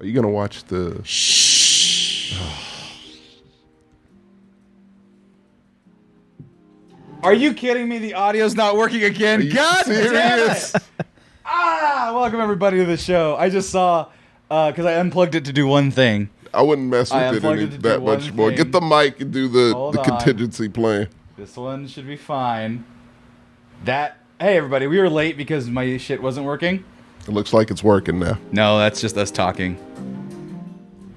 Are you gonna watch the? Shh. Are you kidding me? The audio's not working again. God damn it! Welcome everybody to the show. I just saw because I unplugged it to do one thing. I wouldn't mess with it that much more. Get the mic and do the contingency plan. This one should be fine. Hey everybody, we were late because my shit wasn't working. It looks like it's working now. No, that's just us talking.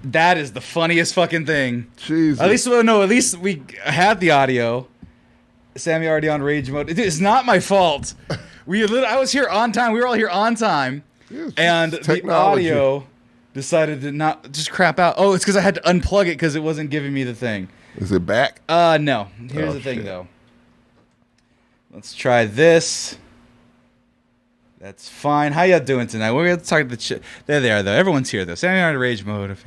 That is the funniest fucking thing. Jesus. At least we had the audio. Sammy already on rage mode. It's not my fault. I was here on time. We were all here on time. And the audio decided to not just crap out. Oh, it's because I had to unplug it because it wasn't giving me the thing. Is it back? No. Here's the thing, though. Let's try this. That's fine. How y'all doing tonight? We're going to talk to the There they are, though. Everyone's here, though. Sammy on rage mode.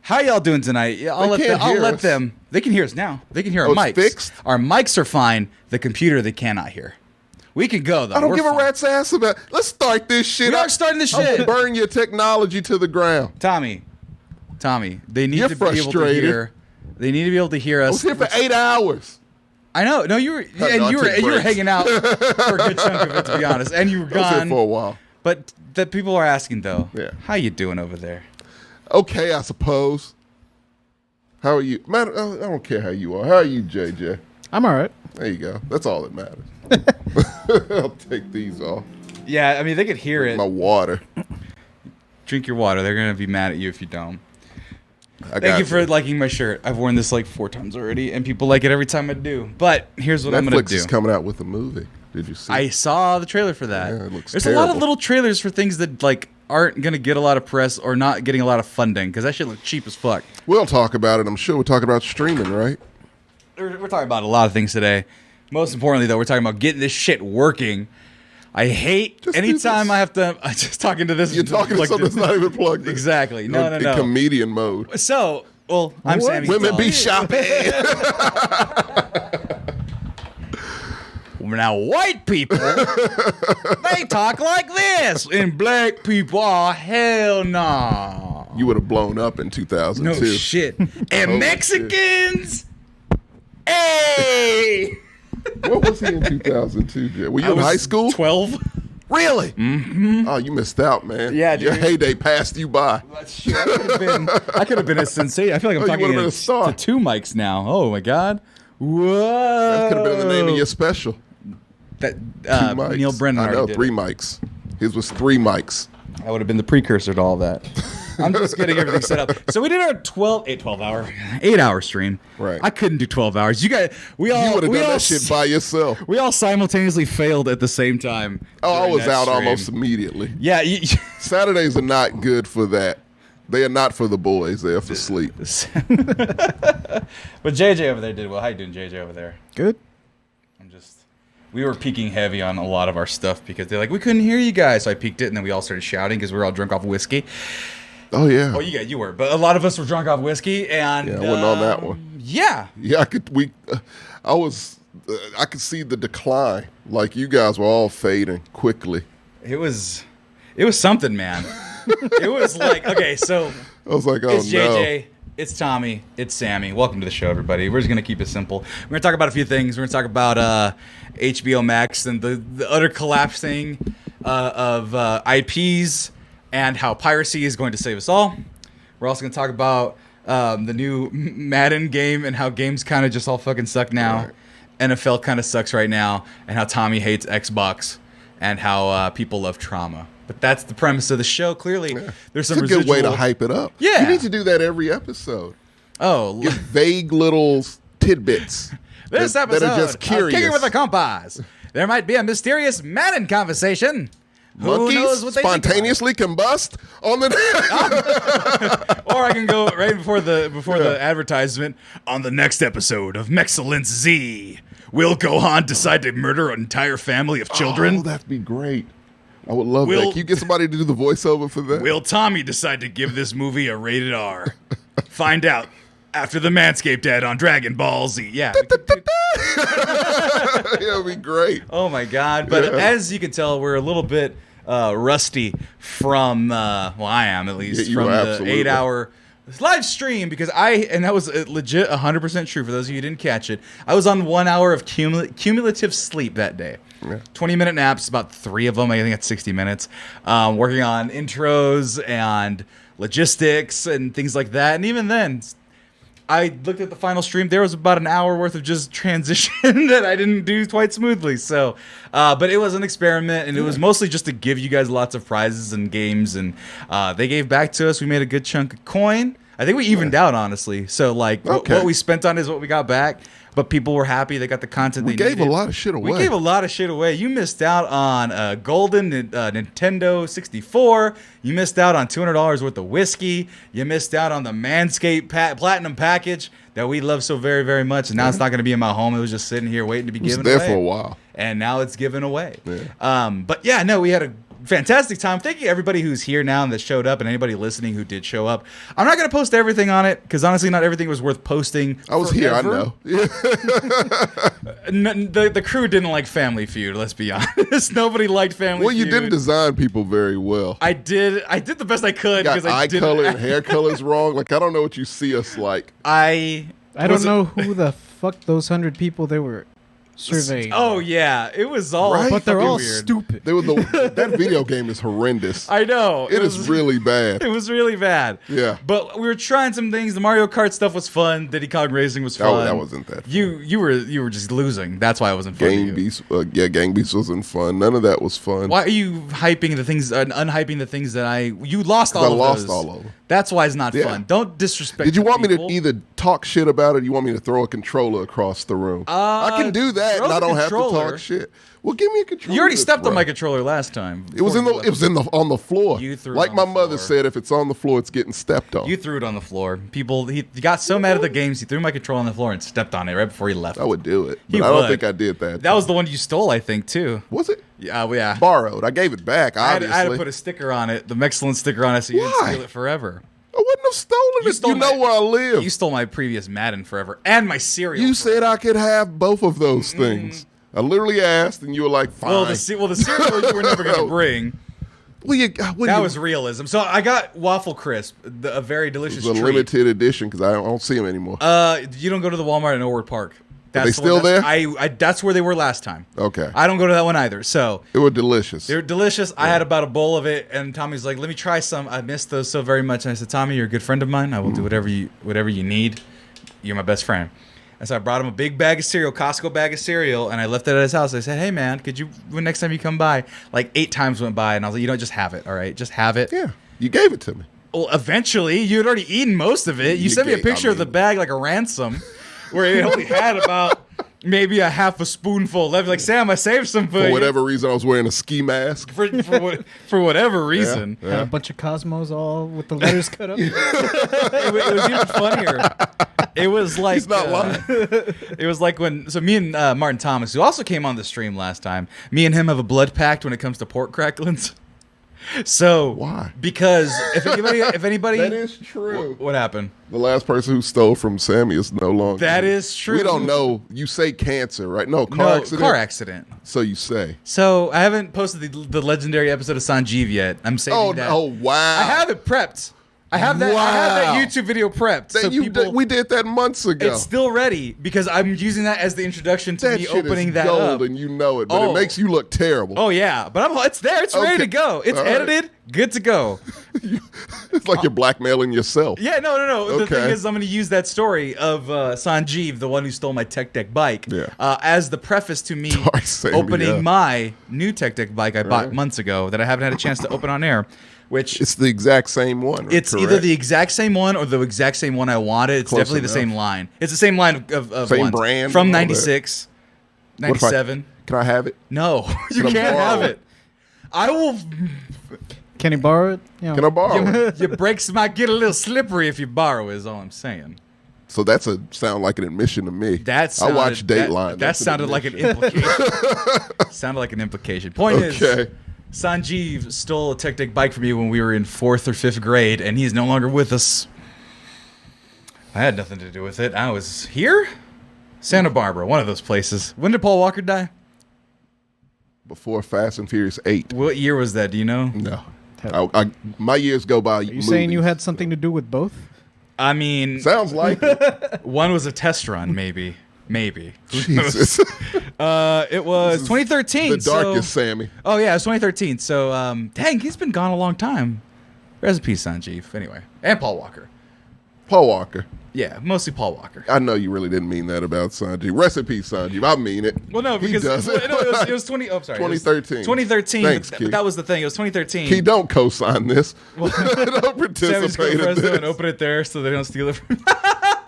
How y'all doing tonight? I'll let them. They can hear us now. They can hear our mics. Fixed? Our mics are fine. The computer they cannot hear. We can go though. I don't give a rat's ass about. Let's start this shit. We are starting this shit. I'll burn your technology to the ground. Tommy, they need to be able to hear. They need to be able to hear us. I was here for 8 hours. I know. No, you were hanging out for a good chunk of it, to be honest, and you were gone. I was here for a while. But the people are asking though. Yeah. How you doing over there? Okay, I suppose. How are you? Man, I don't care how you are. How are you, JJ? I'm all right. There you go. That's all that matters. I'll take these off. Yeah, I mean, they could hear it. My water. Drink your water. They're going to be mad at you if you don't. Thank you for liking my shirt. I've worn this like 4 times already, and people like it every time I do. But here's what I'm going to do. Netflix is coming out with a movie. Did you see? I saw the trailer for that. Yeah, it looks There's terrible. a lot of little trailers for things that like aren't going to get a lot of press or not getting a lot of funding because that shit looks cheap as fuck. We'll talk about it. I'm sure we're talking about streaming, right? We're talking about a lot of things today. Most importantly, though, we're talking about getting this shit working. I hate anytime I have to. I'm just talking to this. You're talking to something that's not even plugged in. Exactly. No. In comedian mode. So, I'm Sammy. Women be shopping. Now, white people, they talk like this. And black people, oh, hell no. You would have blown up in 2002. No shit. And Mexicans, hey. What was he in 2002, Jay? Were you in high school? 12. Really? Mm-hmm. Oh, you missed out, man. Yeah, dude. Your heyday passed you by. I could have been a sensation. I feel like I'm talking to 2 mics now. Oh, my God. Whoa. That could have been the name of your special. That 2 mics. Neil Brennan I know, already did 3 it. mics. His was 3 mics. I would have been the precursor to all that. I'm just getting everything set up. So we did our 8-hour stream. Right. I couldn't do 12 hours. You would have done that shit by yourself. We all simultaneously failed at the same time. Oh, I was out almost immediately. Yeah. Saturdays are not good for that. They are not for the boys. They are for sleep. But JJ over there did well. How you doing, JJ over there? Good. We were peaking heavy on a lot of our stuff because they're like, we couldn't hear you guys. So I peaked it, and then we all started shouting because we were all drunk off whiskey. Oh, yeah. Oh, you were. But a lot of us were drunk off whiskey, and... Yeah, I wasn't on that one. Yeah. Yeah, I could see the decline. Like, you guys were all fading quickly. It was something, man. It was like, okay, so... I was like, oh, it's JJ. It's Tommy. It's Sammy. Welcome to the show, everybody. We're just going to keep it simple. We're going to talk about a few things. We're going to talk about HBO Max and the utter collapsing of IPs and how piracy is going to save us all. We're also going to talk about the new Madden game and how games kind of just all fucking suck now. Right. NFL kind of sucks right now. And how Tommy hates Xbox and how people love trauma. But that's the premise of the show. Clearly, there's some residual... It's a good way to hype it up. Yeah. You need to do that every episode. Oh. Give vague little tidbits This episode that are just curious. Kicking with the Compas. There might be a mysterious Madden conversation. Monkeys Who knows what they spontaneously combust on the... Or I can go right before the advertisement. On the next episode of Mexcellence Z, will Gohan decide to murder an entire family of children? Oh, that'd be great. I would love that. Can you get somebody to do the voiceover for that? Will Tommy decide to give this movie a rated R? Find out after the Manscaped ad on Dragon Ball Z. Yeah. It'll be great. Oh, my God. But as you can tell, we're a little bit rusty from, well, I am at least, you from are the absolutely. 8-hour live stream, because and that was legit 100% true for those of you who didn't catch it. I was on 1 hour of cumulative sleep that day. Yeah. 20-minute naps, about 3 of them. I think that's 60 minutes. Working on intros and logistics and things like that. And even then, I looked at the final stream. There was about an hour worth of just transition that I didn't do quite smoothly. So, but it was an experiment, and it was mostly just to give you guys lots of prizes and games. And they gave back to us. We made a good chunk of coin. I think we evened out, honestly. So, like, what we spent on is what we got back. But people were happy. They got the content they needed. We gave a lot of shit away. We gave a lot of shit away. You missed out on a golden Nintendo 64. You missed out on $200 worth of whiskey. You missed out on the Manscaped Platinum package that we love so very, very much. And now it's not going to be in my home. It was just sitting here waiting to be given away. It was there for a while. And now it's given away. Yeah. But yeah, no, we had a fantastic time. Thank you everybody who's here now and that showed up, and anybody listening who did show up. I'm not going to post everything on it because honestly not everything was worth posting. I was here, I know. The crew didn't like Family Feud, let's be honest. Nobody liked Family Feud. Well, you didn't design people very well. I did the best I could. You got because I eye didn't color and hair colors wrong. Like, I don't know what you see us like. I don't know who the fuck those 100 people they were surveying. Oh yeah, it was all Right? but they're fucking all weird. stupid. They were that video game is horrendous. I know. It is really bad. It was really bad. Yeah. But we were trying some things. The Mario Kart stuff was fun. Diddy Kong Racing was fun. Oh, that wasn't that fun. You were just losing. That's why it wasn't fun. Gang Beast, Gang Beast wasn't fun. None of that was fun. Why are you hyping the things and unhyping the things that you lost all of those? I lost all of them. That's why it's not Yeah. fun. Don't disrespect. Did you want me people. to either talk shit about it, or you want me to throw a controller across the room? I can do that, throw and I the don't have to controller. talk shit. Well, give me a controller. You already stepped on bro. my controller last time. It was on the floor. You threw it like on my the mother floor. said, if it's on the floor, it's getting stepped on. You threw it on the floor. He got so mad at the games, he threw my controller on the floor and stepped on it right before he left. I would do it, He but I don't would. think I did that. That was the one you stole, I think, too. Was it? Yeah. Borrowed. I gave it back. I Obviously, had to put a sticker on it, the excellent sticker on it, so you didn't Why? steal it forever. I wouldn't have stolen it. stole You know my- where I live. You stole my previous Madden forever and my cereal. You forever. said I could have both of those things. I literally asked, and you were like, "Fine." Well, the cereal you were never going to bring. Well, That was realism. So I got Waffle Crisp, a very delicious a treat. limited edition because I don't see them anymore. You don't go to the Walmart in Norwood Park. they still there? That's where they were last time. Okay. I don't go to that one either. So They were delicious. they're delicious. I had about a bowl of it, and Tommy's like, "Let me try some." I missed those so very much. And I said, "Tommy, you're a good friend of mine. I will do whatever you need. You're my best friend." And so I brought him a big bag of cereal, Costco bag of cereal, and I left it at his house. I said, "Hey man, could you when next time you come by?" Like 8 times went by, and I was like, "You don't just have it, all right? Just have it." Yeah, you gave it to me. Well, eventually, you had already eaten most of it. You sent me a picture of the bag like a ransom, where it only had about maybe a half a spoonful left. Like, Sam, I saved some for For you. whatever reason, I was wearing a ski mask. For whatever reason. Had a bunch of Cosmos all with the letters cut up. It was even funnier. It was like He's not lying. It was like when me and Martin Thomas, who also came on the stream last time, me and him have a blood pact when it comes to pork cracklings. So Why? Because if anybody, That is true. what happened? The last person who stole from Sammy is no longer. That is true. We don't know. You say cancer, right? No, car accident. Car accident. So you say. So I haven't posted the legendary episode of Sanjeev yet. I'm saving Oh, that. oh wow. I have it prepped. I have that. I have that Wow. YouTube video prepped. That so you people, we did that months ago. it's still ready because I'm using that as the introduction to that me shit opening is that gold, up. and you know it, but Oh. it makes you look terrible. Oh yeah, but it's there. It's ready Okay. to go. It's All right. edited, good to go. It's like you're blackmailing yourself. Yeah, no. The Okay. thing is, I'm going to use that story of Sanjeev, the one who stole my Tech Deck bike, Yeah. As the preface to me Sorry, Sammy, opening yeah. my new Tech Deck bike I bought Right. months ago that I haven't had a chance to open on air. Which It's the exact same one. it's correct? either the exact same one or the exact same one I wanted. It's Close definitely the enough. same line. It's the same line of Same ones. brand From and all that. 96, What if I- 97. Can I have it? No, you Can I can't borrow have it? it. I will. Can he borrow it? You know, Can I borrow it? Your brakes might get a little slippery if you borrow. Is all I'm saying. So that's sound like an admission to me. I I watched Dateline. That That's an sounded like an admission. implication. Sounded like an implication. Point is, Okay. Sanjeev stole a Tech Deck bike from me when we were in 4th or 5th grade, and he's no longer with us. I had nothing to do with it. I was here, Santa Barbara, one of those places. When did Paul Walker die? Before Fast and Furious 8. What year was that? Do you know? No. My years go by. Are you saying you had something to do with both? I mean, Sounds like it. one was a test run, maybe. Jesus. It was 2013. The darkest Sammy. Oh yeah, it was 2013. So, dang, he's been gone a long time. Rest in peace, Sanjeev. Anyway, and Paul Walker. Paul Walker. Yeah, mostly Paul Walker. I know you really didn't mean that about Sanjeev. Rest in peace, Sanjeev. I mean it. Well, no, because it was 20. Oh, sorry, 2013. 2013. Thanks, but Key. that was the thing. It was 2013. He don't co-sign this. Don't Sammy's go participate to in Fresno this. and open it there so they don't steal it from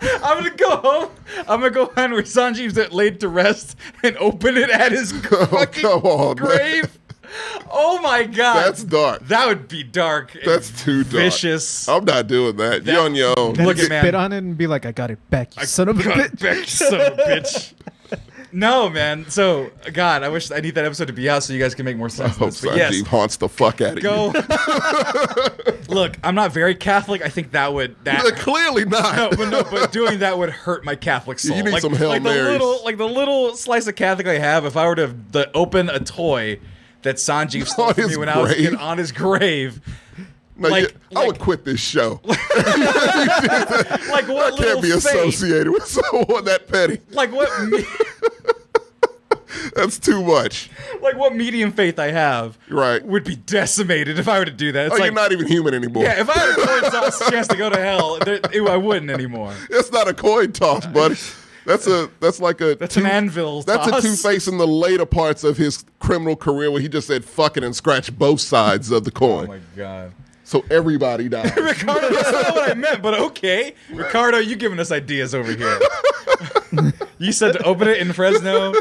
I'm gonna go home. I'm gonna go find where Sanjeev's laid to rest and open it at his fucking come on, man. grave. Oh my god, That's dark. That would be dark. and That's too dark. vicious. I'm not doing that. You're on your own. Look at man. Spit on it and be like, I got it back, you son of a God, bitch. Beck, you son of a bitch. No, man. So, God, I need that episode to be out so you guys can make more I sense of hope this. But Sanjeev yes, haunts the fuck out of go. you. Look, I'm not very Catholic. I think that Clearly not. but doing that would hurt my Catholic soul. You need some Hail like Marys. the little slice of Catholic I have. If I were to open a toy that Sanjeev stole On from me his when I was a kid grave? on his grave, No, like- I would quit this show. like what I little can't be faith, associated with someone that petty. like That's too much. what medium faith I have, Right. would be decimated if I were to do that. It's Oh, like, you're not even human anymore. yeah, if I had a coin toss chance to go to hell, I wouldn't anymore. It's not a coin toss, buddy. That's That's an anvil That's toss. a Two-Face in the later parts of his criminal career where he just said fuck it and scratched both sides of the Oh coin. my god. So everybody died. Ricardo, that's not what I meant, but okay. Ricardo, you giving us ideas over here. You said to open it in Fresno.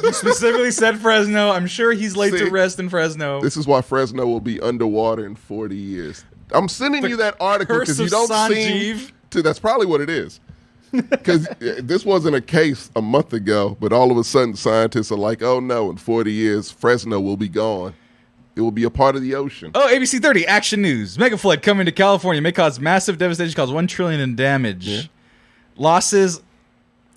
You specifically said Fresno. I'm sure he's laid to See, rest in Fresno. This is why Fresno will be underwater in 40 years. I'm sending you that article curse because you of don't Sanjeev. seem to. That's probably what it is. Because this wasn't a case a month ago, but all of a sudden scientists are like, oh no, in 40 years, Fresno will be gone. It will be a part of the ocean. Oh, ABC 30 Action News. Mega flood coming to California may cause massive devastation, cause $1 trillion in damage. Yeah. Losses.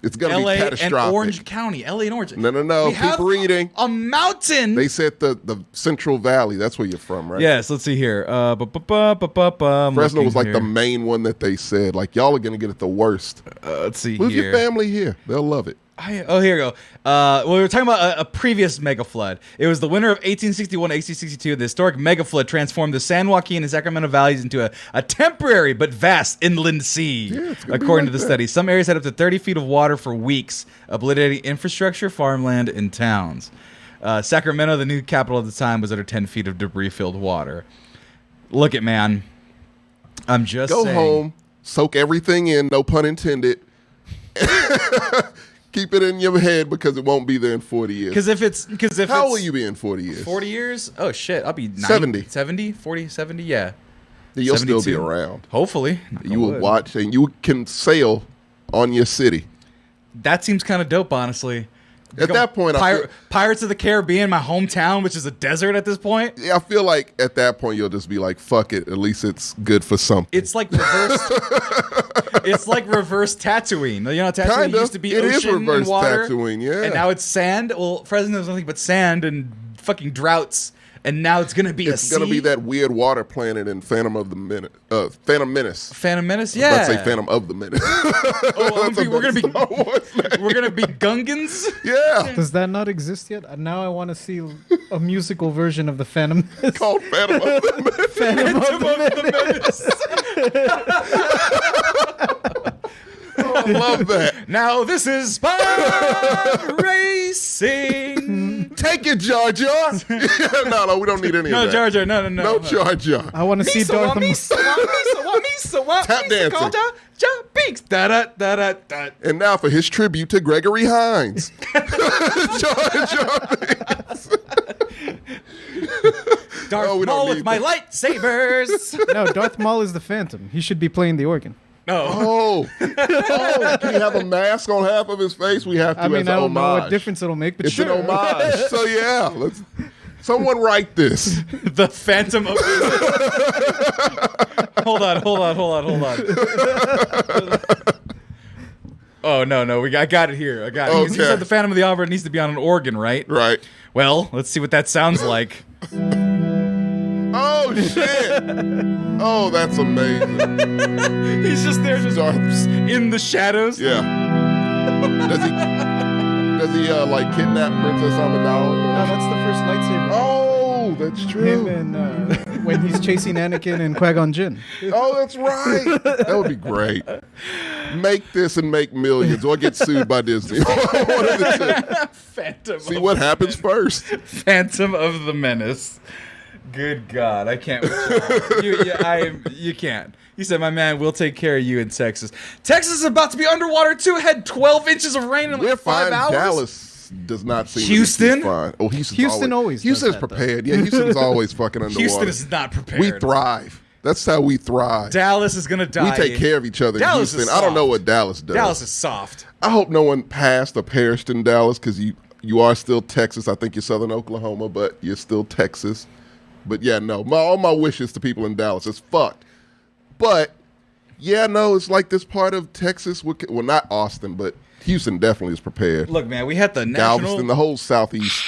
It's going to be LA and catastrophic. Orange County. LA and Orange. No. We have Keep reading. A mountain. They said the Central Valley. That's where you're from, right? Yes, let's see here. Fresno was like the main one that they said, like, y'all are going to get it the worst. Let's see Move here. your family here. They'll love it. Oh, here we go. Well, we were talking about a previous mega flood. It was the winter of 1861 to 1862. The historic mega flood transformed the San Joaquin and Sacramento valleys into a temporary but vast inland sea, Yeah, it's gonna be according like to the that. study. Some areas had up to 30 feet of water for weeks, obliterating infrastructure, farmland, and towns. Sacramento, the new capital at the time, was under 10 feet of debris-filled water. Look at, man. I'm just Go saying. home, soak everything in, no pun intended. Keep it in your head because it won't be there in 40 years. How will you be in 40 years? 40 years? Oh, shit. I'll be 70. 70? 40, 70? Yeah. You'll still be 72. around. Hopefully. You will watch and you can sail on your city. That seems kind of dope, honestly. At that point, Pirates of the Caribbean, my hometown, which is a desert at this point. I feel like at that point you'll just be like, fuck it. At least it's good for something. It's like reverse. It's like reverse Tatooine. You know, Tatooine Kinda. used to be It is ocean reverse and water, Tatooine, yeah. and now it's sand. Well, Fresno is nothing but sand and fucking droughts, and now it's gonna be a It's sea. gonna be that weird water planet in Phantom Menace. Phantom Menace. I Yeah. was about to say Phantom of the Menace. We're gonna be Star Wars name. we're gonna be Gungans. Yeah, Does that not exist yet? Now I want to see a musical version of the Phantom Menace. called Phantom of the Menace. Phantom of the I love that. Now this is Spy Racing. Take it, Jar Jar. No, we don't need any No, of that. Jar Jar. No. No Jar Jar. I want to see Darth Maul. Tap dancing. Da da da da da. And now for his tribute to Gregory Hines. Jar Jar Binks. Darth Oh, we don't Maul with need my that. lightsabers. No, Darth Maul is the Phantom. He should be playing the organ. No. Oh, can he have a mask on half of his face? We have to I mean, as I an don't know what homage. difference it'll make, but It's sure. an homage. So yeah, let's someone write this. The Phantom of Hold on. Oh I got it here. I got it. You said the Phantom of the Opera needs to be on an organ, right? Right. Well, let's see what that sounds like. Oh shit! Oh, that's amazing. He's just there, just in the shadows. Yeah. Does he like kidnap Princess Amidala? No, that's the first lightsaber. Oh, that's true. Him and when he's chasing Anakin and Qui-Gon Jinn. Oh, that's right. That would be great. Make this and make millions, or get sued by Disney. One of the two. Phantom. See what happens first. Phantom of the Menace. Good God, I can't. You can't. He said, "My man, we'll take care of you in Texas." Texas is about to be underwater too. Had 12 inches of rain in We're like 5 fine. hours. Dallas does not seem Houston? to be fine. Oh, Houston always Houston's does that, prepared. Yeah, Houston's always fucking underwater. Houston is not prepared. We thrive. That's how we thrive. Dallas is gonna die. We take care of each other in Dallas Houston. is I don't know soft. what Dallas does. Dallas is soft. I hope no one passed or perished in Dallas, because you are still Texas. I think you're Southern Oklahoma, but you're still Texas. But yeah, no. All my wishes to people in Dallas. It's fucked. But yeah, no, it's like this part of Texas. Well, not Austin, but Houston definitely is prepared. Look, man, we had the Galveston, the whole southeast.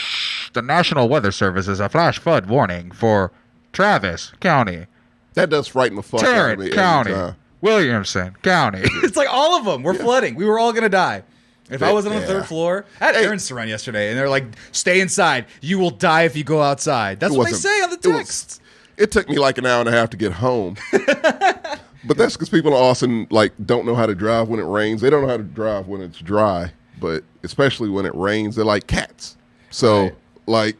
The National Weather Service is a flash flood warning for Travis County, That does frighten the fuck out of me Tarrant every County, time. Williamson County. It's like all of them. We're flooding. We were all gonna die. If I wasn't on the Yeah. third floor, I had errands to run yesterday, and they're like, "Stay inside. You will die if you go outside." That's what they say on the texts. It took me like an hour and a half to get home. But that's because people in Austin like don't know how to drive when it rains. They don't know how to drive when it's dry, but especially when it rains, they're like cats. So like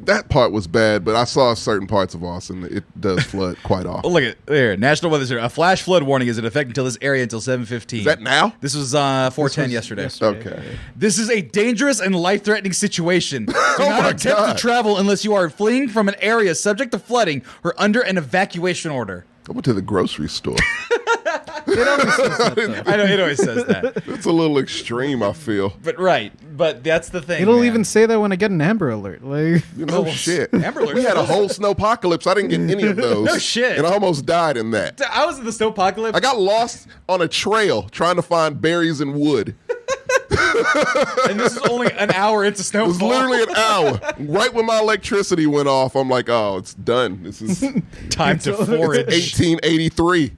that part was bad, but I saw certain parts of Austin. It does flood quite often. Oh, look at there. National Weather Service. A flash flood warning is in effect until this area until 7:15. Is that now? This was 4:10 yesterday. Okay. This is a dangerous and life-threatening situation. Do not my attempt God. to travel unless you are fleeing from an area subject to flooding or under an evacuation order. I went to the grocery store. It always says that, though. I know it always says that, It's a little extreme, I feel. but that's the thing. It'll man. even say that when I get an Amber Alert. Like, You know, well, shit. Amber Alert's We had a supposed whole snowpocalypse. I didn't get any of those. No shit. And I almost died in that. I was in the snowpocalypse. I got lost on a trail trying to find berries and wood. and this is only an hour into It snowfall. was literally an hour. Right when my electricity went off, I'm like, oh, it's done. This is time to forage. 1883.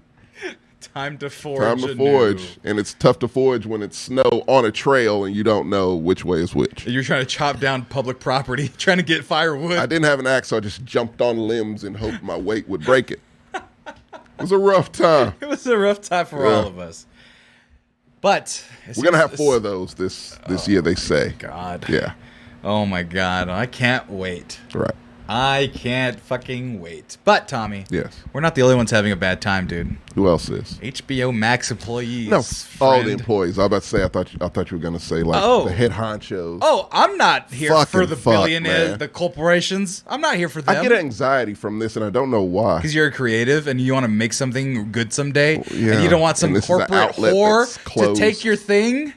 Time to forage. Time to anew. forage. And it's tough to forage when it's snow on a trail and you don't know which way is which. You're trying to chop down public property, trying to get firewood. I didn't have an axe, so I just jumped on limbs and hoped my weight would break it. It was a rough time. It was a rough time for all of us. But We're going to have 4 of those this year, they say. God. Yeah, Oh my God. I can't wait. right. I can't fucking wait. But Tommy, Yes. we're not the only ones having a bad time, dude. Who else is? HBO Max employees. No, all the friend. employees. I was about to say, I thought you were going to say, like, Oh. the head honchos. Oh, I'm not here for Fucking the fuck, billionaires, man. the corporations. I'm not here for them. I get anxiety from this, and I don't know why. Because you're a creative and you want to make something good someday, yeah. and you don't want some And this is an corporate outlet whore that's to closed. take your thing.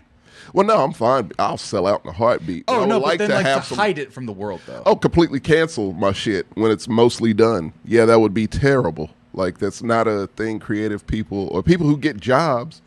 Well, no, I'm fine. I'll sell out in a heartbeat. Oh I no, would but then to like have to some. hide it from the world, though. Oh, completely cancel my shit when it's mostly done. Yeah, that would be terrible. Like, that's not a thing creative people or people who get jobs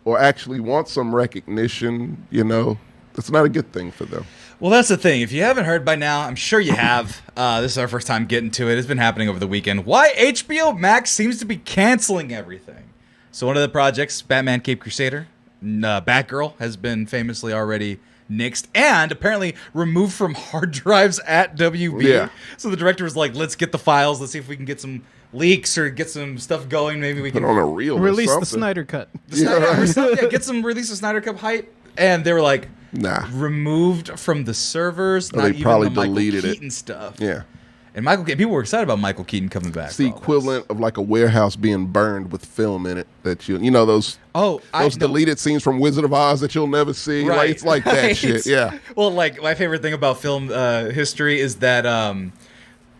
or actually want some recognition, you know, that's not a good thing for them. Well, that's the thing. If you haven't heard by now, I'm sure you have. This is our first time getting to it. It's been happening over the weekend. Why HBO Max seems to be canceling everything. So one of the projects, Batman Cape Crusader, Batgirl, has been famously already nixed and apparently removed from hard drives at WB. Yeah. So the director was like, let's get the files. Let's see if we can get some leaks or get some stuff going. Maybe we Put can on a reel or release the something. Snyder Cut. get some release of Snyder Cup hype. And they were like, Nah. removed from the servers. Or Not they even probably the Michael deleted it. Keaton stuff. Yeah. And people were excited about Michael Keaton coming back. It's the equivalent of like a warehouse being burned with film in it that you know, those deleted scenes from Wizard of Oz that you'll never see. Right, Like, it's like that right. shit. Yeah. Well, like my favorite thing about film history is that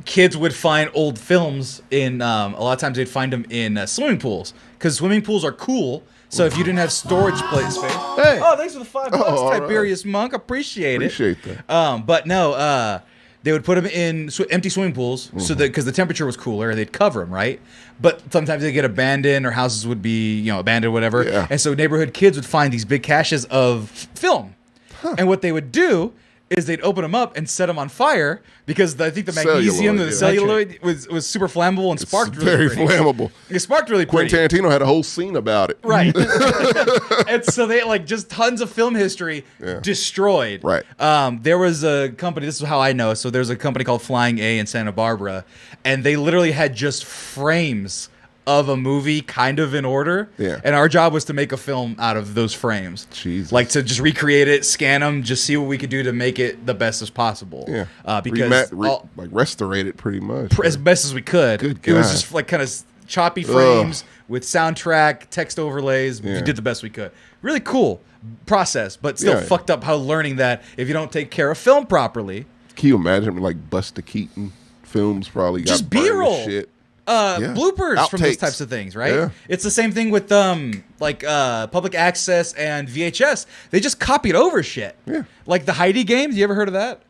kids would find old films in a lot of times they'd find them in swimming pools because swimming pools are cool. So if you didn't have storage space, Hey. oh, thanks for the $5, all right. Tiberius Monk, appreciate Appreciate it. that. But no, They would put them in empty swimming pools so that because the temperature was cooler, they'd cover them, right? But sometimes they get abandoned or houses would be, abandoned or whatever. Yeah. And so neighborhood kids would find these big caches of film. And what they would do is they'd open them up and set them on fire because I think the magnesium and the celluloid was super flammable and sparked really pretty. Very flammable. It sparked really pretty. Quentin Tarantino had a whole scene about it. Right. And so they just tons of film history destroyed. Right. There was a company, this is how I know. So there's a company called Flying A in Santa Barbara, and they literally had just frames of a movie kind of in order. Yeah. And our job was to make a film out of those frames. Jesus. Like to just recreate it, scan them, just see what we could do to make it the best as possible. Yeah. Because restore it pretty much. as best as we could. Good It was God. just like kind of choppy frames with soundtrack, text overlays. We did the best we could. Really cool process, but still fucked up how learning that if you don't take care of film properly. Can you imagine like Buster Keaton films probably got Just burned to B-roll. shit? Bloopers from those Outtakes. types of things, right? Yeah. It's the same thing with public access and VHS. They just copied over shit. Yeah. Like the Heidi game. You ever heard of that?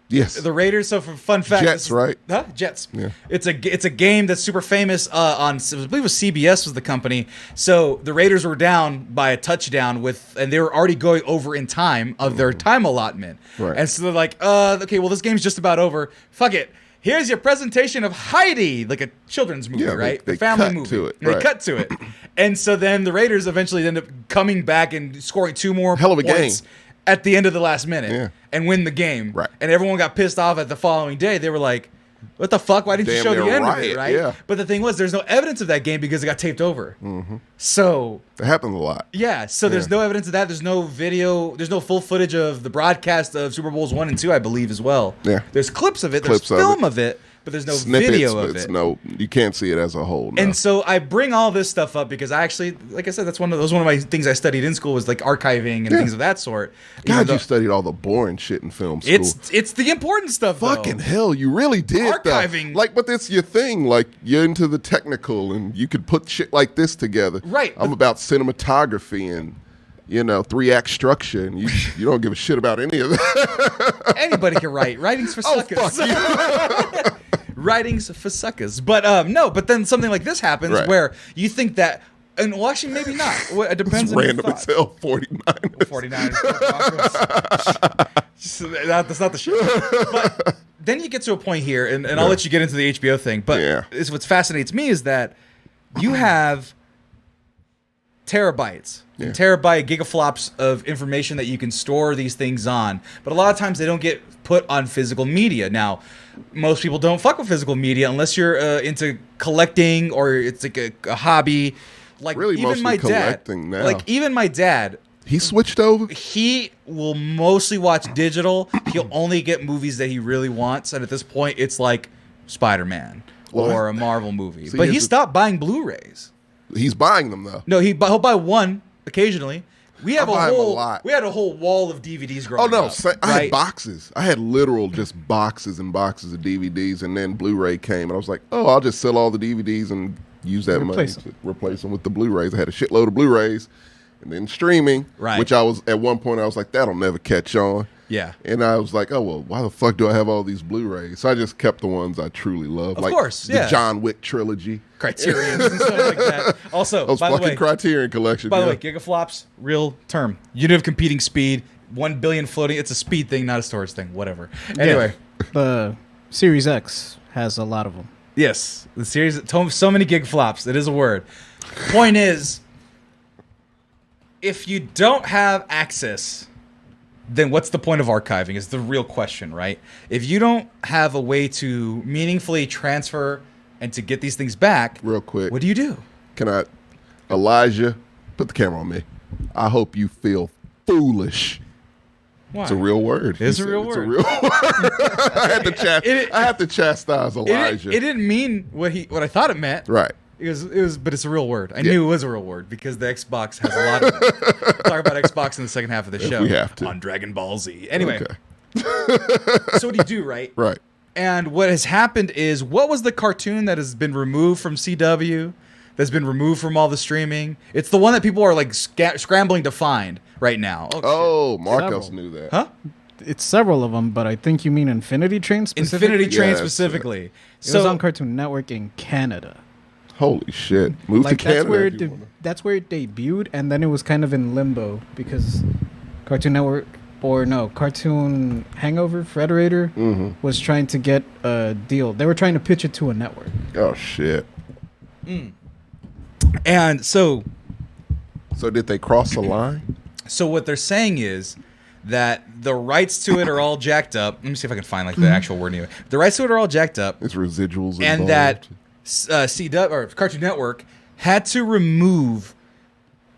Yes. The Raiders. So for fun fact, Jets, right? Huh? Jets. Yeah. It's a game that's super famous on. I believe it was CBS was the company. So the Raiders were down by a touchdown and they were already going over in time of their time allotment. Right. And so they're like, okay, well this game's just about over. Fuck it. Here's your presentation of Heidi, like a children's movie, Yeah, right? they The family cut movie. to it, And right. They cut to it. And so then the Raiders eventually end up coming back and scoring 2 more Hell of a points game. at the end of the last minute Yeah. and win the game. Right. And everyone got pissed off at the following day. They were like, what the fuck? Why didn't you Damn show the near end of riot, it, right? yeah. But the thing was, there's no evidence of that game because it got taped over. Mm-hmm. So, That happens a lot. yeah. So there's no evidence of that. There's no video. There's no full footage of the broadcast of Super Bowls 1 and 2, I believe, as well. Yeah. There's clips of it. Clips There's of film it. of it. But there's no Snippets, video but of it's it. you can't see it as a whole. No. And so I bring all this stuff up because I actually, like I said, that's one of my things I studied in school was like archiving and things of that sort. Even God, though- you studied all the boring shit in film school. it's the important stuff. Fucking though. hell, you really did. Archiving. Like, but that's your thing. Like, you're into the technical, and you could put shit like this together. Right. I'm about cinematography and 3-act structure, and you don't give a shit about any of that. Anybody can write. Writing's for Oh, suckers. fuck you. Writing's for suckers. But no. But then something like this happens Right. where you think that, and well, actually maybe not. It depends It's on your random thought. as hell. 49. 49. That's not the shit. But then you get to a point here, and I'll let you get into the HBO thing. But Yeah. what fascinates me is that you have terabytes, terabyte gigaflops of information that you can store these things on. But a lot of times they don't get put on physical media. Now, most people don't fuck with physical media unless you're into collecting or it's like a hobby. Like Really even mostly my dad, collecting now. like even my dad, He switched over? he will mostly watch digital. He'll only get movies that he really wants, and at this point, it's like Spider-Man or a Marvel movie. See, but he here's the- stopped buying Blu-rays. He's buying them, though. No, he'll buy one occasionally. We have I buy 'em a lot. We had a whole wall of DVDs growing Oh, no. up. I had right? boxes. I had literal just boxes and boxes of DVDs, and then Blu-ray came, and I was like, oh, I'll just sell all the DVDs and use that money Replace to replace them with the Blu-rays. I had a shitload of Blu-rays, and then streaming, Right. which I was, at one point, I was like, that'll never catch on. Yeah. And I was like, oh, well, why the fuck do I have all these Blu-rays? So I just kept the ones I truly love. Of like course, the yeah. John Wick trilogy. Criterion and stuff like that. Also, Those by the fucking way, Criterion collection. by the yeah. way, gigaflops, real term. Unit of competing speed, 1 billion floating. It's a speed thing, not a storage thing. Whatever. Anyway. The Series X has a lot of them. Yes, the series, so many gigaflops. It is a word. Point is, if you don't have access, then what's the point of archiving is the real question, right? If you don't have a way to meaningfully transfer and to get these things back, Real quick. what do you do? Can I, Elijah, put the camera on me. I hope you feel foolish. Why? It's a real word. It is He a said real it's word. a real word. I had to chastise Elijah. It didn't mean what I thought it meant. Right. But it's a real word. I knew it was a real word because the Xbox has a lot of it. We'll talk about Xbox in the second half of the show. we have to. On Dragon Ball Z. Anyway, Okay. so what do you do, right? Right. And what has happened is, what was the cartoon that has been removed from CW, that's been removed from all the streaming? It's the one that people are like scrambling to find right now. Oh, Marcos Several. knew that. Huh? it's several of them, but I think you mean Infinity Train specifically. Infinity Train Yeah, specifically. It was So on Cartoon Network in Canada. Holy shit! Move to Like Canada. that's where it debuted, and then it was kind of in limbo because Cartoon Network Cartoon Hangover Frederator was trying to get a deal. They were trying to pitch it to a network. Oh shit! and so So did they cross the line? So what they're saying is that the rights to it are all jacked up. Let me see if I can find like the actual word anyway. The rights to it are all jacked up, It's residuals involved. and that CW or Cartoon Network had to remove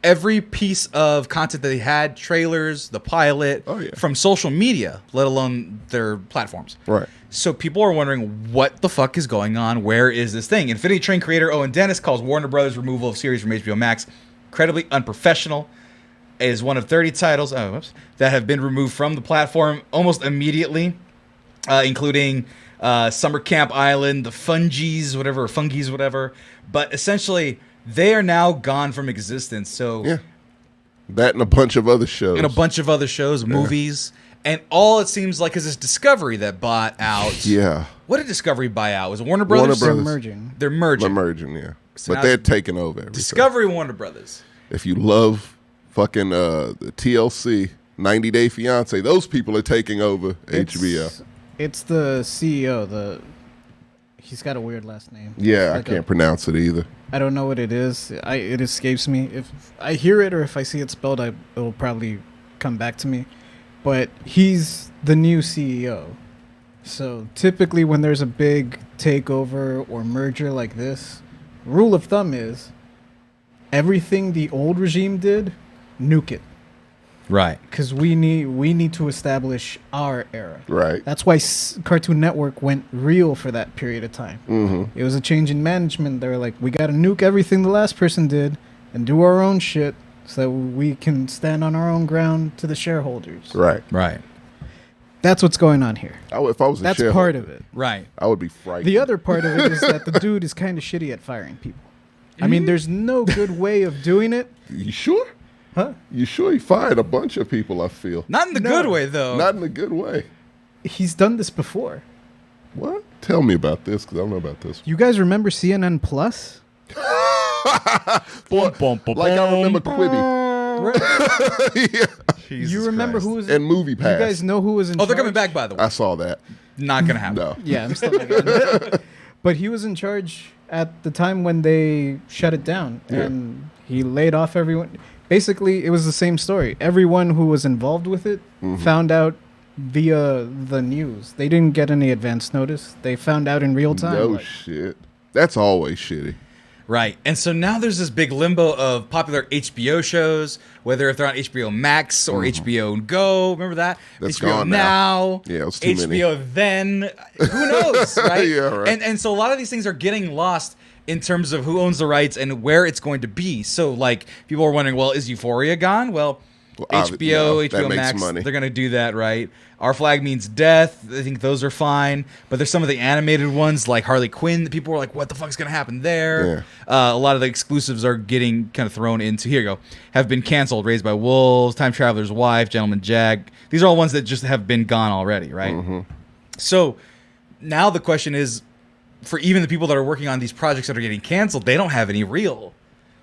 every piece of content that they had, trailers, the pilot, from social media, let alone their platforms. Right. So people are wondering what the fuck is going on. Where is this thing? Infinity Train creator Owen Dennis calls Warner Brothers' removal of series from HBO Max incredibly unprofessional. It is one of 30 titles that have been removed from the platform almost immediately, including Summer Camp Island, the Fungies, whatever. But essentially, they are now gone from existence. So Yeah. That and a bunch of other shows. movies, and all it seems like is this Discovery that bought out. Yeah. What did Discovery buy out? Was it Warner Brothers? They're Brothers. merging. They're merging. Yeah. So but now they're taking over everything. Discovery, Warner Brothers. If you love fucking the TLC, 90 Day Fiance, those people are taking over HBO. It's the CEO. He's got a weird last name. Yeah, I Like can't pronounce it either. I don't know what it is. It escapes me. If I hear it or if I see it spelled, it'll probably come back to me. But he's the new CEO. So typically when there's a big takeover or merger like this, rule of thumb is everything the old regime did, nuke it. Right. Because we need to establish our era. Right. That's why Cartoon Network went real for that period of time. Mm-hmm. It was a change in management. They were like, we got to nuke everything the last person did and do our own shit so that we can stand on our own ground to the shareholders. Right. Right. That's what's going on here. If I was a That's shareholder, part of it. Right. I would be frightened. The other part of it is that the dude is kind of shitty at firing people. I mean, there's no good way of doing it. You sure? Huh? You sure he fired a bunch of people, I feel. Not in the good way, though. Not in a good way. He's done this before. What? Tell me about this, because I don't know about this. You guys remember CNN Plus? Boy, like I remember Quibi. Yeah. Jesus You remember Christ. who was And Movie You Pass. guys know who was in Oh, they're charge? coming back, by the way. I saw that. Not going to happen. No. Yeah, I'm still not getting it. But he was in charge at the time when they shut it down. Yeah. And he laid off everyone. Basically, it was the same story. Everyone who was involved with it found out via the news. They didn't get any advance notice. They found out in real time. No like, shit. That's always shitty. Right. And so now there's this big limbo of popular HBO shows, whether if they're on HBO Max or HBO Go. Remember that? That's HBO gone now. Yeah, it was too many. HBO then. Who knows, right? Yeah, right. And so a lot of these things are getting lost in terms of who owns the rights and where it's going to be. So, like, people are wondering, well, is Euphoria gone? Well, HBO, that HBO makes Max, money. they're going to do that, right? Our Flag Means Death, I think those are fine. But there's some of the animated ones, like Harley Quinn, that people were like, what the fuck's going to happen there? A lot of the exclusives are getting kind of thrown into, here you go, have been canceled. Raised by Wolves, Time Traveler's Wife, Gentleman Jack. These are all ones that just have been gone already, right? So now the question is, for even the people that are working on these projects that are getting canceled, they don't have any real.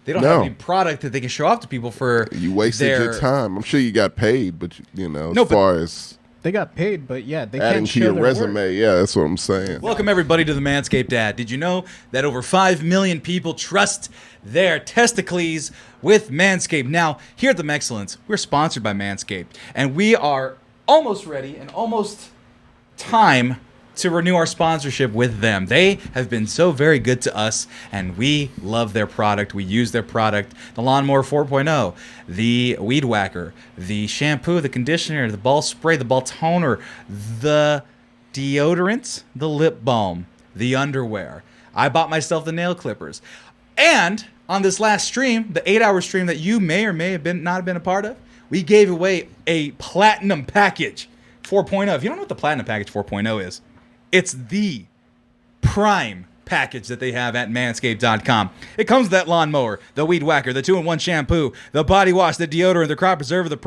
They don't have any product that they can show off to people for. You wasted your time. I'm sure you got paid, but as far as they got paid, but yeah, they adding can't to show your their resume, work. yeah, that's what I'm saying. Welcome everybody to the Manscaped ad. Did you know that over 5 million people trust their testicles with Manscaped? Now, here at the Mexcellence, we're sponsored by Manscaped, and we are almost ready and almost time to renew our sponsorship with them. They have been so very good to us, and we love their product. We use their product, the Lawnmower 4.0, the Weed Whacker, the shampoo, the conditioner, the ball spray, the ball toner, the deodorant, the lip balm, the underwear. I bought myself the nail clippers. And on this last stream, the 8-hour stream that you may or may have not been a part of, we gave away a Platinum Package 4.0. If you don't know what the Platinum Package 4.0 is, it's the prime package that they have at manscaped.com. It comes with that lawnmower, the weed whacker, the 2-in-1 shampoo, the body wash, the deodorant, the crop preserver, the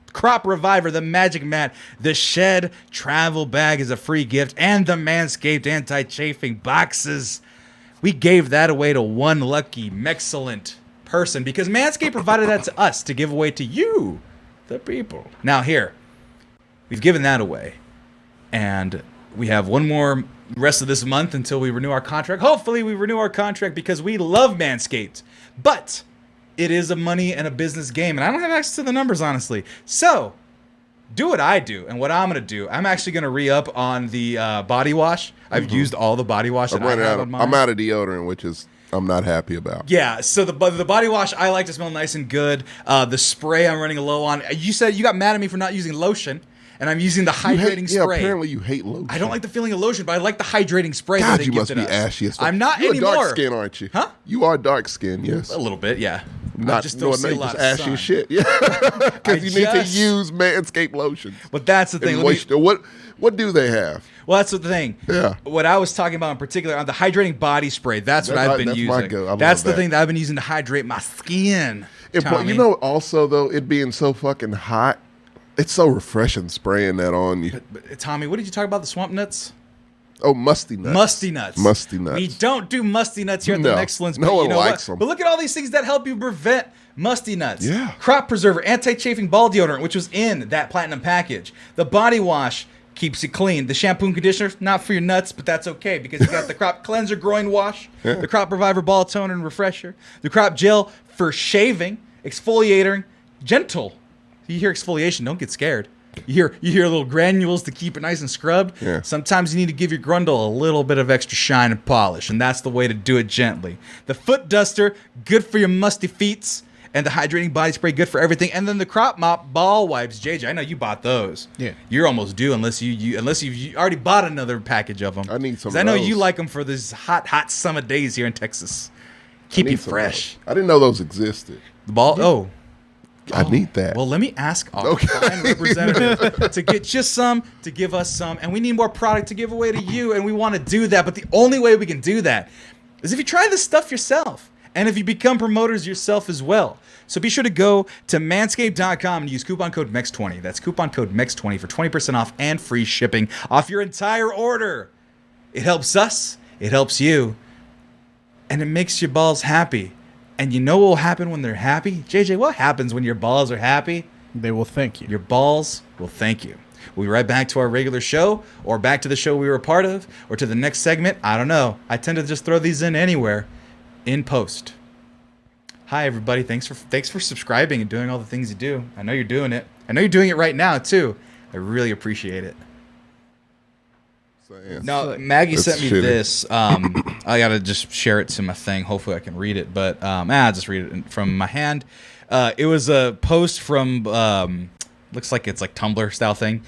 Crop Reviver, the Magic Mat, the Shed Travel Bag is a free gift, and the Manscaped Anti-Chafing Boxes. We gave that away to one lucky, excellent person because Manscaped provided that to us to give away to you, the people. Now here, we've given that away, and we have one more rest of this month until we renew our contract. Hopefully we renew our contract because we love Manscaped, but it is a money and a business game, and I don't have access to the numbers, honestly. So do what I do, and what I'm going to do, I'm actually going to re-up on the body wash. I've used all the body wash that I have on mine. I'm out of deodorant, which is I'm not happy about. Yeah, so the body wash, I like to smell nice and good. The spray I'm running low on. You said you got mad at me for not using lotion, and I'm using the hydrating spray. Yeah, apparently you hate lotion. I don't like the feeling of lotion, but I like the hydrating spray. God, that they you must be us. ashy as fuck. I'm not You're anymore. You're dark skin, aren't you? Huh? You are dark skin, yes. A little bit, yeah. Not just don't see a lot of ashy sun. as shit. Yeah, because you need to use Manscaped lotion. But that's the thing. What do they have? Well, that's the thing. Yeah. What I was talking about in particular on the hydrating body spray. That's what I've been using. That's the thing that I've been using to hydrate my skin. You know, also though, it being so fucking hot, it's so refreshing spraying that on you. But, Tommy, what did you talk about? The swamp nuts? Oh, musty nuts. Musty nuts. Musty nuts. We don't do musty nuts here at the Excellence. No one likes them. But look at all these things that help you prevent musty nuts. Yeah. Crop Preserver, anti-chafing ball deodorant, which was in that platinum package. The body wash keeps it clean. The shampoo and conditioner, not for your nuts, but that's okay because you got the Crop Cleanser groin wash, the Crop Reviver ball toner and refresher, the Crop Gel for shaving, exfoliating, gentle. You hear exfoliation, don't get scared. You hear little granules to keep it nice and scrubbed. Yeah. Sometimes you need to give your grundle a little bit of extra shine and polish, and that's the way to do it gently. The foot duster, good for your musty feets, and the hydrating body spray, good for everything. And then the Crop Mop ball wipes, JJ. I know you bought those. Yeah. You're almost due unless you've already bought another package of them. I need some. 'Cause I know you like them for these hot summer days here in Texas. Keep you fresh. I didn't know those existed. The ball. Oh. I need that. Well, let me ask our fine representative to get you some, to give us some, and we need more product to give away to you, and we want to do that. But the only way we can do that is if you try this stuff yourself, and if you become promoters yourself as well. So be sure to go to manscaped.com and use coupon code MEX20. That's coupon code MEX20 for 20% off and free shipping off your entire order. It helps us, it helps you, and it makes your balls happy. And you know what will happen when they're happy? JJ, what happens when your balls are happy? They will thank you. Your balls will thank you. We'll be right back to our regular show, or back to the show we were a part of, or to the next segment. I don't know. I tend to just throw these in anywhere in post. Hi, everybody. Thanks for subscribing and doing all the things you do. I know you're doing it. I know you're doing it right now, too. I really appreciate it. Now, Maggie sent me this. I got to just share it to my thing. Hopefully I can read it. But I'll just read it from my hand. It was a post from, looks like it's like Tumblr style thing.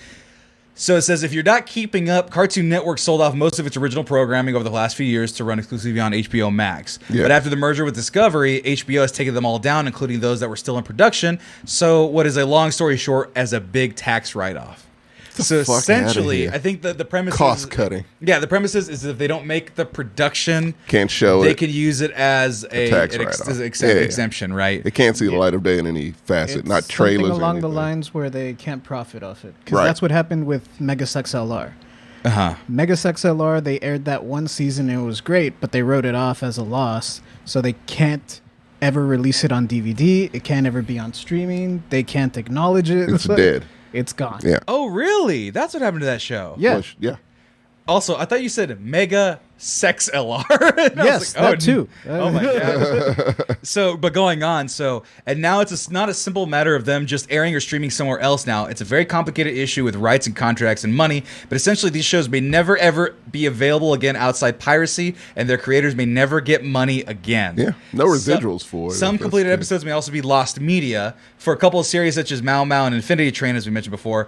So it says, if you're not keeping up, Cartoon Network sold off most of its original programming over the last few years to run exclusively on HBO Max. Yeah. But after the merger with Discovery, HBO has taken them all down, including those that were still in production. So what is a long story short, as a big tax write-off. So essentially, I think the premise cost cutting. Yeah, the premise is if they don't make the production, can't show they it. could use it as an exemption, right? It can't see the light of day in any facet, It's not trailers. Something along the lines where they can't profit off it, because Right. that's what happened with Megas XLR. Megas XLR, they aired that one season and it was great, but they wrote it off as a loss, so they can't ever release it on DVD. It can't ever be on streaming. They can't acknowledge it. It's dead. It's gone. Yeah. Oh, really? That's what happened to that show. Yeah. Well, yeah. Also, I thought you said Mega Sex LR. Yes, that too. Oh my god. But going on. And now it's not a simple matter of them just airing or streaming somewhere else. Now it's a very complicated issue with rights and contracts and money. But essentially, these shows may never ever be available again outside piracy, and their creators may never get money again. Yeah. No residuals for it. Some completed episodes may also be lost media. For a couple of series such as Mao Mao and Infinity Train, as we mentioned before,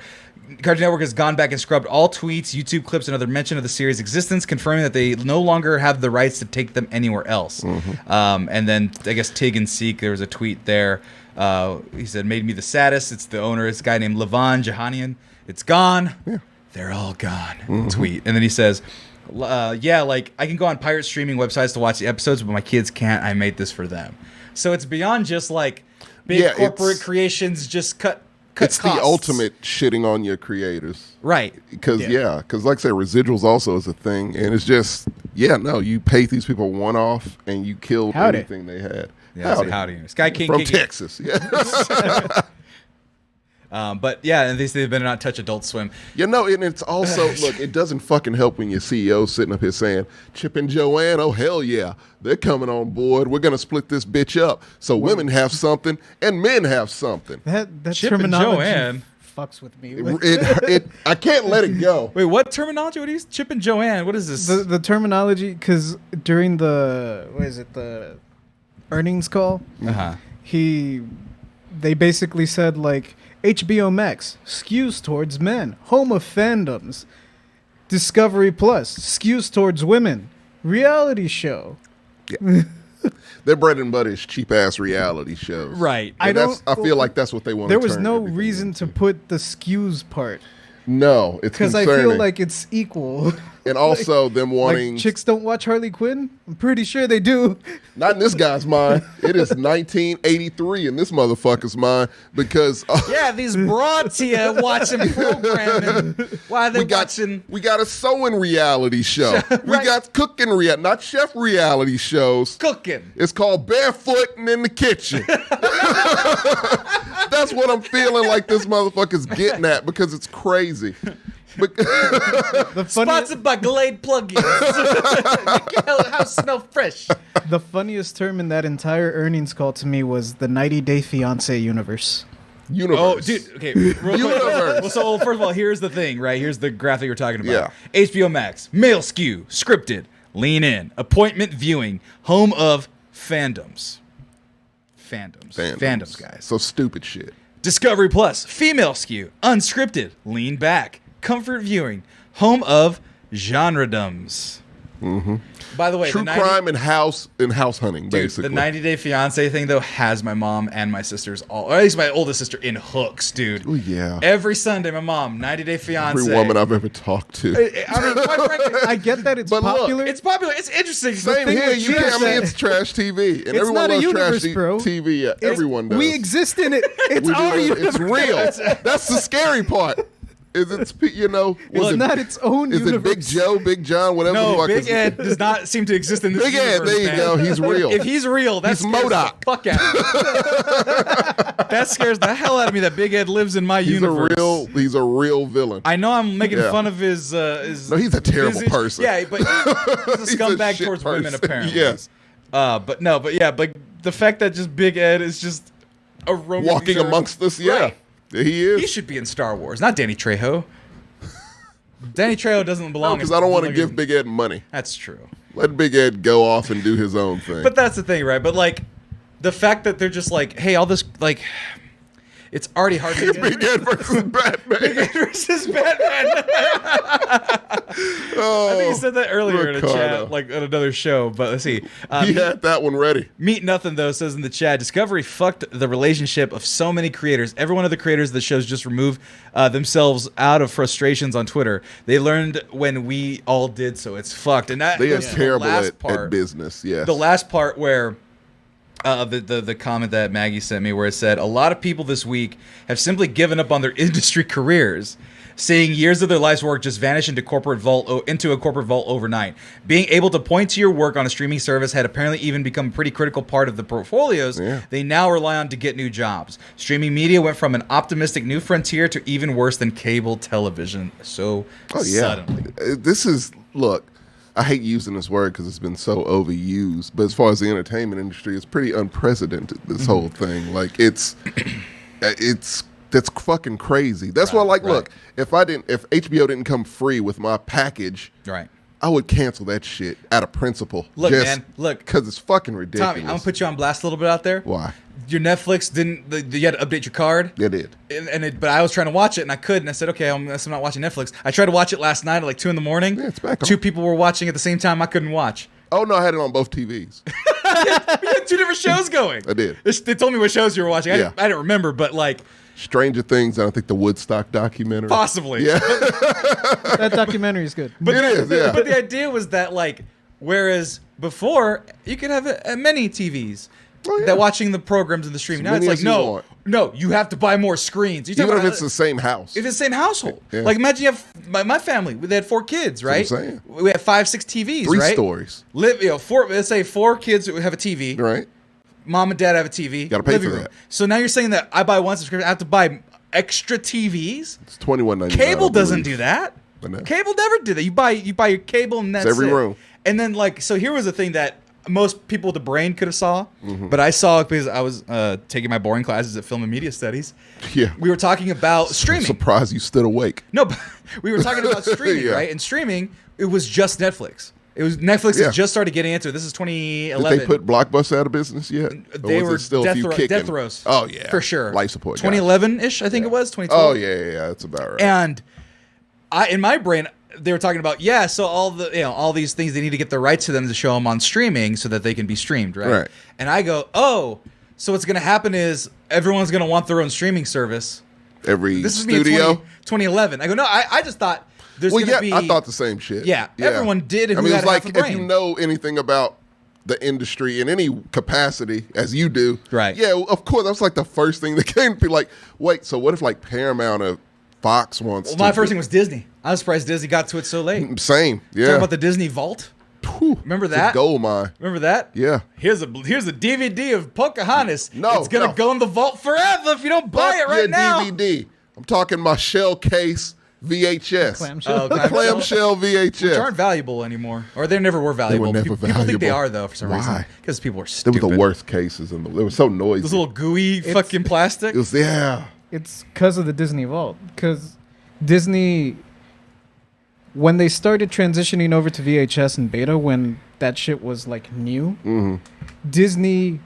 Cartoon Network has gone back and scrubbed all tweets, YouTube clips, and other mention of the series' existence, confirming that they no longer have the rights to take them anywhere else. Mm-hmm. And then, I guess, Tig and Seek, there was a tweet there. He said, made me the saddest. It's the owner. It's a guy named Levan Jahanian. It's gone. Yeah. They're all gone. Mm-hmm. Tweet. And then he says, I can go on pirate streaming websites to watch the episodes, but my kids can't. I made this for them. So it's beyond just like big corporate creations just cut It's costs. the ultimate shitting on your creators. Right. Because, because like I said, residuals also is a thing. And it's just, you pay these people one-off and you killed anything they had. Yeah, howdy. Sky King From King. Texas. Yeah. But yeah, and they better not touch Adult Swim. And it's also, look, it doesn't fucking help when your CEO's sitting up here saying, Chip and Joanne, oh hell yeah, they're coming on board. We're going to split this bitch up so women have something and men have something. That Chip and terminology Joanne fucks with me. I can't let it go. Wait, what terminology? What is Chip and Joanne? What is this? The terminology, because during the earnings call, they basically said like HBO Max skews towards men, home of fandoms. Discovery Plus skews towards women. Reality show. Yeah. Their bread and butter is cheap ass reality shows. Right. I feel like that's what they want. There was no reason to put the skews part. No, it's because I feel like it's equal. And also them wanting chicks don't watch Harley Quinn. I'm pretty sure they do. Not in this guy's mind. It is 1983 in this motherfucker's mind because these broads here watching programming. Why they watching? We got a sewing reality show. Right. We got cooking not chef reality shows. Cooking. It's called Barefooting in the Kitchen. That's what I'm feeling like this motherfucker's getting at because it's crazy. Sponsored by Glade plugins. House smell fresh. The funniest term in that entire earnings call to me was the 90-Day Fiancé universe. Oh, dude. Okay. Real quick. Well, so first of all, here's the thing, right? Here's the graphic you're talking about. Yeah. HBO Max, male skew, scripted, lean in, appointment viewing, home of fandoms. Fandoms, guys. So stupid shit. Discovery Plus, female skew, unscripted, lean back, comfort viewing, home of genredoms. Mm-hmm. By the way, true crime and house hunting, basically. The 90-Day Fiancé thing though has my mom and my sisters or at least my oldest sister in hooks, dude. Oh yeah. Every Sunday, my mom 90-Day Fiancé. Every woman I've ever talked to. I mean, quite frankly, I get that it's popular. Look, it's popular. It's interesting. Same here. It's trash TV, and it's everyone not a loves universe, trash bro. TV. Yeah, everyone does. We exist in it. It's our universe. It's real. That's the scary part. Is it, it's not its own is universe. It Big Joe, Big John, whatever the fuck Big Ed does not seem to exist in this Big universe, Ed, there you man. go. He's real. If he's real, that he's scares MODOK. the fuck out of me. That scares the hell out of me that Big Ed lives in my universe. He's a real villain. I know I'm making fun of his no, he's a terrible person. Yeah, but he's a scumbag towards women, apparently. Yes. But the fact that just Big Ed is just a Roman walking amongst us, Right. He is. He should be in Star Wars, not Danny Trejo. Danny Trejo doesn't belong. Because I don't want to give Big Ed money. That's true. Let Big Ed go off and do his own thing. But that's the thing, right? But like, the fact that they're just like, hey, all this like, it's already hard to Big Ed versus Batman. Big Ed versus Batman. I think he said that earlier in a chat, like on another show. But let's see. He had that one ready. Meet Nothing though says in the chat, Discovery fucked the relationship of so many creators. Every one of the creators of the shows just removed themselves out of frustrations on Twitter. They learned when we all did, so it's fucked. And that they are goes to terrible the last at part, business. Yes. The last part where. The comment that Maggie sent me where it said, a lot of people this week have simply given up on their industry careers, seeing years of their life's work just vanish into a corporate vault overnight. Being able to point to your work on a streaming service had apparently even become a pretty critical part of the portfolios they now rely on to get new jobs. Streaming media went from an optimistic new frontier to even worse than cable television suddenly. This is, look, I hate using this word because it's been so overused, but as far as the entertainment industry, it's pretty unprecedented, this whole thing. Like, that's fucking crazy. That's why, look, if HBO didn't come free with my package, I would cancel that shit out of principle. Look, man, because it's fucking ridiculous. Tommy, I'm gonna put you on blast a little bit out there. Why? Your Netflix you had to update your card. It did. But I was trying to watch it and I couldn't. I said, okay, I'm not watching Netflix. I tried to watch it last night at like 2 a.m. Yeah, it's back on. 2 people were watching at the same time. I couldn't watch. Oh no, I had it on both TVs. You had 2 different shows going. I did. They told me what shows you were watching. I didn't remember, but like Stranger Things, and I think the Woodstock documentary. Possibly. Yeah. That documentary is good. But But the idea was that, like, whereas before, you could have many TVs. that watching the programs and the streaming. Now it's like, no, you have to buy more screens. Even if it's the same house. If it's the same household. Yeah. Like imagine you have my family. They had 4 kids, right? That's what I'm saying. We had 5, 6 TVs, 3 right? stories. Let's say 4 kids who have a TV. Right. Mom and dad have a TV. Got to pay for that. So now you're saying that I buy one subscription, I have to buy extra TVs? It's $21.99. Cable doesn't do that. No. Cable never did that. You buy your cable and that's every it. room. And then so here was the thing that most people with the brain could have saw, but I saw it because I was taking my boring classes at Film and Media Studies. Yeah. We were talking about streaming. Surprised you stood awake. No, but we were talking about streaming, Yeah. right? And streaming, it was just Netflix. It was Netflix Yeah. had just started getting into it. This is 2011. Did they put Blockbuster out of business yet? They were still a few kicking? death rows. Oh, yeah. For sure. Life support. 2011-ish, I think it was. 2012. Oh, yeah. That's about right. And in my brain, they were talking about, so all these things, they need to get the rights to them to show them on streaming so that they can be streamed, right? Right. And I go, so what's going to happen is everyone's going to want their own streaming service. This is studio? 2011. I go, no, I just thought there's going to be... I thought the same shit. Yeah, everyone did. I mean, it's like half a brain. if you know anything about the industry in any capacity, as you do, right? Yeah, of course. That's like the first thing that came to be like, wait, so what if like Paramount or Fox wants to... My first thing was Disney. I was surprised Disney got to it so late. Same, yeah. Talking about the Disney Vault. Whew, Remember that? It's a gold mine. Remember that? Yeah. Here's a DVD of Pocahontas. No, it's gonna go in the vault forever if you don't buy it right now. DVD. I'm talking my shell case VHS. Clamshell. Clamshell VHS. Which aren't valuable anymore, or they never were valuable. never People think they valuable. are though for some reason. Why? Because people are They stupid. were the worst cases they were so noisy. Those little gooey fucking plastic. It was It's because of the Disney Vault. Because Disney, when they started transitioning over to VHS and beta, when that shit was like new, Disney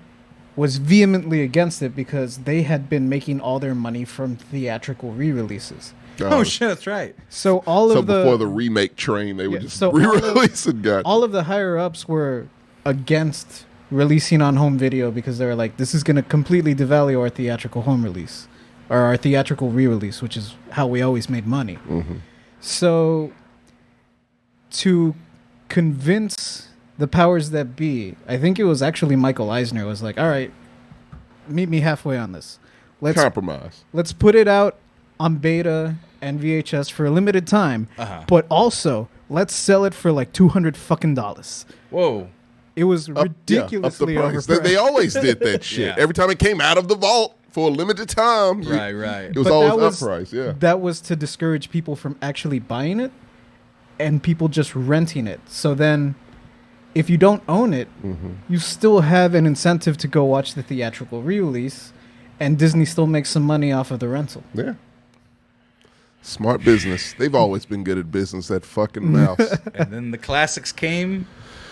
was vehemently against it because they had been making all their money from theatrical re-releases. Oh shit, that's right. So before the remake train, they would just so re-release it. All of the higher ups were against releasing on home video because they were like, this is going to completely devalue our theatrical home release or our theatrical re-release, which is how we always made money. So to convince the powers that be, I think it was actually Michael Eisner was like, all right, meet me halfway on this. Compromise. Let's put it out on beta and VHS for a limited time, but also let's sell it for like $200 fucking. Whoa. It was Up the ridiculously price. overpriced. They always did that shit. Yeah. Every time it came out of the vault for a limited time, Right. it was But always up price. Yeah. That was to discourage people from actually buying it and people just renting it. So then if you don't own it, you still have an incentive to go watch the theatrical re-release, and Disney still makes some money off of the rental. Yeah. Smart business. They've always been good at business, that fucking mouse. And then the classics came,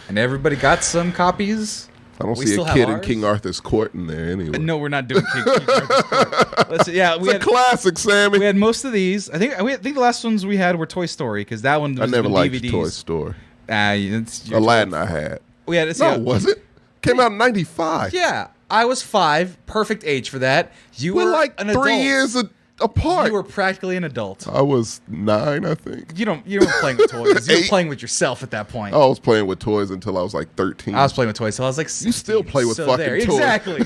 and everybody got some copies. I don't We see still a have kid in ours? King Arthur's Court in there anyway. No, we're not doing King Arthur's Court. Let's see, yeah, It's a classic, Sammy. we had most of these. I think the last ones we had were Toy Story because that one I was never the liked DVDs. Toy Story. It's Aladdin I had. We had No, was it? Came out in 95. Yeah, I was 5, perfect age for that. You We're were like an 3 adult. years apart. You were practically an adult. I was 9, I think. You weren't playing with toys. You were 8. playing with yourself at that point. I was playing with toys until I was like 13. I was playing with toys, so I was like, You still 16, play with so fucking there. toys. Exactly.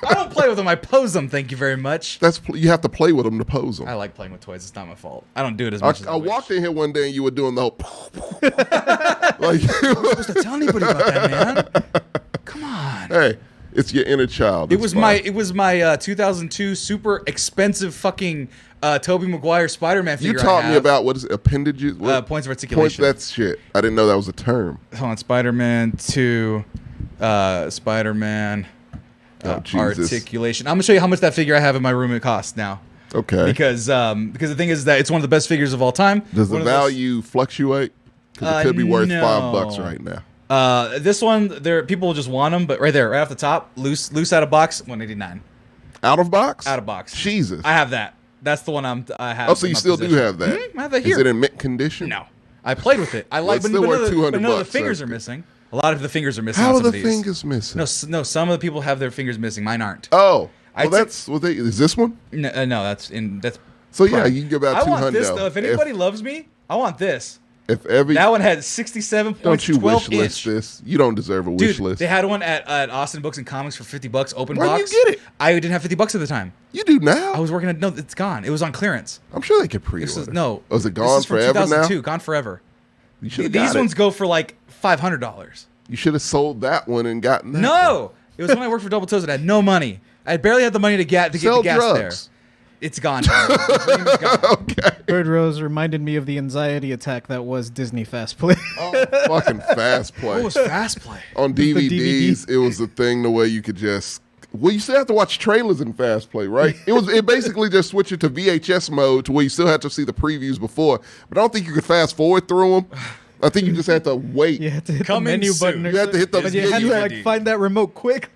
I don't play with them. I pose them. Thank you very much. You have to play with them to pose them. I like playing with toys. It's not my fault. I don't do it as much as I walked wish. in here one day and you were doing the whole like supposed to tell anybody about that, man. Come on. hey, it's your inner child. It It's was fine. my 2002 super expensive fucking Tobey Maguire Spider-Man figure. You taught I me have. about what is it, appendages? What? Points of articulation. That's shit. I didn't know that was a term. Hold on, Spider-Man 2, Spider-Man Oh, Jesus. articulation. I'm gonna show you how much that figure I have in my room it costs now. Okay. Because the thing is that it's one of the best figures of all time. Does the One of those- value fluctuate? Because it could be worth no. $5 right now. This one, people just want them, but right there, right off the top, loose out of box, $189. Out of box? Out of box. Jesus. I have that. That's the one I have. Oh, so in you my still do possession. have that? I have that here. Is it in mint condition? No, I played with it. I like, it's but still none worth of the- $200 but none of the bucks, fingers so- are missing. A lot of the fingers are missing. How on are some the of these. fingers missing? No, some of the people have their fingers missing. Mine aren't. Oh. I Well, took- is this one? No, that's So, yeah, prime. you can get about I 200. want this though. If anybody loves me, I want this. If every That one had 67 points, don't you 12 wish list inch. this? You don't deserve a wish Dude, list. they had one at Austin Books and Comics for $50 open Why box. didn't you get it? I didn't have $50 at the time. You do now. I was working at no, it's gone. It was on clearance. I'm sure they could This pre-order. is no. Oh, is it this gone is from forever now? 2002, gone forever. You should have These got ones it. go for like $500. You should have sold that one and gotten that. No, it was when I worked for Double Toes and I had no money. I barely had the money to get Sell the gas drugs. there. It's gone. Now. The dream is gone. Okay. Bird Rose reminded me of the anxiety attack that was Disney Fast Play. Fucking fast play. What was Fast Play? On DVDs, it was the thing the way you could just. Well, you still have to watch trailers in fast play, right? It basically just switched it to VHS mode to where you still had to see the previews before, but I don't think you could fast forward through them. I think you just had to wait. You had to hit Coming the menu soon. button. Or You had to hit the- something. But you had to yeah, like you- find that remote quick.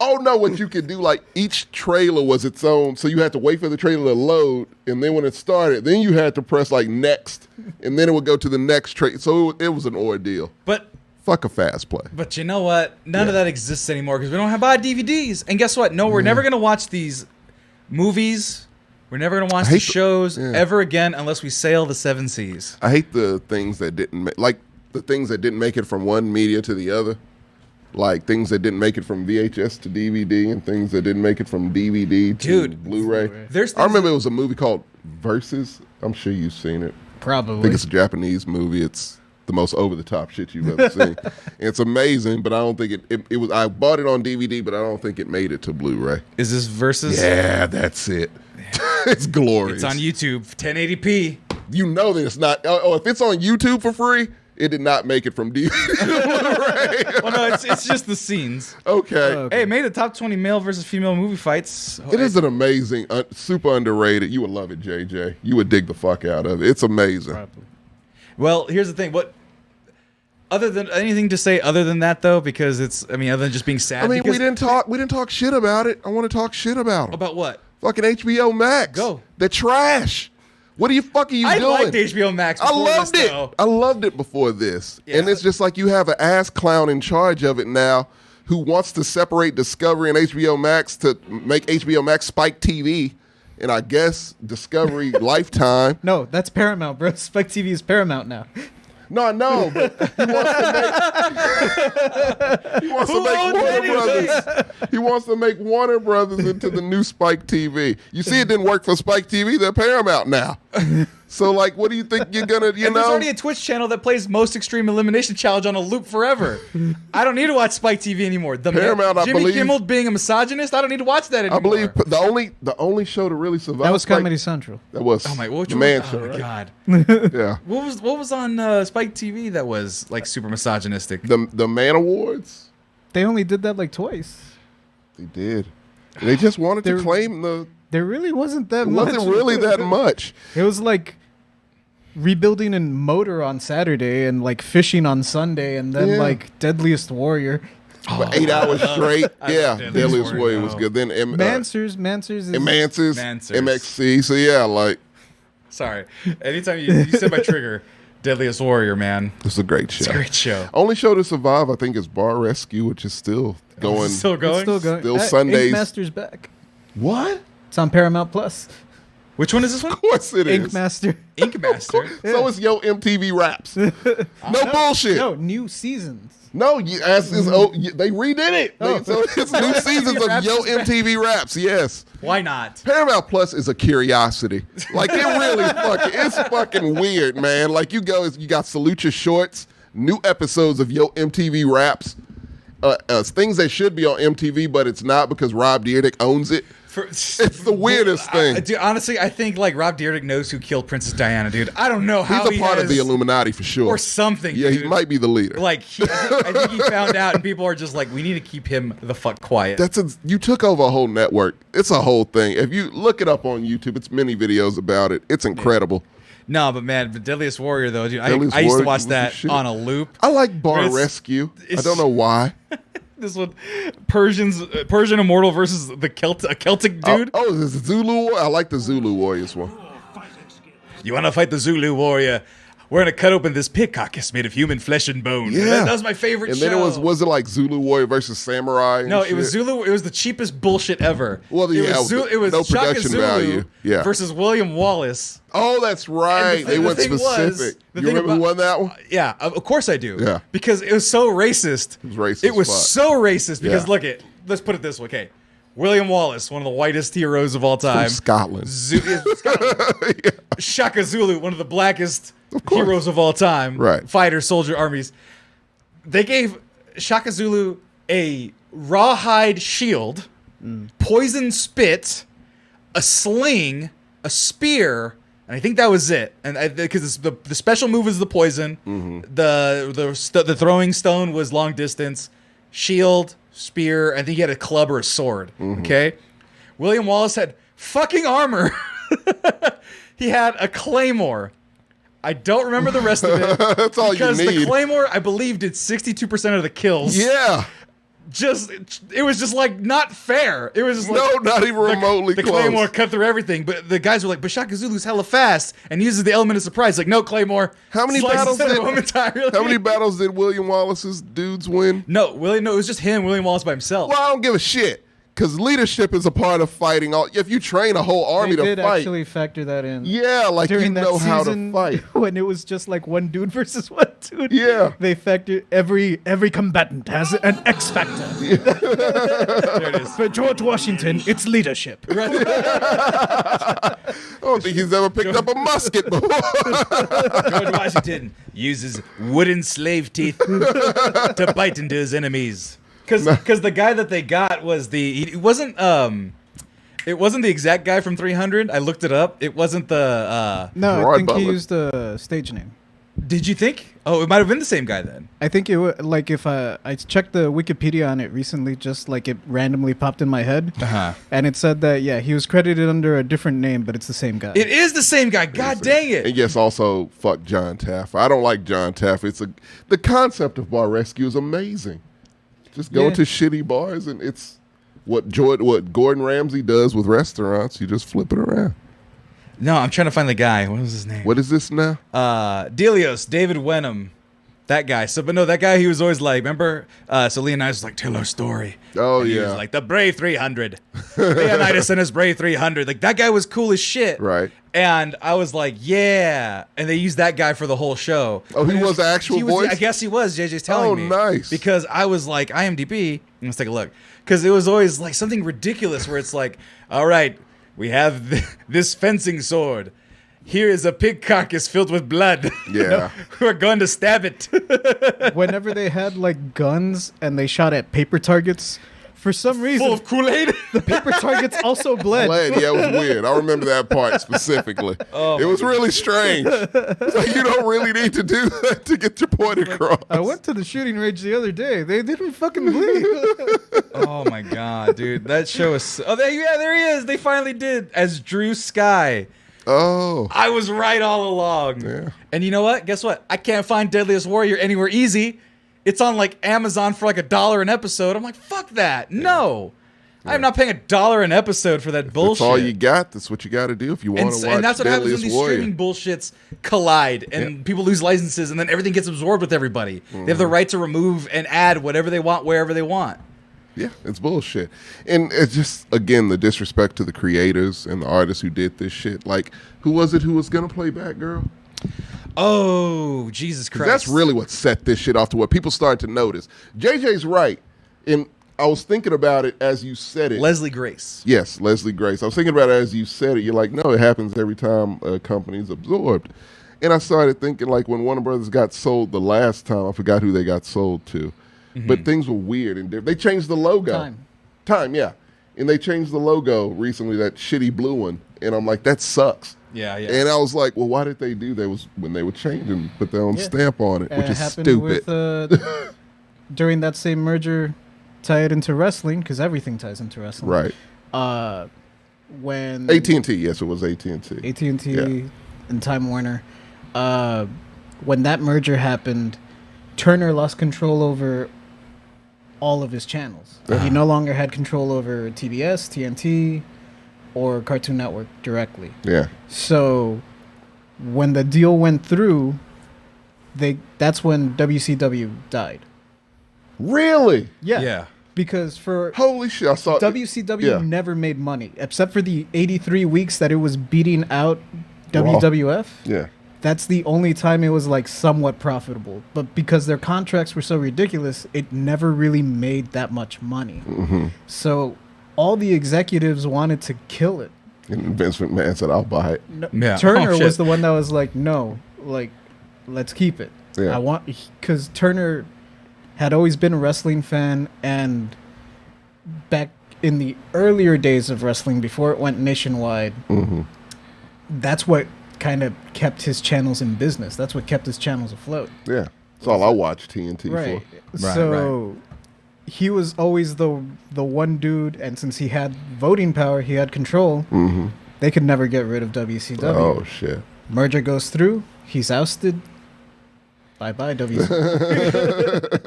Oh no, what you could do, like each trailer was its own, so you had to wait for the trailer to load, and then when it started, then you had to press like next, and then it would go to the next trailer. So it was an ordeal. But Fuck a fast play. you know what? None of that exists anymore because we don't have buy DVDs. And guess what? No, we're never gonna watch these movies. We're never gonna watch hate these shows yeah. ever again unless we sail the seven seas. I hate the things that didn't like the things that didn't make it from one media to the other. Like things that didn't make it from VHS to DVD and things that didn't make it from DVD to Dude, Blu-ray. There's I remember it was a movie called Versus. I'm sure you've seen it. I Probably. think it's a Japanese movie. It's the most over-the-top shit you've ever seen. It's amazing, but I don't think it was. I bought it on DVD, but I don't think it made it to Blu-ray. Is this versus? Yeah, that's it. It's glorious. It's on YouTube, 1080p. You know that it's not. Oh, if it's on YouTube for free, it did not make it from DVD to Blu-ray. Well, no, it's just the scenes. Okay. Hey, it made the top 20 male versus female movie fights. It is an amazing, super underrated. You would love it, JJ. You would dig the fuck out of it. It's amazing. Probably. Well, here's the thing. What? Other than anything to say, other than that though, because it's. I mean, other than just being sad. I mean, because, we didn't talk shit about it. I want to talk shit about them. about what? Fucking HBO Max. Go. They're trash. What the fuck are you I doing? liked HBO Max. I before loved this, it. though. I loved it before this. Yeah. And it's just like you have an ass clown in charge of it now who wants to separate Discovery and HBO Max to make HBO Max Spike TV and I guess Discovery Lifetime. No, that's Paramount, bro. Spike TV is Paramount now. No, I know, but he wants to make Warner Brothers. He wants to make Warner Brothers into the new Spike TV. You see, it didn't work for Spike TV. They're Paramount now. So, like, what do you think you're gonna? You And know, there's already a Twitch channel that plays Most Extreme Elimination Challenge on a loop forever. I don't need to watch Spike TV anymore. Paramount, I Jimmy believe- Kimmel being a misogynist, I don't need to watch that anymore. I believe the only show to really survive. That was Spike- Comedy Central. That was Oh my, the Man oh Show. my Right? god. Yeah, What was on Spike TV that was like super misogynistic? the Man Awards. They only did that like twice. They did. They just wanted to They're- claim the. There really wasn't that It much. wasn't really that much. It was like rebuilding in Motor on Saturday and like fishing on Sunday and then Yeah. like Deadliest Warrior. For 8 hours straight. I Yeah, love Deadliest Deadliest Warrior Warrior. was good. Then Mansers is Mansers, Mansers. MXC. So yeah, like Sorry. Anytime you said my trigger, Deadliest Warrior, man. it's a great show. It's a great show. Only show to survive, I think, is Bar Rescue, which is still going. Still It's going? still going. Still Sundays. Ink Master's back. What? It's on Paramount Plus. Which one is this one? Of course it is. Ink Master. Ink Master. So is Yo MTV Raps. No bullshit. No, new seasons. No, they redid it. So it's new seasons of Raps Yo is back. MTV Raps. Yes. Why not? Paramount Plus is a curiosity. Like it really it's fucking weird, man. Like you got Salute Your Shorts, new episodes of Yo MTV Raps, things that should be on MTV, but it's not because Rob Dyrdek owns it. It's the weirdest thing. Dude, honestly, I think like Rob Dyrdek knows who killed Princess Diana, dude. I don't know how He's a part of the Illuminati for sure. or something. Yeah, dude. he might be the leader. Like I think he found out, and people are just like, we need to keep him the fuck quiet. You took over a whole network. It's a whole thing. If you look it up on YouTube, it's many videos about it. It's incredible. No, but man, the Deadliest Warrior though, dude. I Deadliest used to Warrior watch was the that shit. on a loop. I like Bar It's- Rescue. I it's- don't know why. This one, Persian Immortal versus a Celtic dude. Oh, this is Zulu. I like the Zulu Warriors one. You want to fight the Zulu warrior? we're gonna cut open this pig carcass made of human flesh and bone. Yeah. That was my favorite And show. then was it like Zulu Warrior versus Samurai? No, and it was shit? Zulu. It was the cheapest bullshit ever. Well, it yeah, was, it was no Shaka production Zulu value. Yeah. versus William Wallace. Oh, that's right. And They went thing was- specific. the You thing remember who about- won that one? Yeah, of course I do. Yeah. Because it was so racist. It was racist It was as fuck. so racist because Yeah. let's put it this way. Okay. William Wallace, one of the whitest heroes of all time. From Scotland. Scotland. Yeah. Shaka Zulu, one of the blackest heroes of all time. Right. Fighter, soldier, armies. They gave Shaka Zulu a rawhide shield, poison spit, a sling, a spear, and I think that was it. And because the special move was the poison, the throwing stone was long distance, shield, spear. I think he had a club or a sword. Okay, William Wallace had fucking armor. He had a claymore. I don't remember the rest of it. That's all you because the need. claymore, I believe, did 62% of the kills. Yeah. It was just like not fair. It was just like No, not even remotely the close. claymore cut through everything. But the guys were like, but Shaka Zulu's hella fast and uses the element of surprise. Like, no, claymore. How many slices battles it did momentarily. How many battles did William Wallace's dudes win? No, it was just him, William Wallace by himself. Well, I don't give a shit. Because leadership is a part of fighting. If you train a whole army They to did fight, actually factor that in. yeah, like you During that know how to season, fight. when it was just like one dude versus one dude. Yeah. They factored every combatant has an X factor. There it is. For George Washington, it's leadership. I don't think he's ever picked up a musket before. George Washington uses wooden slave teeth to bite into his enemies. Because the guy that they got was it wasn't the exact guy from 300. I looked it up. It wasn't the. No, Gerard I think Butler. he used a stage name. Did you think? Oh, it might have been the same guy then. I think it was like if I checked the Wikipedia on it recently, just like it randomly popped in my head, and it said that he was credited under a different name, but it's the same guy. It is the same guy. God dang it. And yes, also fuck John Taff. I don't like John Taff. The concept of bar rescue is amazing. Just go to shitty bars, and it's what Gordon Ramsay does with restaurants. You just flip it around. No, I'm trying to find the guy. What was his name? What is this now? Delios, David Wenham. That guy. That guy, he was always like, remember? So Leonidas was like, tell our story. Oh, and he yeah. was like, the Brave 300. Leonidas and his Brave 300. Like, that guy was cool as shit. Right. And I was like, yeah. And they used that guy for the whole show. Oh, he was the actual voice? I guess he was. JJ's telling me. Oh, nice. Because I was like, IMDb. Let's take a look. Because it was always like something ridiculous where it's like, all right, we have this fencing sword. Here is a pig carcass filled with blood. Yeah. We're going to stab it. Whenever they had like guns and they shot at paper targets, for some reason Full of Kool-Aid. the paper targets also bled. Glad, yeah, it was weird. I remember that part specifically. It was really strange. It's like you don't really need to do that to get your point across. I went to the shooting range the other day. They didn't fucking bleed. Oh my god, dude. That show is there he is. They finally did as Drew Sky. Oh. I was right all along. Yeah. And you know what? Guess what? I can't find Deadliest Warrior anywhere easy. It's on like Amazon for like $1 an episode. I'm like, fuck that. No. I'm not paying $1 an episode for that bullshit. That's all you got. That's what you got to do if you want to watch and that's what happens when Deadliest these Warrior. streaming bullshits collide and people lose licenses and then everything gets absorbed with everybody. They have the right to remove and add whatever they want wherever they want. Yeah, it's bullshit. And it's just, again, the disrespect to the creators and the artists who did this shit. Like, who was it who was going to play Batgirl? Oh, Jesus 'Cause Christ. that's really what set this shit off to what people started to notice. JJ's right. And I was thinking about it as you said it. Leslie Grace. Yes, Leslie Grace. I was thinking about it as you said it. You're like, no, it happens every time a company's absorbed. And I started thinking, like, when Warner Brothers got sold the last time, I forgot who they got sold to. But things were weird and different. They changed the logo. Time, yeah. And they changed the logo recently, that shitty blue one. And I'm like, that sucks. Yeah, yeah. And I was like, well, why did they do that? When they were changing, put their own stamp on it, which It is happened stupid. with during that same merger, tie it into wrestling because everything ties into wrestling. Right. When AT&T, yes, it was AT&T. AT&T Yeah. and Time Warner, when that merger happened, Turner lost control over all of his channels. He no longer had control over TBS, TNT, or Cartoon Network directly. Yeah. So when the deal went through, that's when WCW died. Really? Yeah. Because for Holy shit! I saw WCW Yeah. never made money except for the 83 weeks that it was beating out WWF. Yeah. That's the only time it was like somewhat profitable. But because their contracts were so ridiculous, it never really made that much money. Mm-hmm. So all the executives wanted to kill it. And Vince McMahon said, "I'll buy it." No, Yeah. Turner Oh, shit. was the one that was like, no, like, let's keep it. Yeah. I want, because Turner had always been a wrestling fan, and back in the earlier days of wrestling, before it went nationwide, Mm-hmm. that's what kind of kept his channels in business. That's what kept his channels afloat. Yeah, that's all I watch TNT Right. for. So he was always the one dude, and since he had voting power, he had control. Mm-hmm. They could never get rid of WCW. Oh shit! Merger goes through. He's ousted. Bye bye WCW.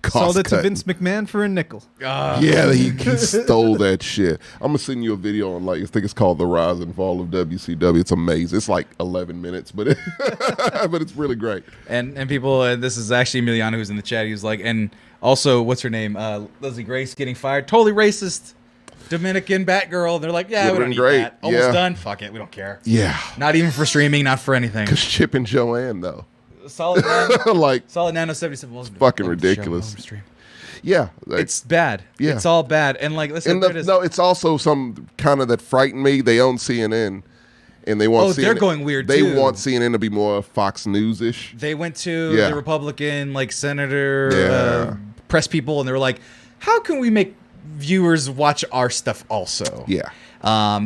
Sold it to Cost-cutting. Vince McMahon for a nickel. Yeah, he stole that shit. I'm gonna send you a video on, like, I think it's called "The Rise and Fall of WCW." It's amazing. It's like 11 minutes, but but it's really great. And people, this is actually Emiliano who's in the chat. He was like, and also, what's her name? Leslie Grace getting fired. Totally racist. Dominican Batgirl. They're like, yeah, we Would've don't been need great. that. Almost Yeah. done. Fuck it. We don't care. Yeah, Not even for streaming. Not for anything. because Chip and Joanne though, Solid Nano. like, Solid Nano 77 was Fucking ridiculous. yeah, like, It's bad. Yeah. It's all bad. And like, listen, and there it is. no, it's also some kind of that frightened me. They own CNN, and they want Oh, CNN, they're going weird, They too. want CNN to be more Fox News ish. They went to Yeah. the Republican like senator Yeah. press people, and they were like, "How can we make viewers watch our stuff also?" Yeah,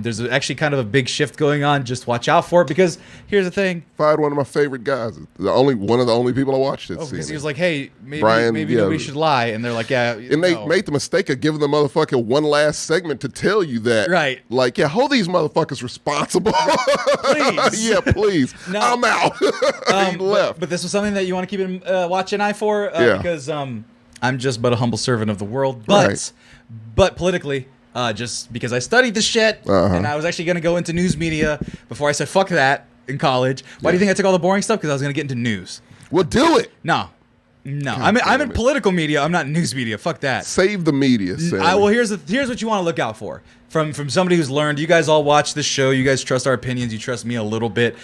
There's actually kind of a big shift going on. Just watch out for it, because here's the thing. fired one of my favorite guys. One of the only people I watched it. Oh, because he was like, "Hey, maybe Brian, maybe yeah. nobody should lie," and they're like, "Yeah." And they made the mistake of giving the motherfucker one last segment to tell you that. Right. Like, yeah, hold these motherfuckers responsible. Please. Yeah, please. No. I'm out. He left. But this was something that you want to keep in watch an eye for, Yeah. because I'm just but a humble servant of the world. Right. But politically, just because I studied this shit, Uh-huh. and I was actually going to go into news media before I said fuck that in college. Why do you think I took all the boring stuff? Because I was going to get into news. Well, do it. No. I'm damn in it. political media. I'm not in news media. Fuck that. Save the media, Sam. Well, here's what you want to look out for from somebody who's learned. You guys all watch this show. You guys trust our opinions. You trust me a little bit.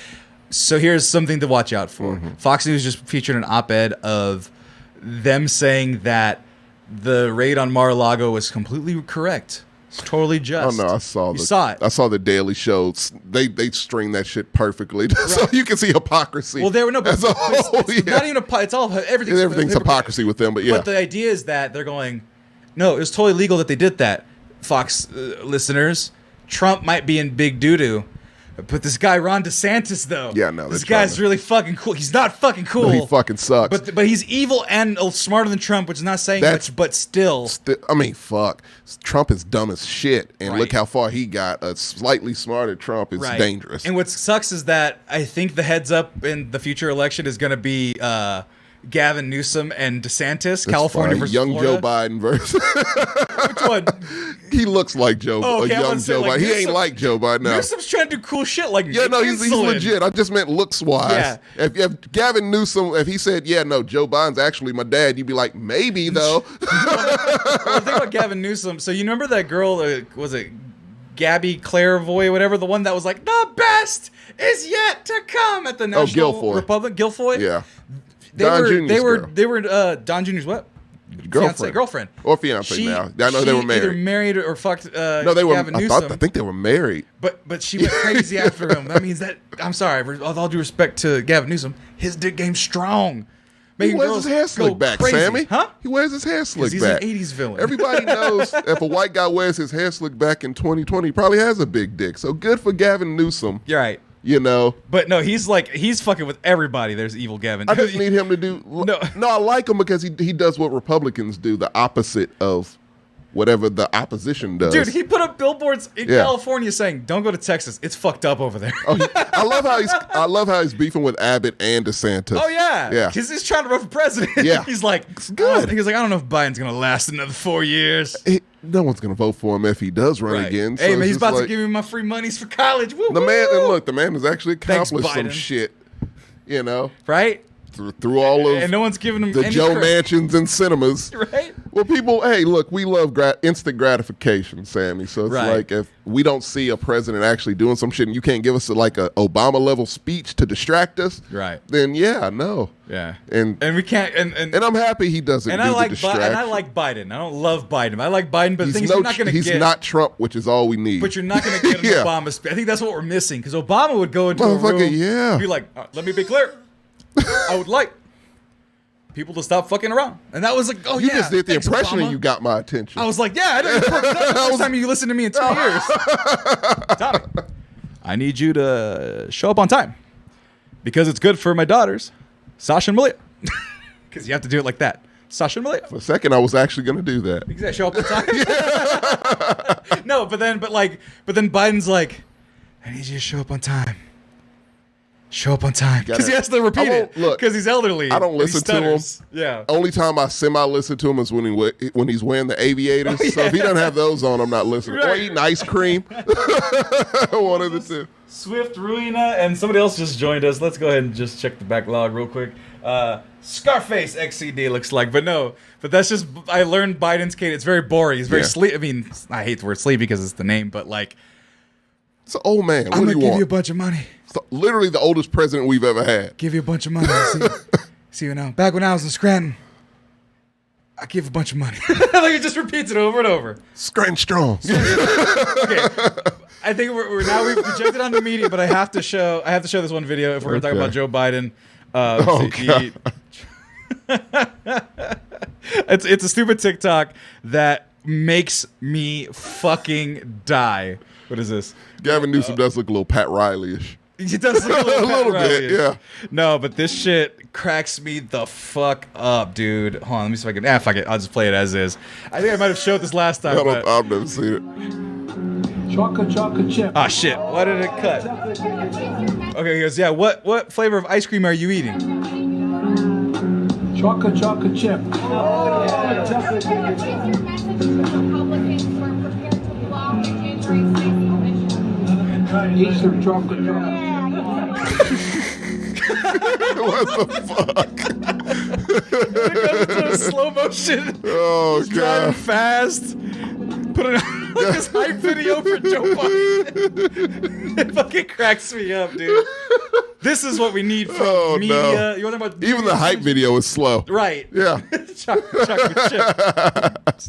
So here's something to watch out for. Mm-hmm. Fox News just featured an op-ed of them saying that the raid on Mar-a-Lago was completely correct. It's totally Oh just. no, I saw You saw it. I saw the Daily Show. They string that shit perfectly, so you can see hypocrisy. Well, there were no. as a whole, it's not even it's all everything's. everything's hypocrisy with them. But yeah, But the idea is that they're going, no, it was totally legal that they did that. Fox listeners, Trump might be in big doo-doo. But this guy, Ron DeSantis, though. Yeah, no, This they're trying guy's to- really fucking cool. He's not fucking cool. he fucking sucks. But he's evil and smarter than Trump, which is not saying That's- much, but still. I mean, fuck. Trump is dumb as shit, and Right. look how far he got. A slightly smarter Trump is Right. dangerous. And what sucks is that I think the heads up in the future election is going to be Gavin Newsom and DeSantis, That's California fine. versus young Florida. Joe Biden versus. Which one? He looks like Joe. Oh, okay, I a young was Joe gonna say, Biden. like, He ain't Newsom- like Joe Biden now. Newsom's trying to do cool shit like Yeah, no, he's insulin. legit. I just meant looks wise. Yeah. If Gavin Newsom, if he said, yeah, no, Joe Biden's actually my dad, you'd be like, maybe though. Well, think about Gavin Newsom. So you remember that girl? Was it Gabby Clairvoy, whatever? The one that was like, the best is yet to come at the National Guilfoyle. Republic. Guilfoyle. Yeah. They Don were. Jr.'s They were. girl. They were. Don Jr.'s what? Girlfriend. Girlfriend. Or fiance now. I know they were Either married. married or fucked. No, they were. Gavin I Newsom. think they were married. But she went crazy after him. That means that I'm sorry. With all due respect to Gavin Newsom, his dick game's strong. He Making wears girls his hair go slick back, crazy. Sammy. Huh? He wears his hair slick He's back. an '80s villain. Everybody knows if a white guy wears his hair slick back in 2020, he probably has a big dick. So good for Gavin Newsom. You're right. You know, But no, he's fucking with everybody. There's evil Gavin. I just need him to do. No. No, I like him because he does what Republicans do, the opposite of whatever the opposition does. Dude, he put up billboards in Yeah. California saying, "Don't go to Texas. It's fucked up over there." Oh, I love how he's beefing with Abbott and DeSantis. Oh yeah, Yeah. Because he's trying to run for president. Yeah. He's like, good. He's like, I don't know if Biden's gonna last another 4 years. No one's gonna vote for him if he does run Right. again. Hey so man, it's he's just about to like- give me my free monies for college. Woo, The man, woo. and look, the man has actually Thanks, accomplished some Biden. shit. You know, Right? through all of and no one's giving him the any Joe credit. Mansions and cinemas. Right? Well, people, hey, look, we love instant gratification, Sammy. So it's Right. like if we don't see a president actually doing some shit and you can't give us like a Obama-level speech to distract us, Right. then yeah, no. Yeah. And we can't and I'm happy he doesn't and do I like the distraction. and I like Biden. I don't love Biden. I like Biden, but the thing is, you're not going to he's get. not Trump, which is all we need. But you're not going to get an Yeah. Obama speech. I think that's what we're missing because Obama would go into a Motherfucker, room, yeah. and be like, "Let me be clear. I would like people to stop fucking around." And that was like, "Oh you yeah." just did the thanks, impression Obama. and you got my attention. I was like, "Yeah, I didn't perk it up the first time you listened to me in 2 years." Tommy, I need you to show up on time because it's good for my daughters, Sasha and Malia. Because you have to do it like that, Sasha and Malia. For a second, I was actually going to do that. Exactly. Show up on time. No, but then Biden's like, I need you to show up on time. Show up on time because he has to repeat it because he's elderly. I don't and he listen to him. stutters. Yeah. Only time I semi-listen to him is when he's wearing the aviators. So if he doesn't have those on, I'm not listening. Or Right. eating ice cream. One of the two. Swift, Ruina, and somebody else just joined us. Let's go ahead and just check the backlog real quick. Scarface XCD looks like, but that's just, I learned Biden's cadence. It's very boring. It's very sleep. I mean, I hate the word sleepy because it's the name, but like, It's an old man. What I'm do going you to give you a want? bunch of money. It's literally the oldest president we've ever had. Give you a bunch of money. See you now. Back when I was in Scranton, I give a bunch of money. Like it just repeats it over and over. Scranton strong. Okay. I think we've projected on the media, but I have to show this one video if we're going to talk about Joe Biden. It's a stupid TikTok that makes me fucking die. What is this? Gavin Newsom does look a little Pat Riley-ish. He does look a little, A little Pat bit, Riley-ish. yeah. No, but this shit cracks me the fuck up, dude. Hold on, let me see if I can. Fuck it. I'll just play it as is. I think I might have showed this last time. But... I've never seen it. Chocolate chip. Ah, shit. Why did it cut? Okay, he goes, yeah, what flavor of ice cream are you eating? Chocolate chip. Eat some chocolate. What the fuck? Goes into slow motion. Oh, He's driving God. fast. Put it on like this hype video for Joe Biden. It fucking cracks me up, dude. This is what we need from Oh, media. no. You want to talk about Even the hype video is slow. Right. Yeah. Chocolate chip.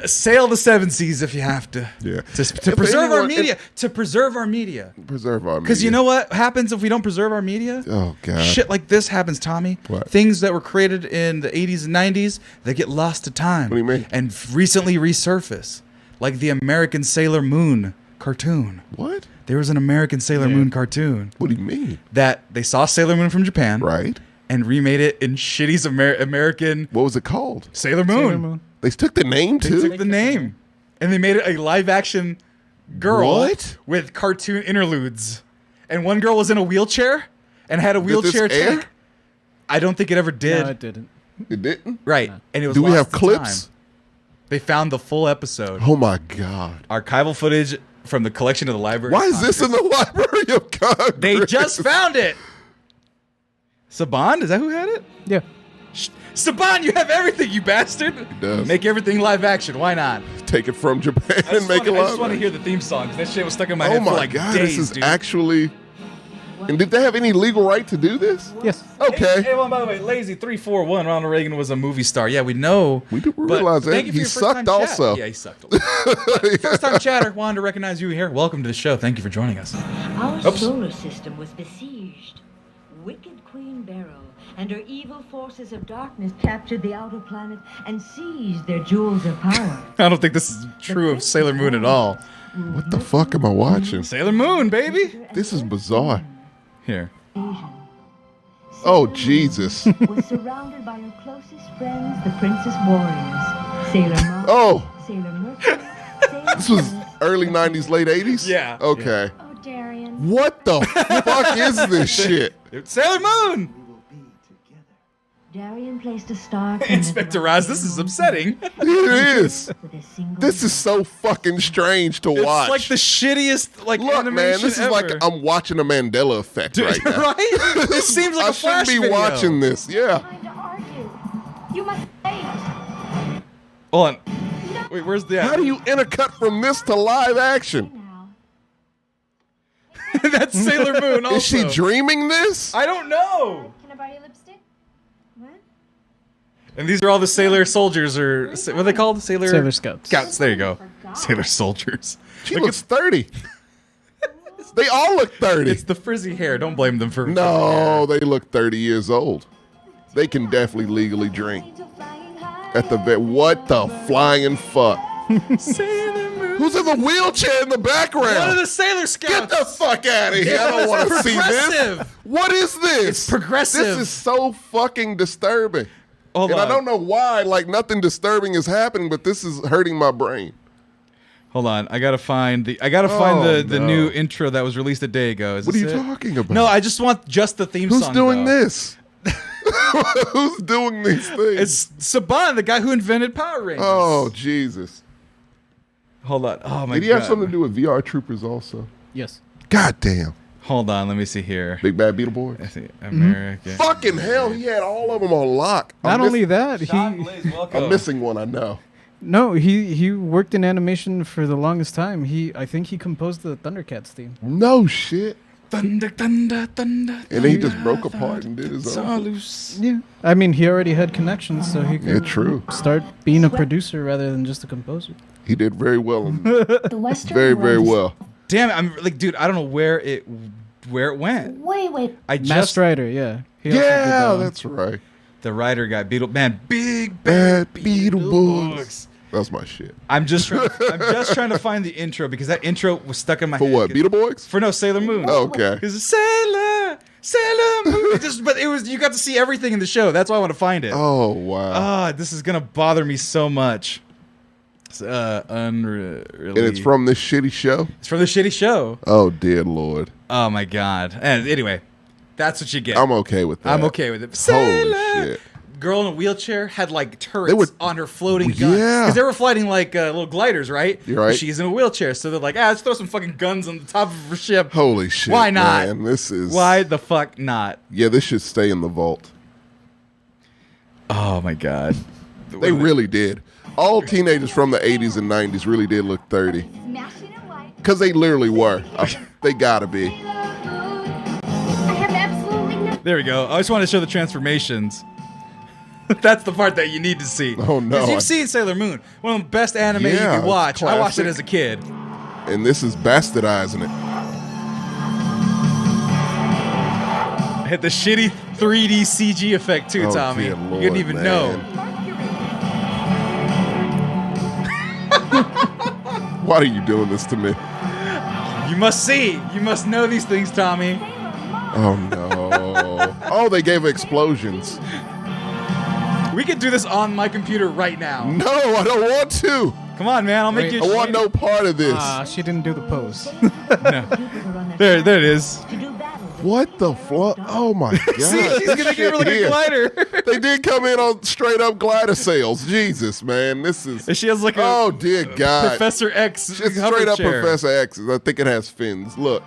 Sail the seven seas if you have to. Yeah. To If preserve our anyone- media. To preserve our media. Preserve our Because you media. know what happens if we don't preserve our media? Oh, God. Shit like this happens, Tommy. What? Things that were created in the 80s and 90s, they get lost to time. What do you mean? And recently resurface. Like the American Sailor Moon cartoon. What? There was an American Sailor Moon cartoon What do you mean? that they saw Sailor Moon from Japan. Right. And remade it in shitty's American What was it called? Sailor Moon. Sailor Moon. They took the name, They too? took the name. And they made it a live action girl What? with cartoon interludes. And one girl was in a wheelchair and had a this wheelchair air? tank. I don't think it ever did. No, it didn't. It didn't? Right. And it was Do we lost have to clips? time. They found the full episode. Oh, my God. Archival footage from the collection of the Library Why of is this in the Library of Congress? They just found it. Saban, is that who had it? Yeah. Saban, you have everything, you bastard. does. Make everything live action. Why not? Take it from Japan and make it I just live. want to hear the theme song because that shit was stuck in my Oh, head for my like God. days, This is dude. actually... And did they have any legal right to do this? Yes. Okay. Hey, well, by the way, Lazy 341, Ronald Reagan was a movie star. Yeah, we know. We do but realize that. thank you for He your first-time sucked chat. also. Yeah, he sucked. First time chatter. Wanted to recognize you here. Welcome to the show. Thank you for joining us. Our Oops. solar system was besieged. Wicked Queen Beryl and her evil forces of darkness captured the outer planet and seized their jewels of power. I don't think this is true of Sailor Moon at all. What the fuck am I watching? Sailor Moon, baby. This is bizarre. Here. Asian. Oh, Jesus. Was surrounded by her closest friends, the Princess Warriors. Sailor Mars, Oh, Sailor Mercury, Sailor this was Venus. early 90s, late 80s? Yeah. Okay. Oh, Darian. What the fuck is this shit? Sailor Moon. Darian placed a star. Inspector Roz, this is upsetting. It is. This is so fucking strange to watch. It's like the shittiest Look, animation man, this is ever. like I'm watching a Mandela effect right now. Right? This seems like I a flash shouldn't be video. watching this. Yeah. Trying to argue. You must wait. Hold on. Wait, where's the? How do you intercut from this to live action? Now. That's Sailor Moon. Also. Is she dreaming this? I don't know. Can I buy you lipstick? What? And these are all the sailor soldiers, or what are they called? Sailor Scouts. Scouts. There you go. Sailor soldiers. She looks 30. They all look 30. It's the frizzy hair. Don't blame them for. No, they look 30 years old. They can definitely legally drink. At the what the flying fuck? Sailor Moon. Who's in the wheelchair in the background? One of the Sailor Scouts. Get the fuck out of here! I don't want to see this. Progressive. What is this? It's progressive. This is so fucking disturbing. Hold and on. I don't know why. Like nothing disturbing is happening, but this is hurting my brain. Hold on. I gotta find the no. new intro that was released a day ago. Is What are this you it? talking about? No, I just want just the theme Who's song. doing though. this? Who's doing these things? It's Saban, the guy who invented Power Rangers. Oh Jesus! Hold on. Oh my Did he god. have something to do with VR Troopers also? Yes. God damn! Hold on. Let me see here. Big Bad Beetleborgs. I see American. Fucking hell! He had all of them on lock. Not only that, Sean Blaze, welcome. I'm missing one. I know. he worked in animation for the longest time. I think he composed the Thundercats theme. No shit. Thunder, thunder, thunder. And then he just broke apart and did his It's own. all loose. Yeah. I mean, he already had connections, so he could Yeah, true. start being a producer rather than just a composer. He did very well. The Western Very, world very is- well. Damn it! I'm like, dude, I don't know where it went. Wait. I Masked just Rider, yeah. He also did that Yeah, one. that's right. the writer guy man, big Bad Beetleborgs. That's my shit. I'm just trying to find the intro because that intro was stuck in my For head. what? Beetleborgs? For no Sailor Moon. Oh, okay. Because it's Sailor Moon. But it was you got to see everything in the show. That's why I want to find it. Oh wow. This is gonna bother me so much. It's And it's from this shitty show. It's from the shitty show. Oh dear Lord. Oh my god. And anyway, that's what you get. I'm okay with that. I'm okay with it. Holy Sailor. shit. Girl in a wheelchair had like turrets They would- on her floating guns. Yeah. Because they were fighting like little gliders, right? You're right. But she's in a wheelchair, so they're like, let's throw some fucking guns on the top of her ship. Holy shit. Why not? Man. This is Why the fuck not? Yeah, this should stay in the vault. Oh my god. They really did. All teenagers from the 80s and 90s really did look 30. Smashing it white. Because they literally were. They gotta be. I have absolutely no. There we go. I just want to show the transformations. That's the part that you need to see. Oh, no. 'Cause you've seen Sailor Moon, one of the best anime you Yeah, can watch. I watched it classic. as a kid. And this is bastardizing it. I hit the shitty 3D CG effect too, Oh, Tommy. dear You Lord, didn't even know. man. Why are you doing this to me? You must see. You must know these things, Tommy. Oh no. Oh, they gave explosions. We could do this on my computer right now. No, I don't want to. Come on, man. I'll make Wait. you. I want no part of this. She didn't do the pose. There it is. To do battle. What the fuck? Oh my god. See, she's gonna give her like a Yeah. glider. They did come in on straight up glider sales. Jesus, man. This is And she has like a Oh dear God. Professor X Just hover straight up chair. Professor X. I think it has fins. Look.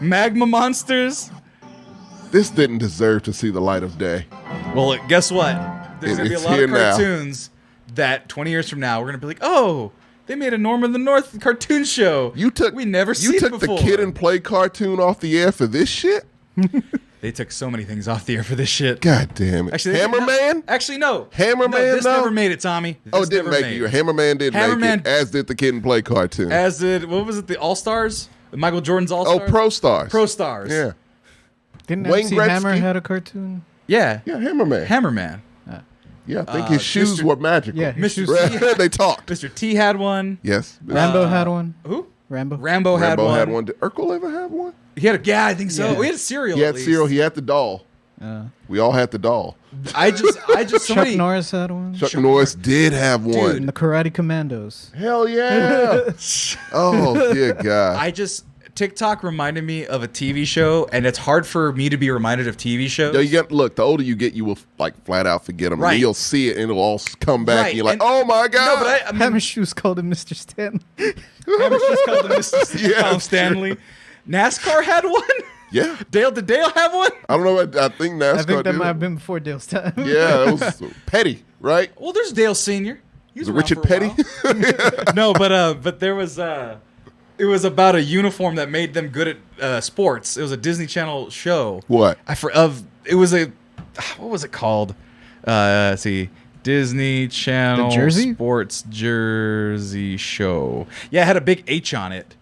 Magma monsters. This didn't deserve to see the light of day. Well, guess what? There's gonna be a It's lot here of now. cartoons that 20 years from now we're gonna be like, oh, they made a Norm of the North cartoon show. we never seen You it took before. the Kid and Play cartoon off the air for this shit? They took so many things off the air for this shit. God damn it. Actually, they did not- Hammerman? Actually, no. Hammerman, No, this though? never made it, Tommy. Oh, This it didn't never make made it. Hammerman did make Hammerman- it, as did the Kid and Play cartoon. As did what was it? The All Stars? Michael Jordan's All Oh, Stars. Pro Stars. Pro Stars. Yeah. Didn't Wayne MC Gretzky? Hammer had a cartoon? Yeah. Yeah, Hammerman. Hammerman. Yeah, I think his shoes Mr. were magical. Yeah, his Mr. shoes- T had, They talked. Mr. T had one. Yes. Rambo had one. Who? Rambo. Rambo had Rambo one. had one. Did Urkel ever have one? He had a yeah, I think so. Yeah. We had a cereal. He at had least. cereal. He had the doll. We all had the doll. I just Chuck somebody. Norris had one. Chuck Norris did have one. And the Karate Commandos. Hell yeah. Oh, dear God. I just TikTok reminded me of a TV show, and it's hard for me to be reminded of TV shows. No, look, the older you get, you will like flat out forget them. Right. And you'll see it and it'll all come back Right. and you're like, And- oh my God. No, but Hammer Shoes called him Mr. Stanley. Hammer Shoes called him Mr. Yeah, Tom true. Stanley. NASCAR had one? yeah. Did Dale have one? I don't know. I think NASCAR I think that did might it. have been before Dale's time. Yeah, it was Petty, right? Well, there's Dale Sr. He was Was it around Richard for a Petty? while. No, but there was it was about a uniform that made them good at sports. It was a Disney Channel show. What? It was what was it called? Let's see. Disney Channel Jersey? Sports Jersey Show. Yeah, it had a big H on it.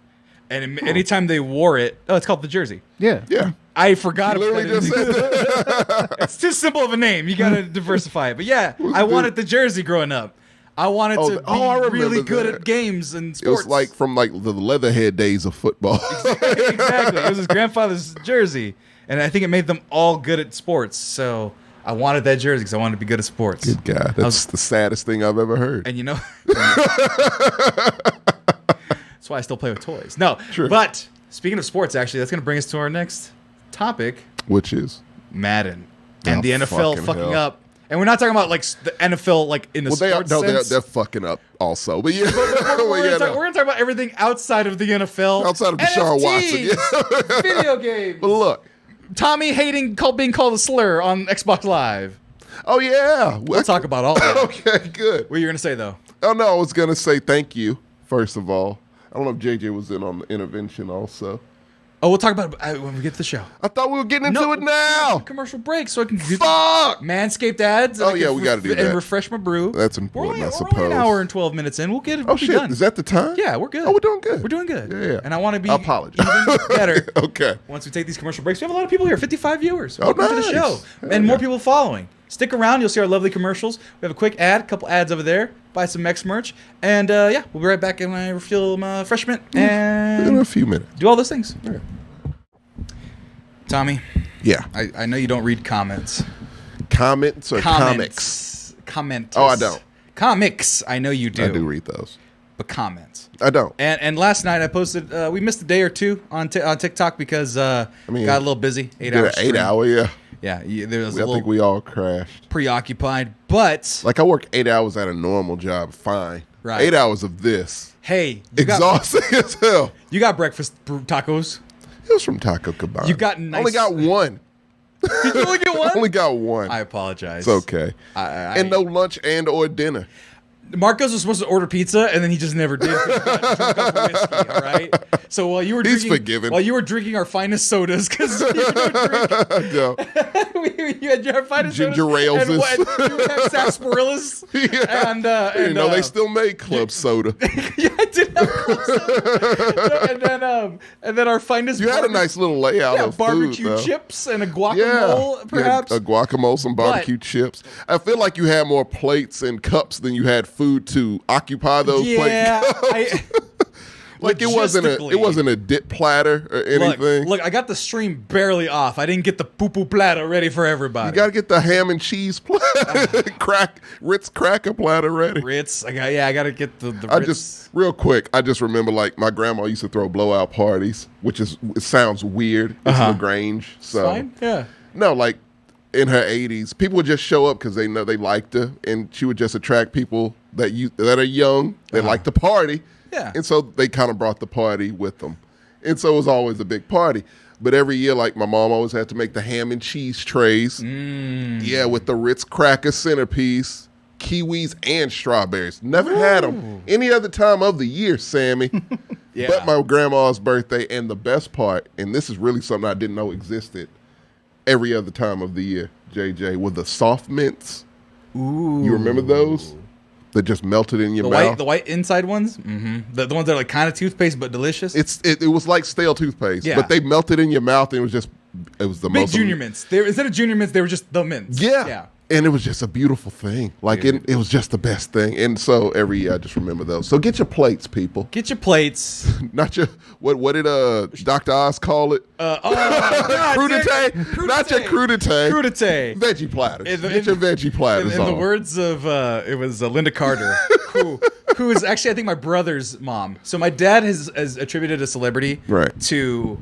And anytime they wore it, it's called the Jersey. Yeah. Yeah. I forgot You about literally just said that. It's too simple of a name. You gotta diversify it. But yeah, I wanted the jersey growing up. I wanted to I be remember really good that. at games and It sports. was like from like the Leatherhead days of football. Exactly. It was his grandfather's jersey, and I think it made them all good at sports. So I wanted that jersey because I wanted to be good at sports. Good God, that's the saddest thing I've ever heard. And you know, that's why I still play with toys. No, Sure. But speaking of sports, actually, that's going to bring us to our next topic: Which is Madden and Oh, the NFL fucking fucking hell. up. And we're not talking about like the NFL, like in the well, sports sense. they're fucking up also. But yeah, We're gonna talk about everything outside of the NFL, Outside of Deshaun NFTs, video games. But look, Tommy being called a slur on Xbox Live. oh yeah, We'll talk about all that. Okay, good. What are you gonna say though? Oh no, I was gonna say thank you first of all. I don't know if JJ was in on the intervention also. Oh, we'll talk about it when we get to the show. I thought we were getting into it now. Commercial break, so I can do Fuck. Manscaped ads. Oh, yeah, we gotta do that. And refresh my brew. That's We're important, only, I we're suppose. only an hour and 12 minutes in. We'll get it. Oh be shit, done. is that the time? Yeah, we're good. Oh, we're doing good. We're doing good. Yeah. And I want to be I apologize. even better. Okay. Once we take these commercial breaks, we have a lot of people here. 55 viewers. Oh, Welcome to the nice. show, Hell and more yeah. people following. Stick around. You'll see our lovely commercials. We have a quick ad, a couple ads over there. Buy some Mex merch, and yeah, we'll be right back. And I refuel my refreshment In and a few minutes. do all those things. Yeah. Tommy, Yeah. I know you don't read comments. Comments or comics? Comments. Oh, I don't. Comics. I know you do. I do read those. But comments. I don't. And last night I posted. We missed a day or two on TikTok because got a little busy. 8 Did hours. an 8 hour, yeah. Yeah, there was I a little think we all crashed. preoccupied. But Like I work 8 hours at a normal job, fine. Right. 8 hours of this, hey, you got, exhausting as hell. you got breakfast tacos. It was from Taco Cabana. You got I nice. only got one. Did you only get one? I only got one. I apologize. It's okay. And no lunch and or dinner. Marcos was supposed to order pizza, and then he just never did. He got drunk off whiskey, all right. So while you were He's drinking, forgiven. while you were drinking our finest sodas, because you don't drink, No. you had your finest Ginger sodas, ales. and what, you had sarsaparillas, Yeah. and they still make club soda. yeah, I did have club soda. and then our finest. You had a nice little layout of barbecue food, though. chips and a Yeah, guacamole, perhaps. You had a guacamole, some barbecue chips. I feel like you had more plates and cups than you had food to occupy those yeah, plates. Like it wasn't a dip platter or anything. Look, I got the stream barely off. I didn't get the poo-poo platter ready for everybody. You gotta get the ham and cheese platter, Ritz cracker platter ready. Ritz. I gotta get the Ritz. I just real quick. I just remember like my grandma used to throw blowout parties, which it sounds weird. It's LaGrange, so fine. Yeah. no, like in her 80s, people would just show up because they know they liked her, and she would just attract people that are young, they like to party. Yeah. And so they kind of brought the party with them. And so it was always a big party. But every year, like my mom always had to make the ham and cheese trays. Yeah, with the Ritz cracker centerpiece, kiwis, and strawberries. Never had them any other time of the year, Sammy. Yeah. But my grandma's birthday. And the best part, and this is really something I didn't know existed, every other time of the year, JJ, were the soft mints. Ooh. You remember those? That just melted in your mouth. The white inside ones. Mm-hmm. The ones that are like kind of toothpaste but delicious. It was like stale toothpaste, Yeah. but they melted in your mouth, and it was the Big most Junior Mints. Instead of Junior Mints, they were just the mints. Yeah. And it was just a beautiful thing. Like it was just the best thing. And so every year I just remember those. So get your plates, people. Get your plates. Not your what did Dr. Oz call it? Crudite? Not your crudite. Crudite. Veggie platters. In the- Get your veggie platters In the on. words of it was Linda Carter, who who is actually, I think, my brother's mom. So my dad has attributed a celebrity to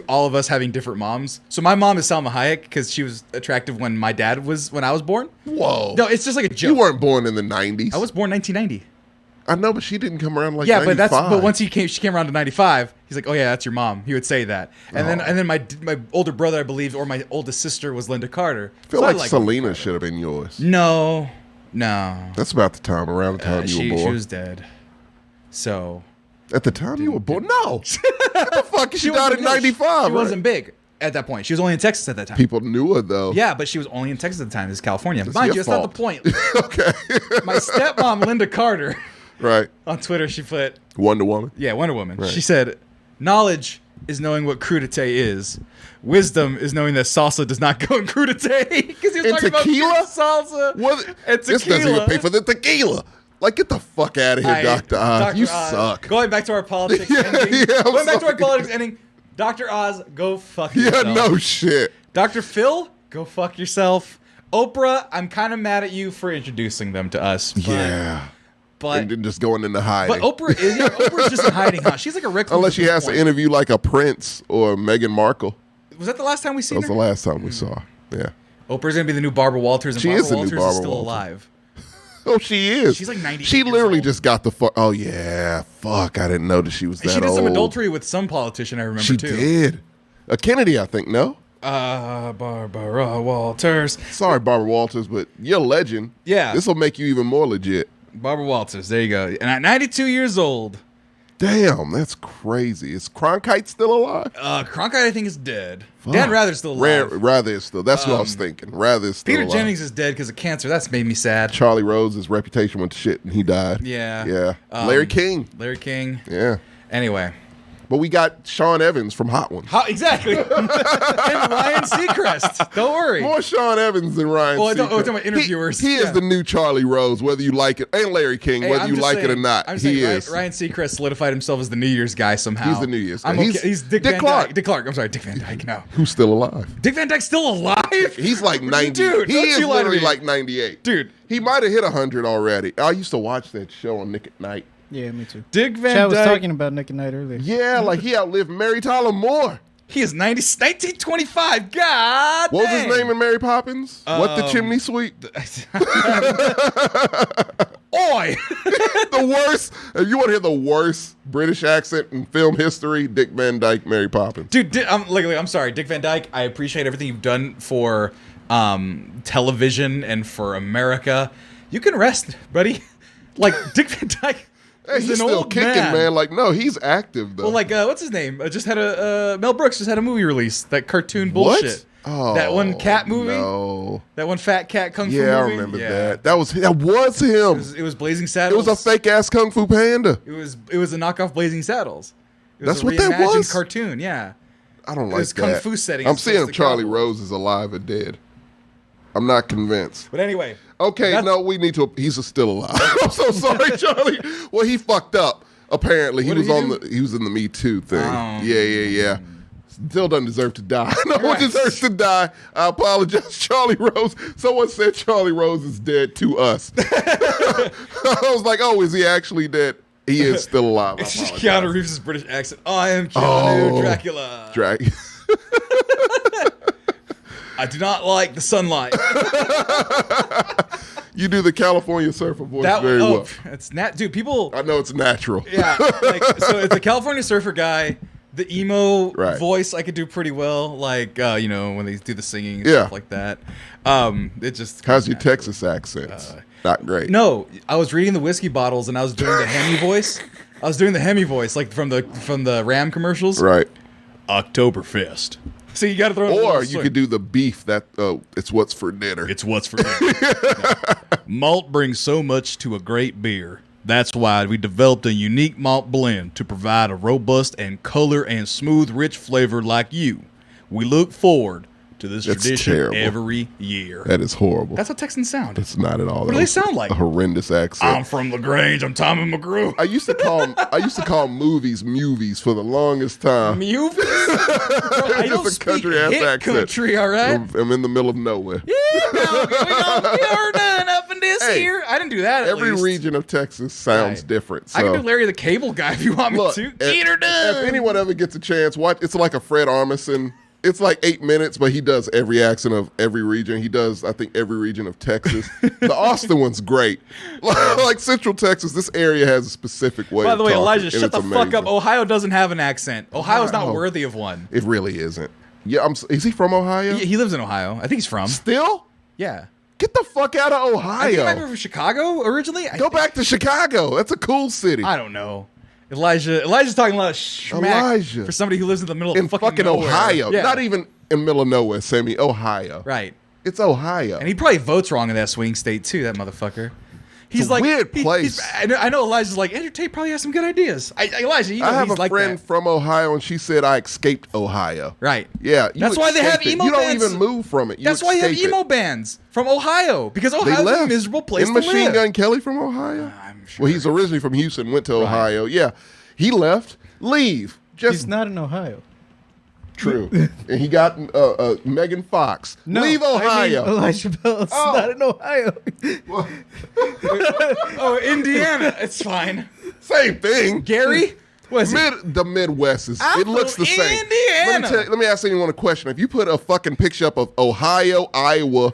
all of us having different moms. So my mom is Salma Hayek because she was attractive when I was born. Whoa. No, it's just like a joke. You weren't born in the 90s. I was born 1990. I know, but she didn't come around like yeah, 95. but once she came around to 95, he's like, oh yeah, that's your mom. He would say that, and then my older brother, I believe, or my oldest sister was Linda Carter. I feel like Selena should have been yours. No. That's about the time, around the time you were born. She was dead. So. At the time you were born? No. What the fuck? She died in 95. She wasn't big at that point. She was only in Texas at that time. People knew her though. Yeah, but she was only in Texas at the time. This is California. That's Mind your you, that's fault. not the point. Okay. My stepmom, Linda Carter. Right. On Twitter, she put Wonder Woman. Yeah, Wonder Woman. Right. She said, "Knowledge is knowing what crudite is. Wisdom is knowing that salsa does not go in crudite." Because he was talking tequila? about salsa. What? And This doesn't even pay for the tequila. Like, get the fuck out of here, Dr. Oz. You suck. Going back to our politics ending. Going back to our politics ending. Dr. Oz, go fuck yourself. Yeah, no shit. Dr. Phil, go fuck yourself. Oprah, I'm kind of mad at you for introducing them to us. But and then just going into hiding. But Oprah's just in hiding, huh? She's like a recluse. Unless she has to interview like a Prince or Meghan Markle. Was that the last time we seen her? That was the last time we saw. Yeah. Oprah's gonna be the new Barbara Walters, and Barbara Walters is still alive. Oh, she is. She's like 90. She literally just got the fuck. Oh yeah, fuck! I didn't know that she was that old. She did some adultery with some politician. I remember she too. Did. A Kennedy, I think. No. Barbara Walters. Sorry, Barbara Walters, but you're a legend. Yeah. This will make you even more legit. Barbara Walters. There you go. And at 92 years old. Damn, that's crazy. Is Cronkite still alive? Cronkite, I think, is dead. Dan Rather's still alive. Rather is still. That's what I was thinking. Rather is still Peter alive. Jennings is dead because of cancer. That's made me sad. Charlie Rose's reputation went to shit and he died. Yeah. Yeah. Larry King. Yeah. Anyway. But we got Sean Evans from Hot Ones. Exactly. And Ryan Seacrest. Don't worry. More Sean Evans than Ryan Seacrest. Well, I'm talking about interviewers. He is the new Charlie Rose, whether you like it. And Larry King, whether you like it or not. He is. Ryan Seacrest solidified himself as the New Year's guy somehow. He's the New Year's guy. He's Dick Van Clark. Dyke. Dick Clark. I'm sorry, Dick Van Dyke now. Who's still alive? Dick Van Dyke's still alive? He's like 90. Dude, he is literally like 98. Dude. He might have hit 100 already. I used to watch that show on Nick at Night. Yeah, me too. Dick Van Chad was Dyke. talking about Nick and Knight earlier. Yeah, like he outlived Mary Tyler Moore. He is 1925. God What was dang. his name in Mary Poppins? What the chimney sweep? Oi! The worst. If you want to hear the worst British accent in film history, Dick Van Dyke, Mary Poppins. Dude, I'm sorry, Dick Van Dyke. I appreciate everything you've done for television and for America. You can rest, buddy. Like Dick Van Dyke. Hey, he's still kicking, man. Like, no, he's active though. Well, like, what's his name? Just had Mel Brooks just had a movie release. That cartoon bullshit. Oh, that one cat movie. No, that one fat cat kung fu movie. Yeah, I remember that. That was him. It was Blazing Saddles. It was a fake ass kung fu panda. It was a knockoff Blazing Saddles. It was That's what that was. Cartoon, yeah. I don't like that. It was kung fu setting. I'm seeing if Charlie Rose is alive or dead. I'm not convinced. But anyway. Okay, no, we need to. He's still alive. I'm so sorry, Charlie. Well, he fucked up. Apparently, he was in the Me Too thing. Yeah. Still doesn't deserve to die. No one deserves to die. I apologize, Charlie Rose. Someone said Charlie Rose is dead to us. I was like, oh, is he actually dead? He is still alive. It's just Keanu Reeves' British accent. I am Keanu Dracula. I do not like the sunlight. You do the California surfer voice very well. It's dude. People. I know it's natural. Yeah. So it's a California surfer guy. The emo voice I could do pretty well. Like when they do the singing and stuff like that. It just. How's your Texas accent? Not great. No, I was reading the whiskey bottles and I was doing the Hemi voice. I was doing the Hemi voice, like from the Ram commercials. Right. Oktoberfest. So you got to throw it. Or you could do the beef that it's what's for dinner. It's what's for dinner. Malt brings so much to a great beer. That's why we developed a unique malt blend to provide a robust and color and smooth, rich flavor like you. We look forward to this That's tradition terrible. every year. That is horrible. That's how Texans sound. It's not at all. What do they sound like? A horrendous accent. I'm from LaGrange. I'm Tommy McGrew. I used to call movies movies for the longest time. Movies? Bro, I don't Just a speak country-ass hit accent. country, all right? I'm in the middle of nowhere. Yeah, no, we are done up in this Hey, here. I didn't do that. At Every least. region of Texas sounds Right. different. So. I can do Larry the Cable Guy if you want me Look, to. Get her done. if anyone ever gets a chance, watch. It's like a Fred Armisen. It's like 8 minutes, but he does every accent of every region. He does, I think, every region of Texas. The Austin one's great. Like Central Texas, this area has a specific way. By the way, talking, Elijah, and shut it's the fuck up. amazing. Ohio doesn't have an accent. Ohio's not Wow. worthy of one. It really isn't. Yeah, is he from Ohio? He lives in Ohio. I think he's from. Still? Yeah. Get the fuck out of I think he might be Ohio. from Chicago originally. Go back to Chicago. That's a cool city. I don't know. Elijah's talking a lot of schmack Elijah. for somebody who lives in the middle in of fucking nowhere. Ohio. Yeah. Not even in the middle of nowhere, Sammy. Ohio. Right. It's Ohio. And he probably votes wrong in that swing state too, that motherfucker. He's a like weird place. I know Elijah's like, Andrew Tate probably has some good ideas. Elijah, you know I have he's a like friend that. from Ohio, and she said I escaped Ohio. Right. Yeah. you That's why they have escaped it. emo You don't bands. even move from it. You That's why you have escape emo it. bands from Ohio. Because They Ohio's a left. miserable place Isn't to Machine live. Gun Kelly from Ohio? I'm sure. Well, he's originally from Houston, went to Ohio. Yeah. He left. Leave. He's Just not in Ohio. true. And he got Megan Fox. Leave Ohio. I mean, Elijah Bell's Oh. not in Ohio. Oh, Indiana. It's fine. Same thing. Gary? What is it? The Midwest is. I'm It looks from the same. Indiana. Let me ask anyone a question. If you put a fucking picture up of Ohio, Iowa,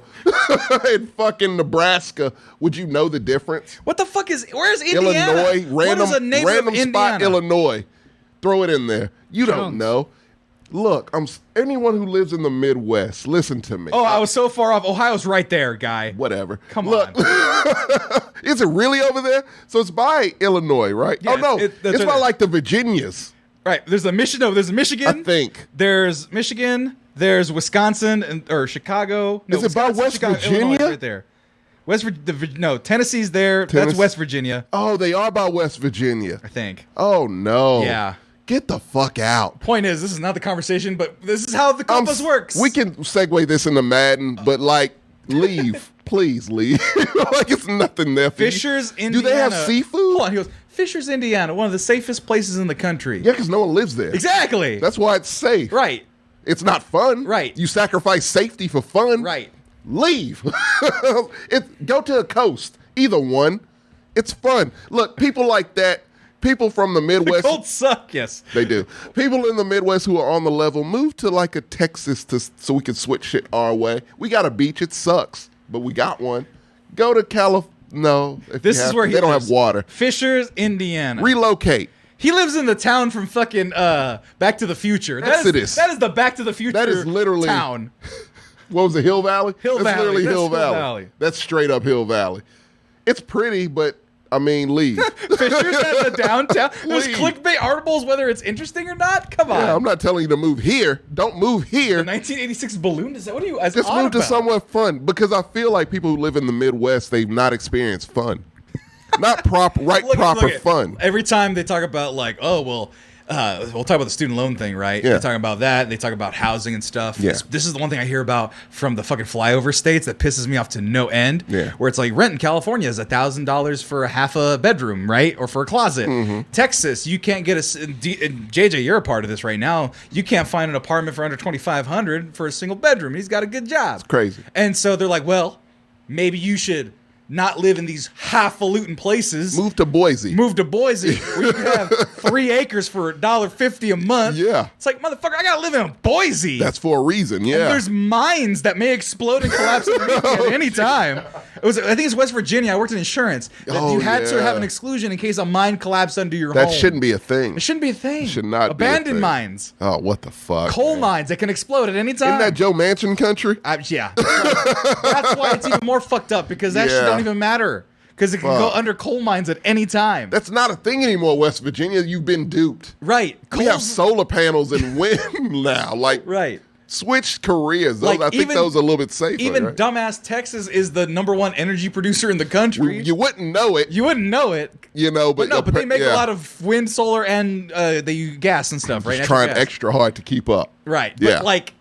and fucking Nebraska, would you know the difference? What the fuck is? Where's Indiana? Illinois, What is a neighbor random of spot, Indiana? Illinois. Throw it in there. You don't Jones. know. Look, anyone who lives in the Midwest, listen to me. Oh, I was so far off. Ohio's right there, guy. Whatever. Come Look, on. is it really over there? So it's by Illinois, right? Yeah, oh no, that's it's right by there. like the Virginias, Right. There's a Michigan. No, there's Michigan. I think. There's Michigan. There's Wisconsin or Chicago. No, Is it by Wisconsin, West Chicago, Virginia? Illinois, right there. No, Tennessee's there. That's Tennessee. West Virginia, Oh, they are by West Virginia. I think. Oh no. Yeah. Get the fuck out. Point is, this is not the conversation, but this is how the Compas works. We can segue this into Madden, but like, leave. Please leave. Like it's nothing there for you. Fishers, Indiana. Do they have seafood? Hold on. He goes, Fishers, Indiana, one of the safest places in the country. Yeah, because no one lives there. Exactly. That's why it's safe. right. It's not fun. Right. You sacrifice safety for fun. Right. Leave. Go to a coast. Either one. It's fun. Look, people like that, people from the Midwest. Colts suck. Yes. They do. People in the Midwest who are on the level move to like a Texas so we can switch shit our way. We got a beach. It sucks, but we got one. Go to California. No, if This you is have where to. he They don't lives. have water. Fishers, Indiana. Relocate. He lives in the town from fucking Back to the Future. Exodus. That is the Back to the Future That is literally- town. What was it? Hill Valley. Hill That's Valley. literally That's Hill Hill Valley. Valley. That's straight up Hill Valley. It's pretty, but I mean, leave. Fishers at the downtown. There's Leave. clickbait articles whether it's interesting or not. Come on. Yeah, I'm not telling you to move here. Don't move here. The 1986 balloon. Is that what are you? Just move to somewhere fun because I feel like people who live in the Midwest, they've not experienced fun. Not proper fun. Every time they talk about like, oh well, we'll talk about the student loan thing, right? Yeah. They talk about that. They talk about housing and stuff. Yeah. This is the one thing I hear about from the fucking flyover states that pisses me off to no end. Yeah. Where it's like rent in California is $1,000 for a half a bedroom, right? Or for a closet. Mm-hmm. Texas, you can't get and JJ, you're a part of this right now. You can't find an apartment for under $2,500 for a single bedroom. He's got a good job. It's crazy. And so they're like, well, maybe you should not live in these highfalutin places. Move to Boise. Move to Boise, where you can have 3 acres for $1.50 a month. Yeah. It's like, motherfucker, I gotta live in Boise. That's for a reason. And Yeah. there's mines that may explode and collapse underneath me at any time. I think it's West Virginia. I worked in insurance. That Oh, you had to yeah. have an exclusion in case a mine collapsed under your That home. shouldn't be a thing. It shouldn't be a thing. Should not be a Abandoned thing. mines. Oh, what the fuck? Coal man. mines that can explode at any time. Isn't that Joe Manchin country? Yeah. That's why it's even more fucked up because that shit Yeah. don't even matter. Because it can go Fuck. under coal mines at any time. That's not a thing anymore, West Virginia. You've been duped. Right. We have Coal's- solar panels and wind now. Like, Right. switch careers. Those, Like, I think even- those are a little bit safer. Even right? dumbass Texas is the #1 energy producer in the country. You wouldn't know it, You wouldn't know it. but they make yeah. a lot of wind, solar, and they use gas and stuff, right? Just Natural trying gas. extra hard to keep up. Right. Yeah. But like,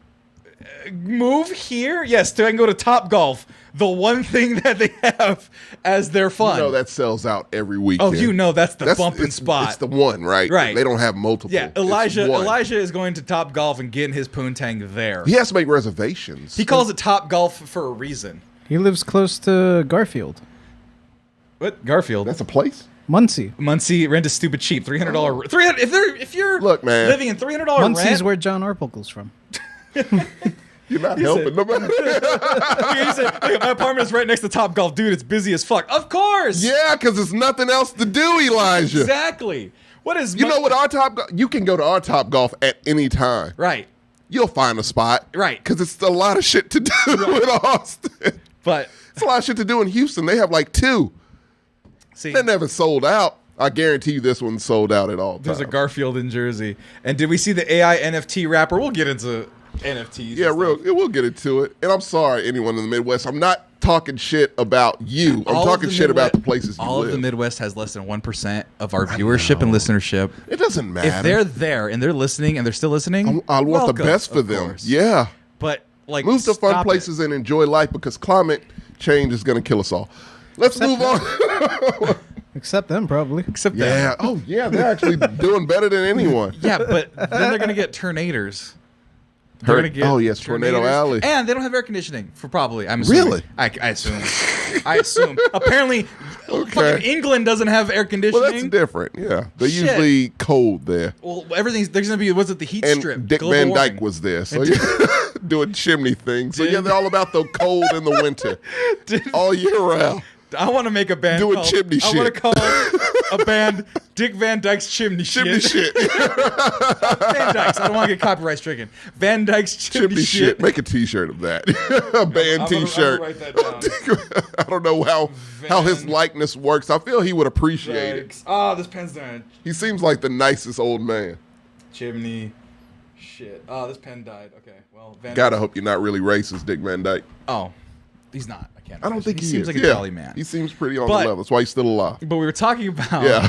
move here? Yes, so I can go to Top Golf, the one thing that they have as their fun. You know that sells out every week. Oh, you know that's the bumping spot. It's the one, right? Right. They don't have multiple. Yeah, It's Elijah one. Elijah is going to Top Golf and getting his poontang there. He has to make reservations. He calls it Top Golf for a reason. He lives close to Garfield. What? Garfield. That's a place? Muncie rent is stupid cheap. $300. If you're Look, man. living in $300 Muncie's rent. where John Arbuckle's from. You're not helping nobody. He said, "Look, my apartment is right next to Top Golf, dude. It's busy as fuck." Of course. Yeah, because there's nothing else to do, Elijah. Exactly. What is? You know what? You can go to our Top Golf at any time. Right. You'll find a spot. Right. Because it's a lot of shit to do in Austin. But It's a lot of shit to do in Houston. They have like 2. see, They never sold out. I guarantee you this one's sold out at all there's a times. Garfield in Jersey. And did we see the AI NFT rapper? We'll get into NFTs. Yeah, and real. stuff. We'll get into it. And I'm sorry, anyone in the Midwest. I'm not talking shit about you. I'm All of talking the shit about Midwest- the places you All live. of the Midwest has less than 1% of our viewership and listenership. It doesn't matter. If they're there and they're listening and they're still listening, I want the welcome, best for of them. course. Yeah. But like, Move to fun stop places and enjoy life because climate change is going to kill us all. Let's move on. Except them, probably. Except Yeah. that. Oh, yeah. They're actually doing better than anyone. Yeah, but then they're gonna get tornadoes. They're gonna get Oh, yes, Tornado tornadoes. Alley. And they don't have air conditioning for probably. I'm assuming. Really? I assume. I assume. Apparently, fucking England doesn't have air conditioning. Well, that's different. Yeah. They're Shit. usually cold there. Well, everything's there's gonna be. Was it the heat And strip? Dick Global Van warming. Dyke was there. So doing chimney things. So yeah, Did- they're all about the cold in the winter. All year round. I want to make a band Doing called, chimney I want shit. to call a band Dick Van Dyke's Chimney Chimney Shit. shit. Van Dyke's. I don't want to get copyright stricken. Van Dyke's Chimney, Chimney shit. Make a t-shirt of that. A band I'm gonna t-shirt. write that down. I don't know how his Van likeness works. I feel he would appreciate it. Dyke's. Oh, this pen's done. He seems like the nicest old man. Chimney shit. Oh, this pen died. Okay, well, Van Gotta Dyke- hope you're not really racist, Dick Van Dyke. Oh, he's not. I can't. I don't imagine. think he seems is. like a Yeah. jolly man. He seems pretty on But- the level. That's why he's still alive. But we were talking about Yeah.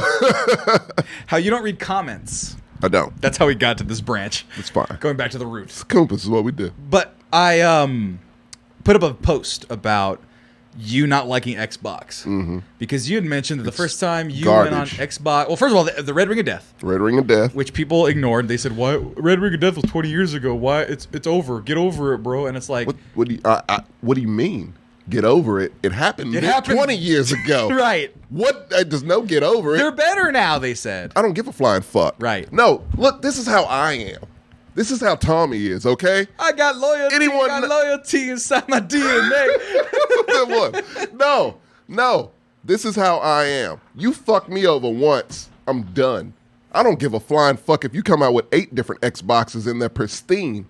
how you don't read comments. I don't. That's how we got to this branch. It's fine. Going back to the roots. Compas is what we do. But I put up a post about you not liking Xbox because you had mentioned that the first time you went on garbage. Xbox. Well, first of all, the Red Ring of Death, Red Ring of Death. which people ignored. They said, "Why Red Ring of Death was 20 years ago? Why it's over? Get over it, bro." And it's like, What do you mean? Get over it. It happened, It happened- 20 years ago. right? What? Does no get over it? They're better now. They said. I don't give a flying fuck. Right. No, look, this is how I am. This is how Tommy is, okay? I got loyalty. Anyone- got loyalty inside my DNA. Look, no. This is how I am. You fuck me over once, I'm done. I don't give a flying fuck if you come out with 8 different Xboxes and they're pristine.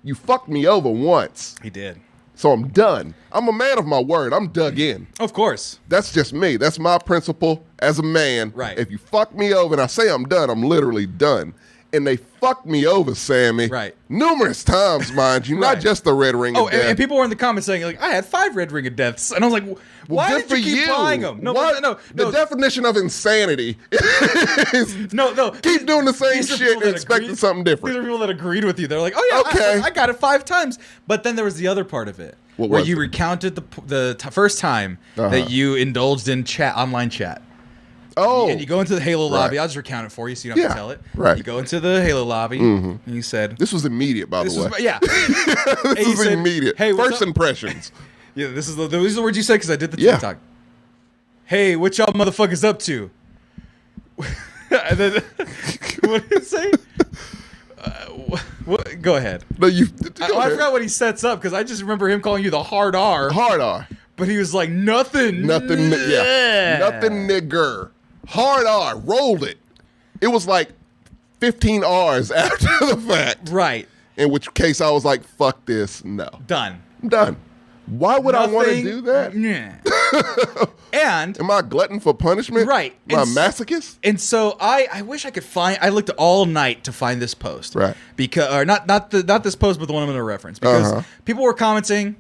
You fucked me over once, He did. so I'm done. I'm a man of my word. I'm dug in. Of course. That's just me. That's my principle as a man. Right. If you fuck me over and I say I'm done, I'm literally done. And they fucked me over, Sammy. Right. Numerous times, mind you. Not Right. just the Red Ring Oh, of Death. and people were in the comments saying, like, I had 5 Red Ring of Deaths. And I was like, why Good did you keep buying them? No, What? no. The definition of insanity is No. keep doing the same These are shit people and that expecting agreed- something These different. are people that agreed with you. They're like, oh, yeah, Okay. I got it 5 times. But then there was the other part of it. What where was you it? recounted first time that you indulged in online chat. Oh, And you go into the Halo Right. lobby. I'll just recount it for you so you don't have Yeah, to tell it. right. You go into the Halo lobby and you said, this was immediate, by the this way. was, yeah. This you is said, immediate. "Hey, what's First up?" impressions. Yeah, these are the words you said because I did the Yeah. TikTok. Hey, what y'all motherfuckers up to? And then, what did it say? What? Go ahead. No, you. I forgot what he sets up because I just remember him calling you the hard R, Hard R. but he was like nothing. Nothing. Yeah. Nothing, nigger. Hard R. Rolled it. It was like 15 R's after the fact. Right. In which case I was like, fuck this. No. Done. I'm done. Why would I want to Nothing- do that? Yeah. And Am I a glutton for punishment? Right. Am I a And masochist? And so I wish I could find. I looked all night to find this post. Right. Because or not this post, but the one I'm going to reference because people were commenting.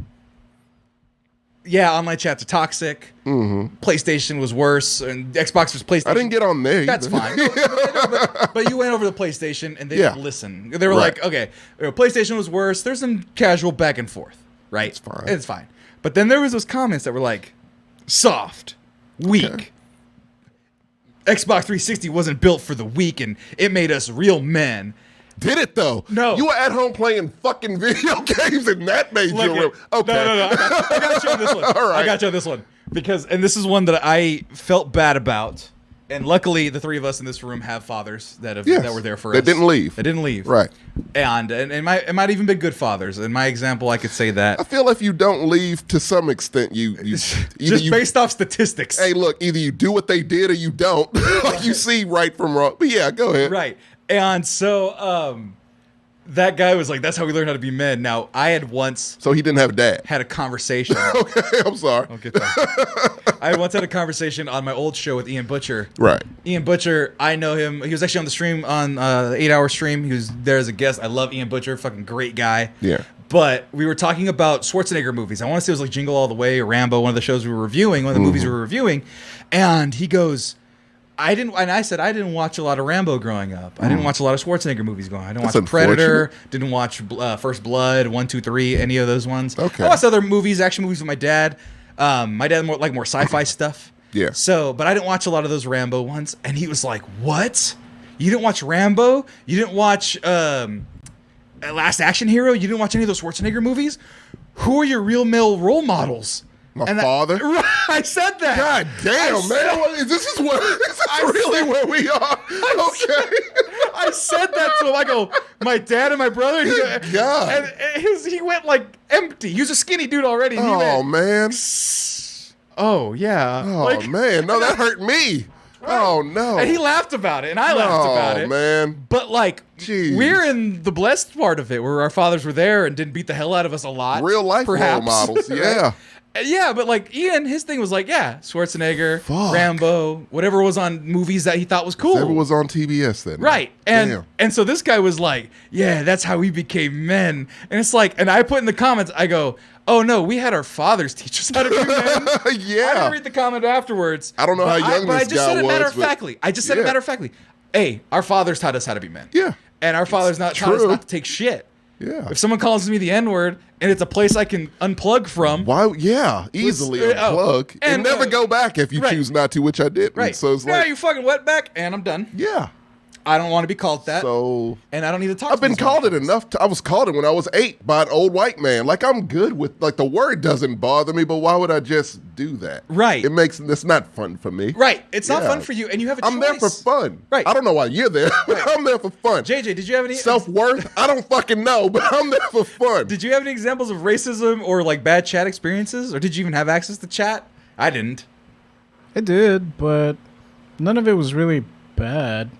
online chats are toxic. PlayStation was worse, and Xbox was PlayStation. I didn't get on there. That's either. fine. But you went over the PlayStation, and they didn't listen. They were Right. like, okay, PlayStation was worse. There's some casual back and forth, right? It's fine. It's fine. But then there was those comments that were like, soft, weak. Okay. Xbox 360 wasn't built for the weak, and it made us real men. Did it though? No. You were at home playing fucking video games, and that made Look you real. at- Okay. No. I got you on this one. All right. I got you on this one. And this is one that I felt bad about. And luckily, the three of us in this room have fathers that were there for us. That didn't leave. That didn't leave. Right. And it might even been good fathers. In my example, I could say that. I feel if you don't leave, to some extent, you Just based off statistics. Hey, look, either you do what they did or you don't. Like you see right from wrong. But yeah, go ahead. Right. And so that guy was like, that's how we learn how to be men. Now, I had once So he didn't have a dad. had a conversation. Okay, I'm sorry. I'll get that. I once had a conversation on my old show with Ian Butcher. Right. Ian Butcher, I know him. He was actually on the stream on the 8-hour stream. He was there as a guest. I love Ian Butcher, fucking great guy. Yeah. But we were talking about Schwarzenegger movies. I want to say it was like Jingle All the Way or Rambo, one of the shows we were reviewing, one of the movies we were reviewing. And he goes, I said I didn't watch a lot of Rambo growing up. I didn't watch a lot of Schwarzenegger movies growing up. I didn't That's watch Predator. unfortunate. Didn't watch First Blood, 1, 2, 3, any of those ones. Okay. I watched other movies, action movies with my dad. My dad more sci-fi stuff. Yeah. So, but I didn't watch a lot of those Rambo ones. And he was like, "What? You didn't watch Rambo? You didn't watch Last Action Hero? You didn't watch any of those Schwarzenegger movies? Who are your real male role models?" My And father? I said that. God damn, I man. This is really where we are. Okay. I said that to him. I go, my dad and my brother. God. And he went like empty. He was a skinny dude already. And he Oh, went, man. oh yeah. Oh, Like- man. No, that hurt me. Oh, no. And he laughed about it, and I laughed about it. Oh, man. But like, Jeez. we're in the blessed part of it, where our fathers were there and didn't beat the hell out of us a lot. Real life perhaps. role models. Yeah. Yeah, but like Ian, his thing was like, yeah, Schwarzenegger, Fuck. Rambo, whatever was on movies that he thought was cool. Whatever was on TBS then. Right. Damn. And so this guy was like, yeah, that's how we became men. And it's like, and I put in the comments, I go, oh no, we had our fathers teach us how to be men. Yeah. I didn't read the comment afterwards. I don't know but how young but this I just guy said it was, matter of but- factly. I just said it Yeah. matter of factly. Hey, our fathers taught us how to be men. Yeah. And our fathers taught us true. not to take shit. Yeah. If someone calls me the N-word and it's a place I can unplug from, Why? Yeah. Easily unplug. and, And never go back if you right. choose not to, which I did. right? So it's yeah, like, you fucking wetback, and I'm done. yeah. I don't want to be called that, So and I don't need to talk. I've to been these called it motherfuckers. enough. I was called it when I was 8 by an old white man. Like I'm good with like the word doesn't bother me, but why would I just do that? Right. It's not fun for me. Right. It's not Yeah. fun for you, and you have a I'm there for choice. fun. Right. I don't know why you're there, but I'm there for fun. JJ, did you have any Self-worth? I don't fucking know, but I'm there for fun. Did you have any examples of racism or like bad chat experiences, or did you even have access to chat? I didn't. I did, but none of it was really bad.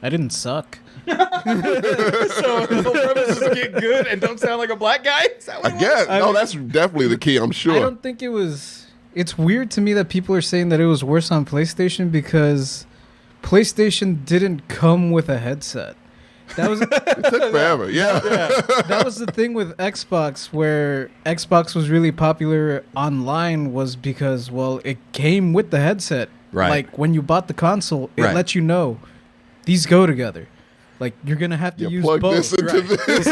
I didn't suck. So the whole premise is to get good and don't sound like a black guy. Is that what I it guess. I No, mean- that's definitely the key, I'm sure. I don't think it was. It's weird to me that people are saying that it was worse on PlayStation because PlayStation didn't come with a headset. That was It took forever. Yeah. that was the thing with Xbox, where Xbox was really popular online, was because, well, it came with the headset. Right. Like when you bought the console, it Right. let you know these go together. Like you're gonna have to You use plug both. this into this.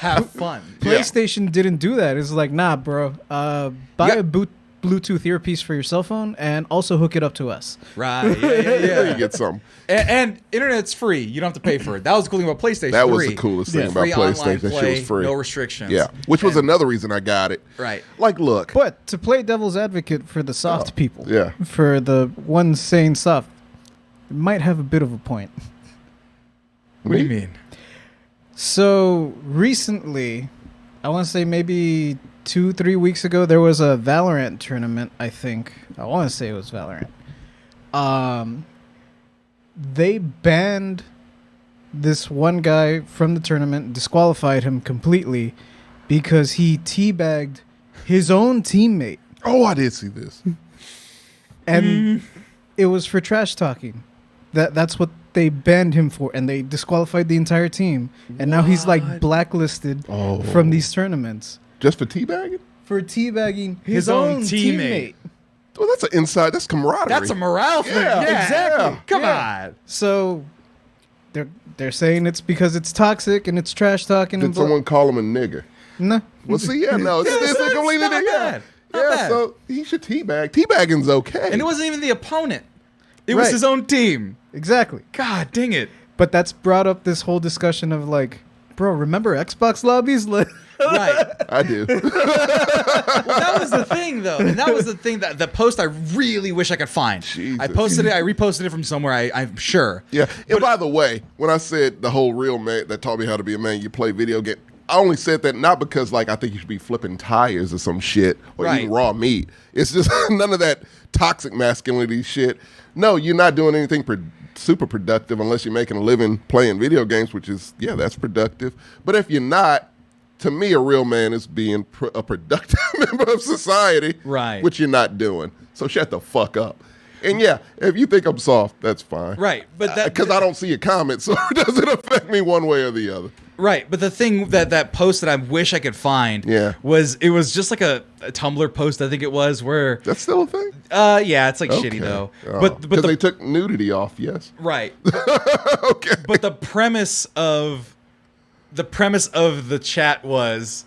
Have fun. PlayStation didn't do that. It's like, nah, bro. Buy Yeah. a Bluetooth earpiece for your cell phone and also hook it up to us. Right. Yeah. There you get some. And internet's free. You don't have to pay for it. That was the cool thing about PlayStation. That was 3. the coolest thing Yeah. about Free online PlayStation. That shit play, was free. no restrictions. Yeah. Which was And- another reason I got it. Right. Like, look. But to play devil's advocate for the soft people, yeah. for the ones saying soft, it might have a bit of a point. What do you mean? So recently, I want to say maybe 2-3 weeks ago, there was a Valorant tournament. I think I want to say it was Valorant. They banned this one guy from the tournament, disqualified him completely because he teabagged his own teammate, Oh, I did see this. and it was for trash talking. That's what they banned him for, and they disqualified the entire team. And now he's like blacklisted Oh. from these tournaments. Just for teabagging? for teabagging His own teammate. Well, that's an inside. That's camaraderie. That's a morale thing. Yeah, Exactly. yeah. Come Yeah. on. So they're saying it's because it's toxic and it's trash talking. Did and blah- someone call him a nigger? No. Well, see, yeah, no, it's it's completely not different. bad. Not Yeah, bad. so he should teabag. Teabagging's okay. And it wasn't even the opponent. It was Right. his own team. Exactly. God dang it. But that's brought up this whole discussion of like, bro, remember Xbox lobbies? Right. I do. Well, that was the thing, though. And that was the thing, that the post I really wish I could find. Jesus. I posted it. I reposted it from somewhere, I'm sure. Yeah. And by the way, when I said the whole real man that taught me how to be a man, you play video game, I only said that not because like I think you should be flipping tires or some shit or Right. eating raw meat. It's just none of that toxic masculinity shit. No, you're not doing anything super productive unless you're making a living playing video games, which is, yeah, that's productive. But if you're not, to me, a real man is being a productive member of society, Right. which you're not doing. So shut the fuck up. And yeah, if you think I'm soft, that's fine. Right. But that, Because I don't see a comment, so it doesn't affect me one way or the other. right. But the thing that post that I wish I could find Yeah. was just like a Tumblr post, I think it was, where, That's still a thing? yeah, it's like shitty, though. Oh. But Because the, they took nudity off, yes. right. Okay. But the premise of the chat was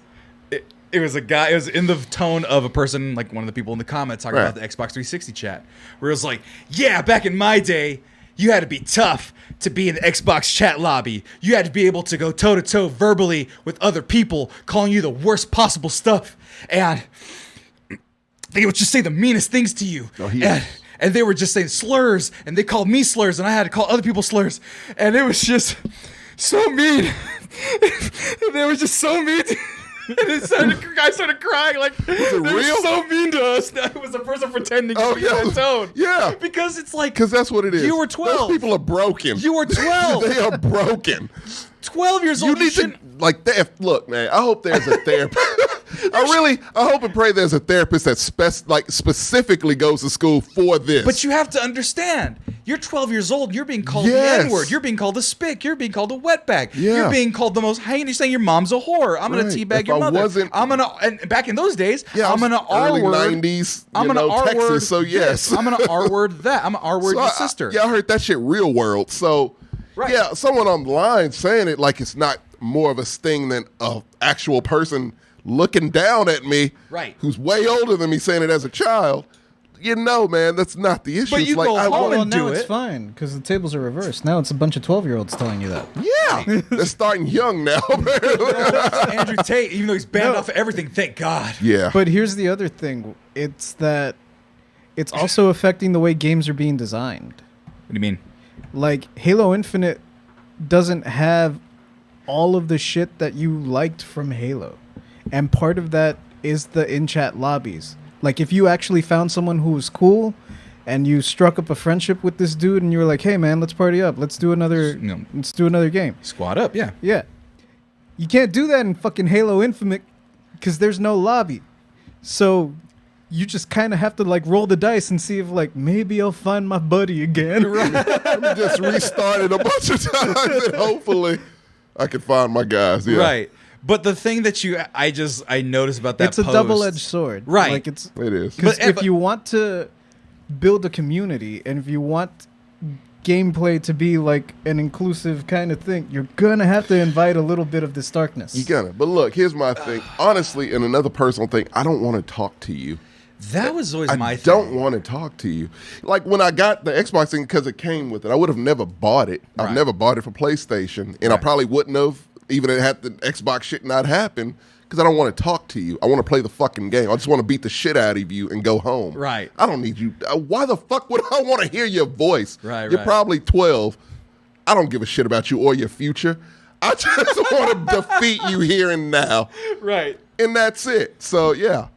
it was a guy. It was in the tone of a person, like one of the people in the comments talking Right. about the Xbox 360 chat, where it was like, yeah, back in my day, you had to be tough to be in the Xbox chat lobby. You had to be able to go toe to toe verbally with other people, calling you the worst possible stuff, and they would just say the meanest things to you. Oh, he and, is. and they were just saying slurs, and they called me slurs, and I had to call other people slurs, and it was just so mean. They were just so mean. And I started crying like they were real? so mean to us. That it was a person pretending Oh, to be yeah. that tone. Yeah. Because it's like Because that's what it is. You were 12. Those people are broken. You were 12. They are broken. 12 years You old. need to, like, look, man, I hope there's a therapist. I hope and pray there's a therapist that specifically goes to school for this. But you have to understand, you're 12 years old. You're being called Yes. the N-word. You're being called a spick. You're being called a wetbag. Yeah. You're being called the most. You're saying your mom's a whore. I'm gonna Right. teabag If your I mother. wasn't- I'm gonna. And back in those days, yeah, I'm gonna early R-word. 90s, I'm gonna R-word Texas, so yes. this. I'm gonna R-word that. I'm gonna R-word So your I- sister. Yeah, I heard that shit real world. So, Right. yeah, someone online saying it like it's not more of a sting than a actual person looking down at me, Right. who's way older than me saying it as a child. You know, man, that's not the issue. But It's you like, go I home want- Well, and now do it's it. fine because the tables are reversed. Now it's a bunch of 12-year-olds telling you that. Yeah, they're starting young now. apparently. Andrew Tate, even though he's banned off of everything, thank God. Yeah, But here's the other thing. It's that it's also affecting the way games are being designed. What do you mean? Like, Halo Infinite doesn't have all of the shit that you liked from Halo. And part of that is the in-chat lobbies. Like, if you actually found someone who was cool and you struck up a friendship with this dude and you were like, hey, man, let's party up. Let's do another game. Squad up, yeah. Yeah. You can't do that in fucking Halo Infinite because there's no lobby. So you just kind of have to, like, roll the dice and see if, like, maybe I'll find my buddy again. I'm just restarted a bunch of times, and hopefully I can find my guys. Yeah. Right. But the thing that I noticed about that It's a post- double-edged sword. Right. Like, it's... It is. Because But- if you want to build a community and if you want gameplay to be like an inclusive kind of thing, you're going to have to invite a little bit of this darkness. You gotta. But look, here's my thing. Honestly, and another personal thing, I don't want to talk to you. That was always my I thing. don't want to talk to you. Like when I got the Xbox thing because it came with it, I would have never bought it. I've Right. never bought it for PlayStation, and I Right. probably wouldn't have even had the Xbox shit not happen because I don't want to talk to you. I want to play the fucking game. I just want to beat the shit out of you and go home. Right. I don't need you. Why the fuck would I want to hear your voice? Right, You're right. probably 12. I don't give a shit about you or your future. I just want to defeat you here and now, Right. and that's it. So yeah,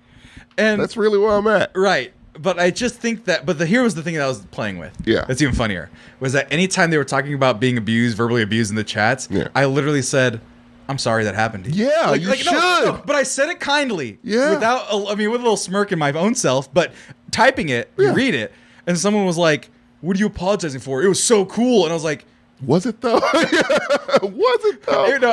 And that's really where I'm at. right. But I just think that here was the thing that I was playing with. Yeah. That's even funnier. Was that anytime they were talking about being abused, verbally abused in the chats, Yeah. I literally said, I'm sorry that happened to you. Yeah, you should. No, but I said it kindly. Yeah. With a little smirk in my own self, but typing it, you Yeah. read it, and someone was like, what are you apologizing for? It was so cool. And I was like, Was it though? Was it though? you know,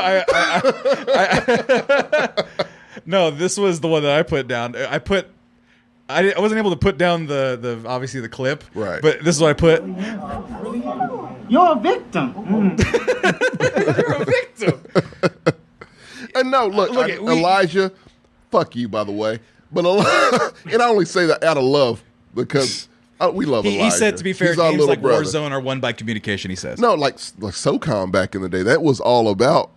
No, this was the one that I put down. I wasn't able to put down the obviously the clip. Right. But this is what I put. You're a victim. You're a victim. And no, look, Elijah, fuck you, by the way. But and I only say that out of love because we love Elijah. He said, to be fair, He's our games little like brother. Warzone are won by communication, he says. No, like SOCOM back in the day, that was all about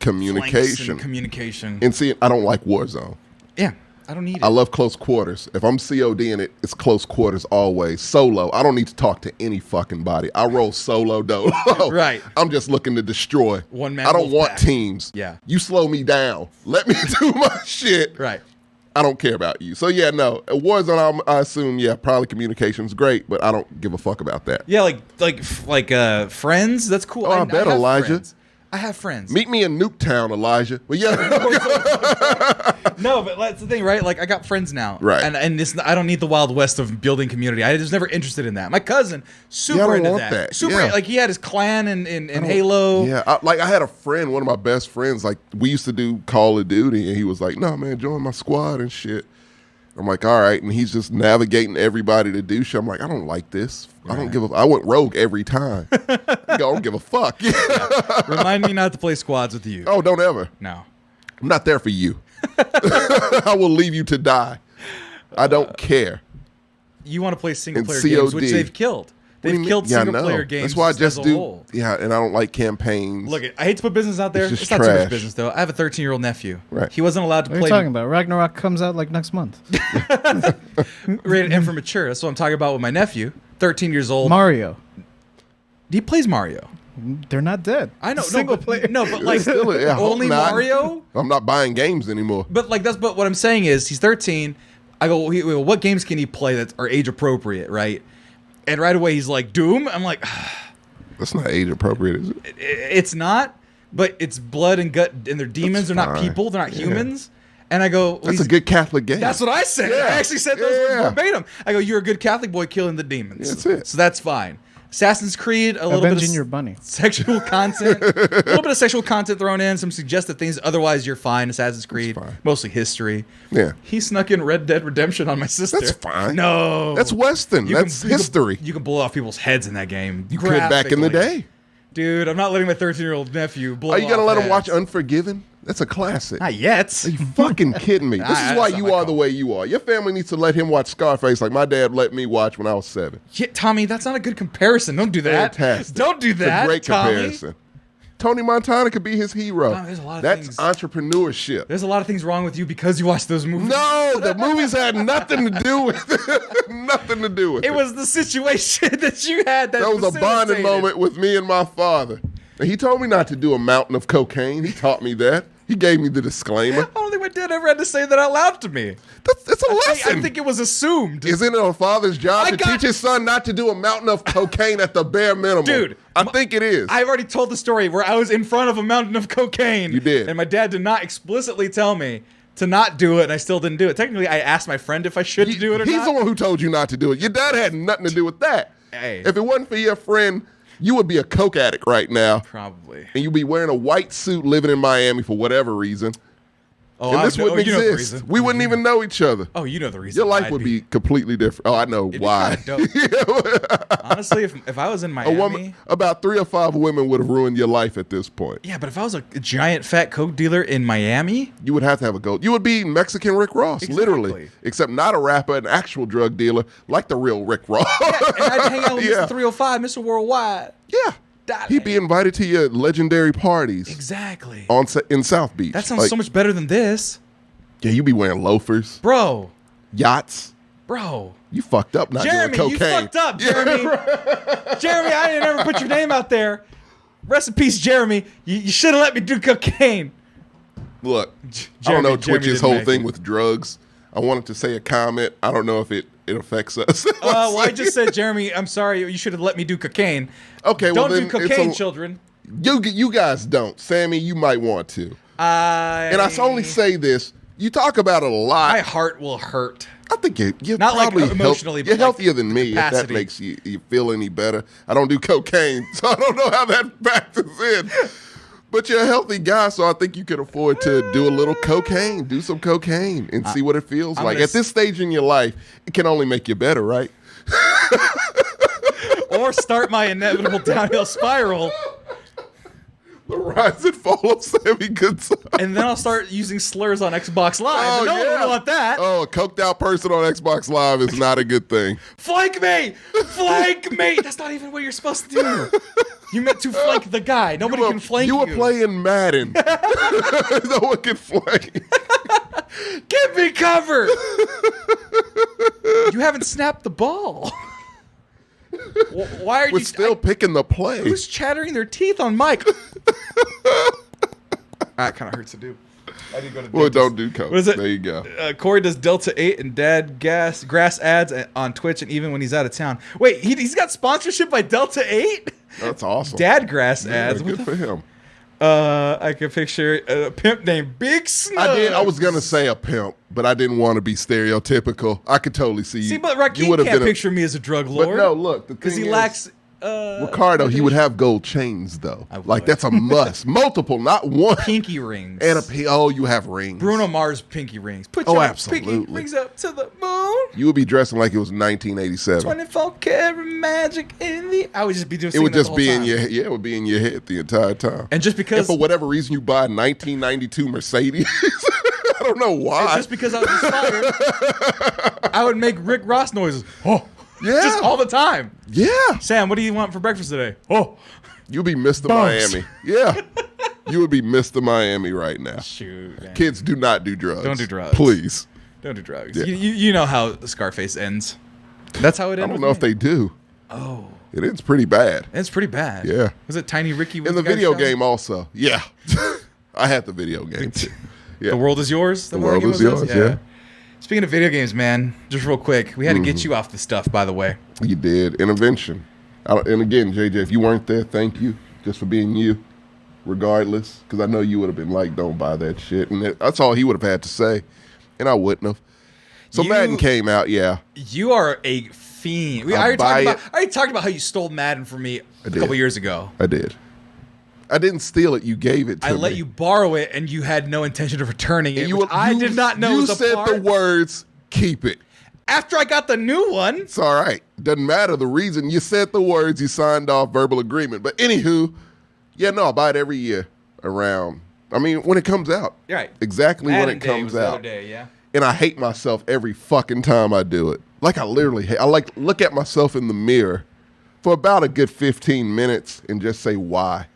communication. Flanks and communication. And see, I don't like Warzone. Yeah, I don't need it. I love close quarters. If I'm COD in it, it's close quarters always. Solo, I don't need to talk to any fucking body. I roll solo dolo. Right. I'm just looking to destroy. One man I don't wolf want pack. teams. Yeah. You slow me down. Let me do my shit. Right. I don't care about you. So yeah, no. Warzone, I assume, probably communication's great, but I don't give a fuck about that. Yeah, like friends. That's cool. Oh, I bet, have Elijah. friends. I have friends. Meet me in Nuketown, Elijah. But yeah. No, but that's the thing, right? Like I got friends now, Right. And it's, I don't need the Wild West of building community. I was never interested in that. My cousin, super into want that. that. Super, Yeah. like he had his clan in Halo. Yeah, I had a friend, one of my best friends, like we used to do Call of Duty, and he was like, "No, man, join my squad and shit." I'm like, "All right," and he's just navigating everybody to do shit. I'm like, "I don't like this. I don't give a. I went rogue every time. I don't give a fuck." Remind me not to play squads with you. Oh, don't ever. No. I'm not there for you. I will leave you to die. I don't care. You want to play single And player games, which COD. they've killed. They've killed Yeah, I single player know. games. That's why I as just a do. whole. Yeah, and I don't like campaigns. Look, I hate to put business out there. It's It's, just not too much trash. business though. I have a 13-year-old nephew. Right. He wasn't allowed to What are play. you talking about? Ragnarok comes out like next month. Rated M for mature. That's what I'm talking about with my nephew. 13 years old. Mario. He plays Mario. They're not dead. I know. Single no, but, player. No, but like Still, I hope only not. Mario. I'm not buying games anymore. But like but what I'm saying is he's 13. I go, well, what games can he play that are age appropriate, right? And right away he's like Doom. I'm like, That's not age appropriate, is it? it's not. But it's blood and gut, and they're demons. That's They're not fine. people. They're not Yeah. humans. And I go, well, That's he's- a good Catholic game. That's what I said. Yeah. I actually said those Yeah. words verbatim. I go, you're a good Catholic boy killing the demons. That's it. So that's fine. Assassin's Creed, a little bit Avenging of your bunny. sexual content, a little bit of sexual content thrown in, some suggested things. Otherwise, you're fine. Assassin's Creed, fine. mostly history. Yeah. He snuck in Red Dead Redemption on my sister. That's fine. No, That's Western. You can- That's you can- history. You can blow off people's heads in that game. You could back in the graphically. day. Dude. I'm not letting my 13-year-old nephew blow. Are you gonna off let him heads. watch Unforgiven? That's a classic. Not yet. Are you fucking kidding me? This Nah, is why that's not you my are the call. way you are. Your family needs to let him watch Scarface like my dad let me watch when I was 7. Yeah, Tommy, that's not a good comparison. Don't do that. Fantastic. Don't do that. It's a great Tommy. comparison. Tony Montana could be his hero. No, there's a lot of That's things. entrepreneurship. There's a lot of things wrong with you because you watch those movies. No, the movies had nothing to do with it. Nothing to do with it. It was the situation that you had that That was a bonding facilitated. moment with me and my father. And he told me not to do a mountain of cocaine. He taught me that. He gave me the disclaimer. I don't think my dad ever had to say that out loud to me. It's a lesson. I think it was assumed. Isn't it a father's job I to got- teach his son not to do a mountain of cocaine at the bare minimum? Dude, I think it is. I've already told the story where I was in front of a mountain of cocaine. You did. And my dad did not explicitly tell me to not do it, and I still didn't do it. Technically, I asked my friend if I should do it or He's not. the one who told you not to do it. Your dad had nothing to do with that. Hey. If it wasn't for your friend, you would be a coke addict right now. Probably. And you'd be wearing a white suit living in Miami for whatever reason. Oh, And this wouldn't you know the exist. reason. We wouldn't even know each other. Oh, you know the reason. Your life why would I'd be completely different. Oh, I know It'd be why. kinda Honestly, if I was in A Miami, woman, about 3 or 5 women would have ruined your life at this point. yeah, but if I was a giant fat coke dealer in Miami, You would have to have a goal. You would be Mexican Rick Ross, literally. Exactly. Except not a rapper, an actual drug dealer, like the real Rick Ross. and I'd hang out with Yeah. Mr. 305, Mr. Worldwide. Yeah. He'd be invited to your legendary parties Exactly. in South Beach. That sounds Like, so much better than this, Yeah, you'd be wearing loafers, bro. yachts. Bro. You fucked up not Jeremy, doing you cocaine. fucked up, Jeremy. Jeremy, I didn't ever put your name out there. Rest in peace, Jeremy. You should have let me do cocaine. Look, I Jeremy- don't know Jeremy Twitch's didn't whole make thing it. with drugs. I wanted to say a comment. I don't know if it affects us. Well, I just said, Jeremy, I'm sorry. You should have let me do cocaine. Okay, well Don't then do it's cocaine, a- children. You guys don't. Sammy, you might want to. And I only I say this. You talk about it a lot. my heart will hurt. I think you're Not like probably emotionally, you're but like healthier than me. If that capacity. makes you feel any better. I don't do cocaine, so I don't know how that factors in. But you're a healthy guy, so I think you can afford to do a little cocaine, do some cocaine, and see what it feels like. At this stage in your life, it can only make you better, right? Or start my inevitable downhill spiral. The rise and fall of Sammy Goodside. And then I'll start using slurs on Xbox Live. No one would want that. Oh, a coked out person on Xbox Live is not a good thing. Flank me! Flank me! That's not even what you're supposed to do. You meant to flank the guy. Nobody can flank you. You were playing Madden. No one can flank. Give me cover! You haven't snapped the ball. Why are We're you still picking the play? Who's chattering their teeth on mic? That kind of hurts to do. I did go to Well, don't do coke. What is it? There you go. Corey does Delta 8 and Dad grass ads on Twitch, and even when he's out of town. Wait, he's got sponsorship by Delta 8? That's awesome. Dad grass Yeah, ads. good for him. I can picture a pimp named Big Snug. I was gonna say a pimp, but I didn't want to be stereotypical. I could totally see you. See, but Raheem can't picture me as a drug lord. But no, look, the because thing he is, lacks. Ricardo, he would have gold chains though. I would. Like that's a must. Multiple, not one. Pinky rings. And you have rings. Bruno Mars pinky rings. Put Oh, your absolutely. pinky rings up to the moon. You would be dressing like it was 1987. 24 karat magic in the. I would just be doing. It would that just the be whole in time. your it would be in your head the entire time. And just because if for whatever reason you buy a 1992 Mercedes, I don't know why. It's just because I was inspired, I would make Rick Ross noises. Oh, yeah, just all the time. Yeah. Sam, what do you want for breakfast today? Oh, you'd be Mr. Bumps. Miami. Yeah, you would be Mr. Miami right now. shoot, man. Kids, do not do drugs. Don't do drugs. Please. Don't do drugs. Yeah. You know how Scarface ends. That's how it ends. I don't know if they do. Oh, It ends pretty bad. it's pretty bad. Yeah. Was it Tiny Ricky? In the video game also. Yeah. I had the video game too. Yeah. The world is yours. The world is yours, yeah. Speaking of video games, man, just real quick, we had to get you off the stuff. By the way, You did. Intervention. And again, JJ, if you weren't there, thank you just for being you, regardless. Because I know you would have been like, don't buy that shit. And that's all he would have had to say. And I wouldn't have. So Madden came out, yeah. you are a fiend. I already talked about how you stole Madden from me a couple years ago. I did. I didn't steal it. You gave it to me. I let you borrow it, and you had no intention of returning it. And I did not know. You was a said part. the words, keep it. After I got the new one. It's all right. Doesn't matter the reason. You said the words, you signed off verbal agreement. But anywho, yeah, no, I buy it every year around. I mean, when it comes out. Right. Exactly Madden when it Day comes was the other out. day, yeah. And I hate myself every fucking time I do it. Like I literally hate. I like look at myself in the mirror for about a good 15 minutes and just say why.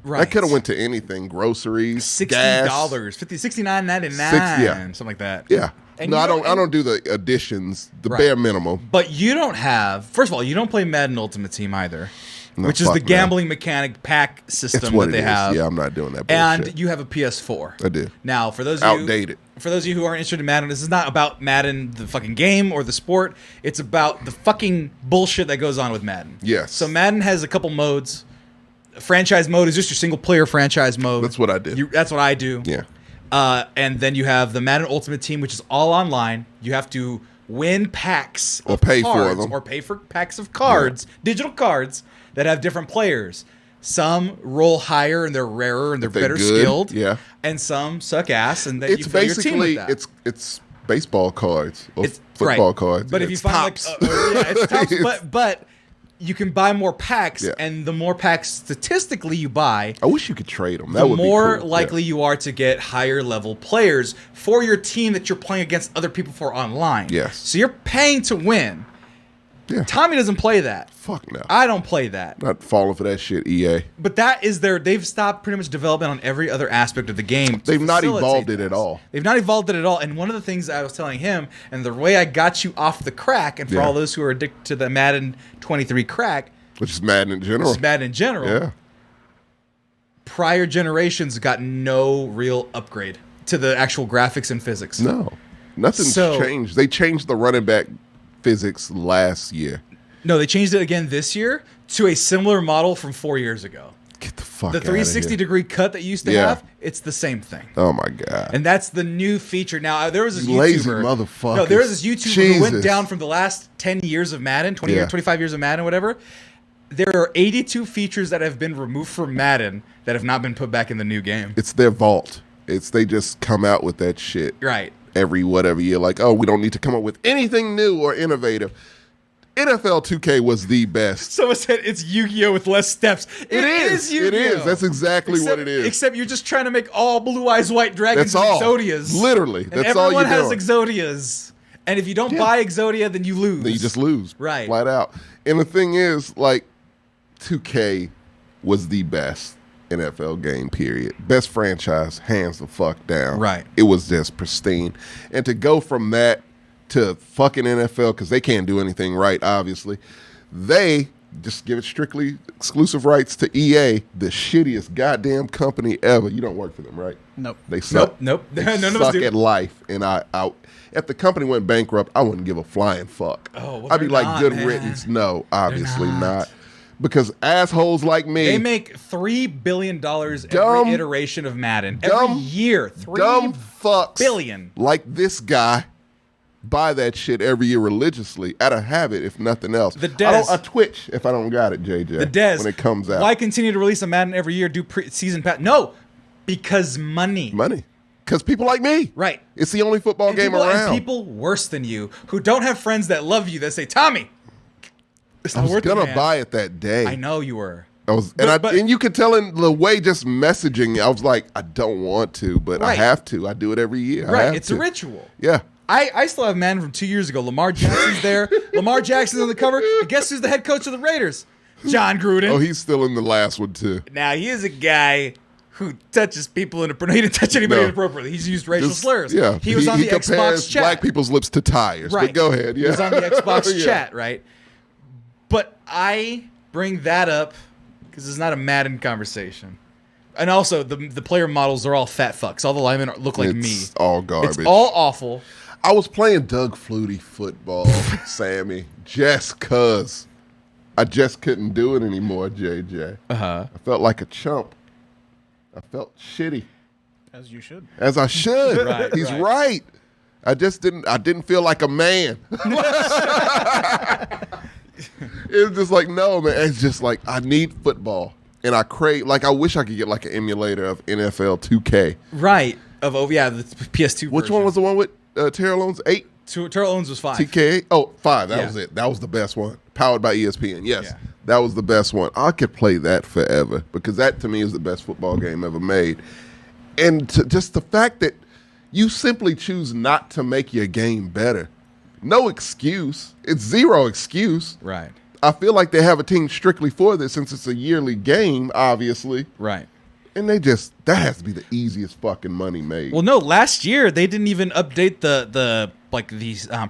Right. I could have went to anything, groceries, $60, gas. $69.99, Yeah. something like that. Yeah. And No, you I don't- don't do the additions, the Right. bare minimum. But you don't have. First of all, you don't play Madden Ultimate Team either, No, which is fuck the no. gambling mechanic pack It's system what that they it is. have. Yeah, I'm not doing that bullshit. And you have a PS4. I do. Now, for those of you Outdated. For those of you who aren't interested in Madden, this is not about Madden, the fucking game or the sport. It's about the fucking bullshit that goes on with Madden. Yes. So Madden has a couple modes. Franchise mode is just your single player franchise mode. That's what I did. That's what I do. Yeah. And then you have the Madden Ultimate Team, which is all online. You have to win packs Or of pay for cards, them. or pay for packs of cards, digital cards that have different players. Some roll higher and they're rarer and they're they're better good, skilled. yeah. And some suck ass and then It's you fill your team with basically that. it's baseball cards or It's football right. cards. But Yeah, if you it's find tops. it's tops, but you can buy more packs, Yeah. and the more packs statistically you buy, I wish you could trade them. That the would more be cool. likely you are to get higher level players for your team that you're playing against other people for online. Yes. So you're paying to win. Yeah. Tommy doesn't play that. Fuck no. I don't play that. Not falling for that shit, EA. But that is they've stopped pretty much development on every other aspect of the game. to They've not facilitate evolved it this. at all. They've not evolved it at all. And one of the things I was telling him, and the way I got you off the crack, and for Yeah. all those who are addicted to the Madden 23 crack, Which is Madden in general. which is Madden in general, Yeah. prior generations got no real upgrade to the actual graphics and physics. No. Nothing's So- changed. They changed the running back physics last year. No, they changed it again this year to a similar model from 4 years ago. Get the fuck The out 360 degree cut that you used to Yeah. have, it's the same thing. Oh my god. And that's the new feature. Now, there was this You YouTuber. lazy motherfuckers. No, there was this YouTuber who went Jesus. down from the last 10 years of Madden, 20 Yeah. or 25 years of Madden, whatever. There are 82 features that have been removed from Madden that have not been put back in the new game. It's their vault. They just come out with that shit. Right. Every whatever year, like, oh, we don't need to come up with anything new or innovative. NFL 2K was the best. Someone said it's Yu-Gi-Oh with less steps. It is Yu-Gi-Oh. It is. That's exactly what it is. Except you're just trying to make all Blue Eyes White Dragons That's all. Exodias. Literally. And That's all you're doing. everyone has Exodias. And if you don't buy Exodia, then you lose. Then you just lose. Right. Flat out. And the thing is, like, 2K was the best NFL game, period. Best franchise, hands the fuck down. Right. It was just pristine. And to go from that to fucking NFL, because they can't do anything right, obviously, they just give it strictly exclusive rights to EA, the shittiest goddamn company ever. You don't work for them, right? Nope. They suck. Nope. They None of us suck do. at life. And I if the company went bankrupt, I wouldn't give a flying fuck. Oh, well, I'd be they're like, not, good man. riddance. No, obviously They're not. not. Because assholes like me, They make $3 billion Dumb- every iteration of Madden. Every dumb- year. dumb $3 fucks billion. like this guy buy that shit every year religiously out of habit, if nothing else. The Dez. I twitch if I don't got it, JJ. The Dez. when it comes out. Why continue to release a Madden every year, do season pass? No, because money. Money. Because people like me. Right. It's the only football And game people, around. And people worse than you who don't have friends that love you that say, Tommy, it's I not was worth it, gonna man. buy it that day. I know you were. And you could tell in the way just messaging, I was like, I don't want to, but I Right. have to. I do it every year. I Right. have It's to. a ritual. Yeah. I still have Madden from 2 years ago. Lamar Jackson's there. Lamar Jackson's on the cover. And guess who's the head coach of the Raiders? John Gruden. Oh, he's still in the last one too. Now, he is a guy who touches people he didn't touch anybody No. inappropriately. He's used racial Just- slurs. Yeah. He was on the compares Xbox chat. black people's lips to tires. Right. But go ahead. Yeah. He was on the Xbox Yeah. chat, right? But I bring that up because it's not a Madden conversation. And also, the player models are all fat fucks. All the linemen look like me. It's all garbage. It's all awful. I was playing Doug Flutie football, Sammy, just cuz. I just couldn't do it anymore, JJ. Uh-huh. I felt like a chump. I felt shitty. As you should. As I should. Right, He's right. right. I didn't feel like a man. It was just like, no, man. It's just like, I need football. And I crave, like, I wish I could get like an emulator of NFL 2K. Right. The PS2 Which one was the one with Terrell Owens? 8? Turtle Owens was 5. TK? Oh, 5. That Yeah. was it. That was the best one. Powered by ESPN. Yes. Yeah. That was the best one. I could play that forever because that to me is the best football game ever made. And just the fact that you simply choose not to make your game better. No excuse. It's zero excuse. Right. I feel like they have a team strictly for this since it's a yearly game, obviously. Right. And that has to be the easiest fucking money made. Well, no, last year they didn't even update the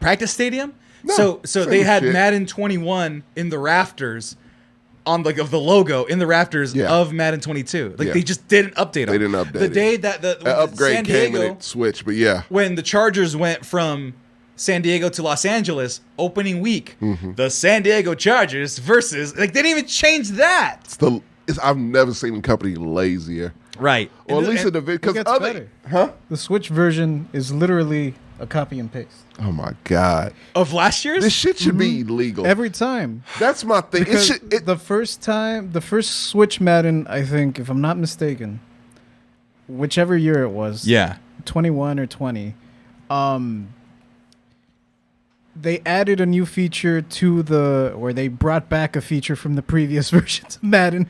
practice stadium. No, so same they had shit. Madden 21 in the rafters of the logo in the rafters Yeah. of Madden 22. Like Yeah. they just didn't update them. They didn't update the it. day that An when upgrade San came Diego, and it switched, but yeah. when the Chargers went from San Diego to Los Angeles opening week, the San Diego Chargers versus they didn't even change that. I've never seen a company lazier. Right. Or at And- least in the It because gets other better. huh? The Switch version is literally a copy and paste. Oh my god, of last year's. this shit should be illegal. Every time. That's my thing. Because It the first Switch Madden, I think, if I'm not mistaken, whichever year it was, yeah. 21 or 20, they added a new feature or they brought back a feature from the previous versions of Madden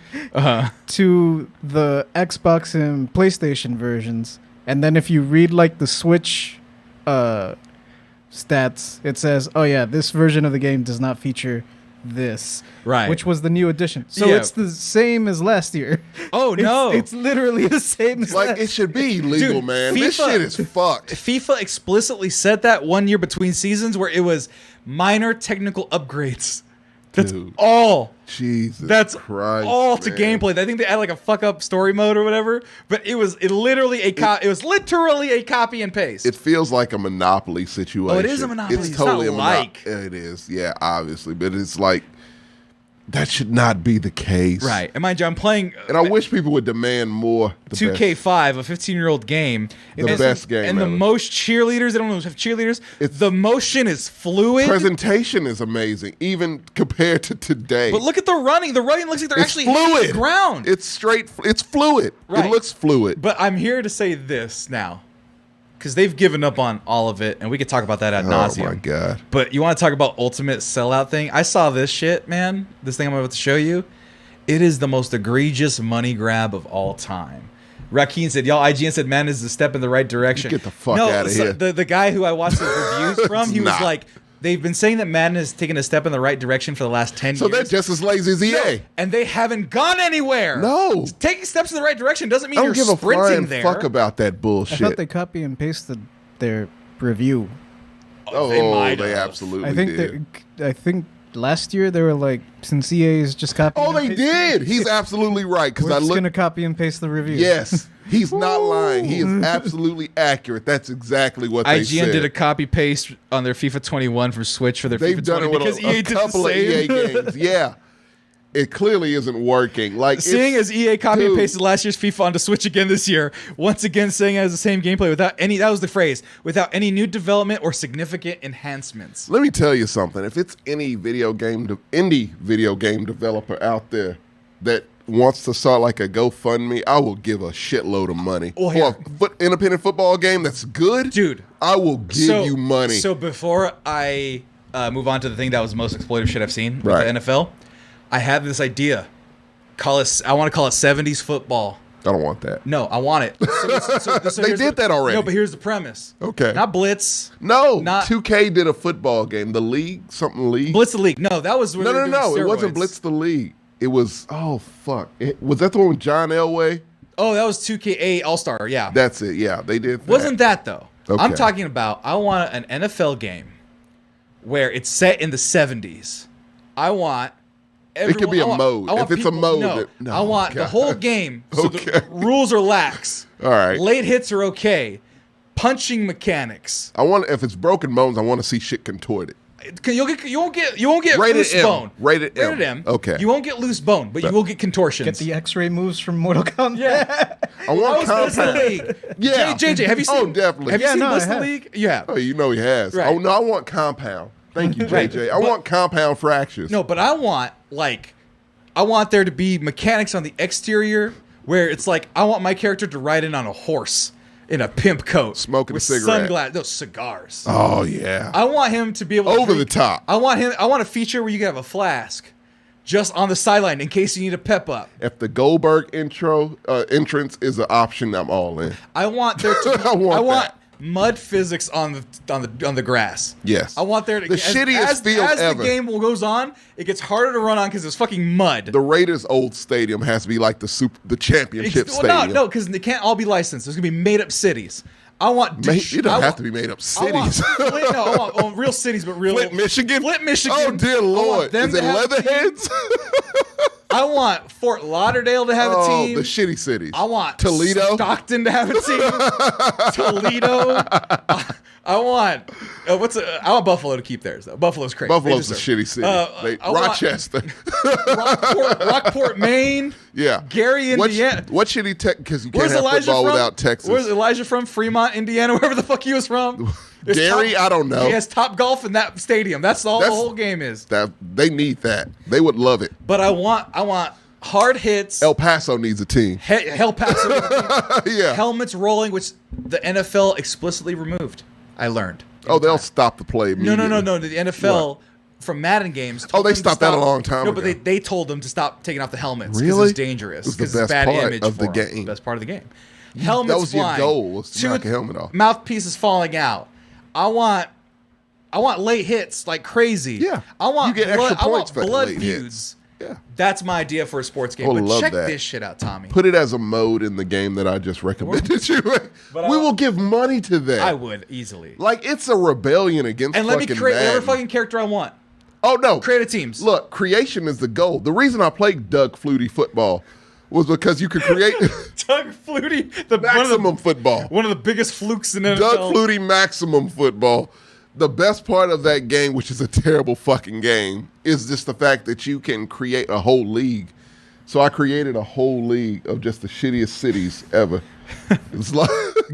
to the Xbox and PlayStation versions. And then if you read like the Switch stats, it says, oh yeah, this version of the game does not feature this. Right. Which was the new addition. So Yeah. it's the same as last year. Oh, no. It's literally the same as like last it should be illegal, Dude, man. This FIFA shit is fucked. FIFA explicitly said that 1 year between seasons where it was minor technical upgrades. That's Dude. all. Jesus, That's Christ, all to man. gameplay. I think they add like a fuck up story mode or whatever, but it was literally a copy and paste. It feels like a Monopoly situation. Oh, it is a Monopoly. It's It's totally not a like. Monopoly. It is, yeah, obviously, but it's like That should not be the case. Right. And mind you, I'm playing. And I wish people would demand more. 2K5, a 15-year-old game. The best game And the ever. most cheerleaders, they don't have cheerleaders. The motion is fluid. Presentation is amazing, even compared to today. But look at the running. The running looks like they're It's actually fluid. hitting the ground. It's straight. It's fluid. Right. It looks fluid. But I'm here to say this now. Because they've given up on all of it, and we could talk about that ad nauseum. Oh, my God. But you want to talk about ultimate sellout thing? I saw this shit, man. This thing I'm about to show you. It is the most egregious money grab of all time. Rakeen said, y'all, IGN said, man, is a step in the right direction. Get the fuck out of here. The guy who I watched the reviews from, he was not. like, they've been saying that Madden has taken a step in the right direction for the last 10 So years. they're just as lazy as EA. No, and they haven't gone anywhere. No. Taking steps in the right direction doesn't mean I you're don't give a sprinting flying there. fuck about that I bullshit. thought they copy and pasted their review. They absolutely I think did. I think last year they were like, since EA is just copying. Oh, and they pasting, did. He's absolutely right. Because We're I just looked. gonna copy and paste the review. Yes, he's not lying. He is absolutely accurate. That's exactly what they IGN said. did a copy paste on their FIFA 21 for Switch for their They've FIFA done 20 it with because a EA did couple the of same. EA games. Yeah, it clearly isn't working. Like Seeing it's- as EA copy and dude, pasted last year's FIFA onto Switch again this year, once again saying it has the same gameplay without any, that was the phrase, without any new development or significant enhancements. Let me tell you something. If it's any indie video game developer out there that wants to start like a GoFundMe, I will give a shitload of money. Well, For here. a independent football game that's good, Dude. I will give you money. So before I move on to the thing that was the most exploitive shit I've seen with Right. the NFL, I have this idea. I want to call it 70s football. I don't want that. No, I want it. So They here's did that already. No, but here's the premise. Okay. Not Blitz. No, Not 2K did a football game. The league, something league. Blitz the League. No, that was where No, they were no, doing no. It wasn't steroids. Blitz the League. It was, oh, fuck. Was that the one with John Elway? Oh, that was 2K8 All-Star, yeah. That's it. Yeah, they did that. Wasn't that though? Okay. I'm talking about I want an NFL game where it's set in the 70s. I want It could be a mode. If it's a mode, No, I want the God. whole game so Okay. the rules are lax. All right. Late hits are okay. Punching mechanics. I want, if it's broken bones, I want to see shit contorted. You won't get Rated loose M. bone. Rated M. M. Okay. You won't get loose bone, but you will get contortions. Get the X-ray moves from Mortal Kombat. Yeah. I want That was Blitz the compound. League. Yeah. JJ, have you seen? Oh, definitely. Have you Yeah, seen no, I Blitz the have. League? Yeah. Oh, you know he has. Right. Oh, no, I want compound. Thank you, Right. JJ. I But- want compound fractures. No, but I want there to be mechanics on the exterior where it's like I want my character to ride in on a horse in a pimp coat, Smoking a with cigarette. sunglasses, no cigars. Oh, yeah. I want him to be able to Over drink- the top. I want a feature where you can have a flask just on the sideline in case you need a pep up. If the Goldberg entrance is an option, I'm all in. I want there to be, I want that. mud physics on the grass. Yes. I want there to The shittiest field as ever. the game goes on, it gets harder to run on because it's fucking mud. The Raiders' old stadium has to be like the championship stadium. No, because they can't all be licensed. There's gonna be made up cities. I want. You don't have to be made up cities. I want real cities, but real. Flint, Michigan. Flint, Michigan. Oh dear I want Lord! them Is it to have a team. Leatherheads? I want Fort Lauderdale to have a Oh, team. the shitty cities. I want Toledo. Stockton to have a team. Toledo. I want. I want Buffalo to keep theirs though. Buffalo's crazy. Buffalo's They a deserve it. shitty city. I want Rochester. Rockport, Maine. Yeah. Gary, Indiana. What shitty tech? Because you can't Where's have Elijah football from? without Texas. Where's Elijah from? Fremont, Indiana, wherever the fuck he was from. There's Gary? I don't know. He has Top Golf in that stadium. That's all the whole game is. They need that. They would love it. But I want hard hits. El Paso needs a team. El Paso. Yeah. Helmets rolling, which the NFL explicitly removed. I learned. Oh, they'll stop the play immediately. No. The NFL from Madden games. Oh, told they them to stopped that stop- a long time No, ago. but they told them to stop taking off the helmets because Really? it's dangerous. It was the Because it's best bad part image of the for 'em. game. Best part of the game. Helmets That was your flying. goal, was to knock a helmet off. Mouthpieces falling out. I want late hits like crazy. Yeah. I want You get blood, extra points I for want blood late feuds. hits. Yeah. That's my idea for a sports game. I But love check that. this shit out, Tommy. Put it as a mode in the game that I just recommended you. But We will give money to that. I would easily. Like, it's a rebellion against And let me fucking create whatever Madden. fucking character I want. Oh, no. Creative teams. Look, creation is the goal. The reason I played Doug Flutie football was because you could create Doug Flutie, maximum football. one of the biggest flukes in NFL. Doug Flutie maximum football. The best part of that game, which is a terrible fucking game, is just the fact that you can create a whole league. So I created a whole league of just the shittiest cities ever. It's like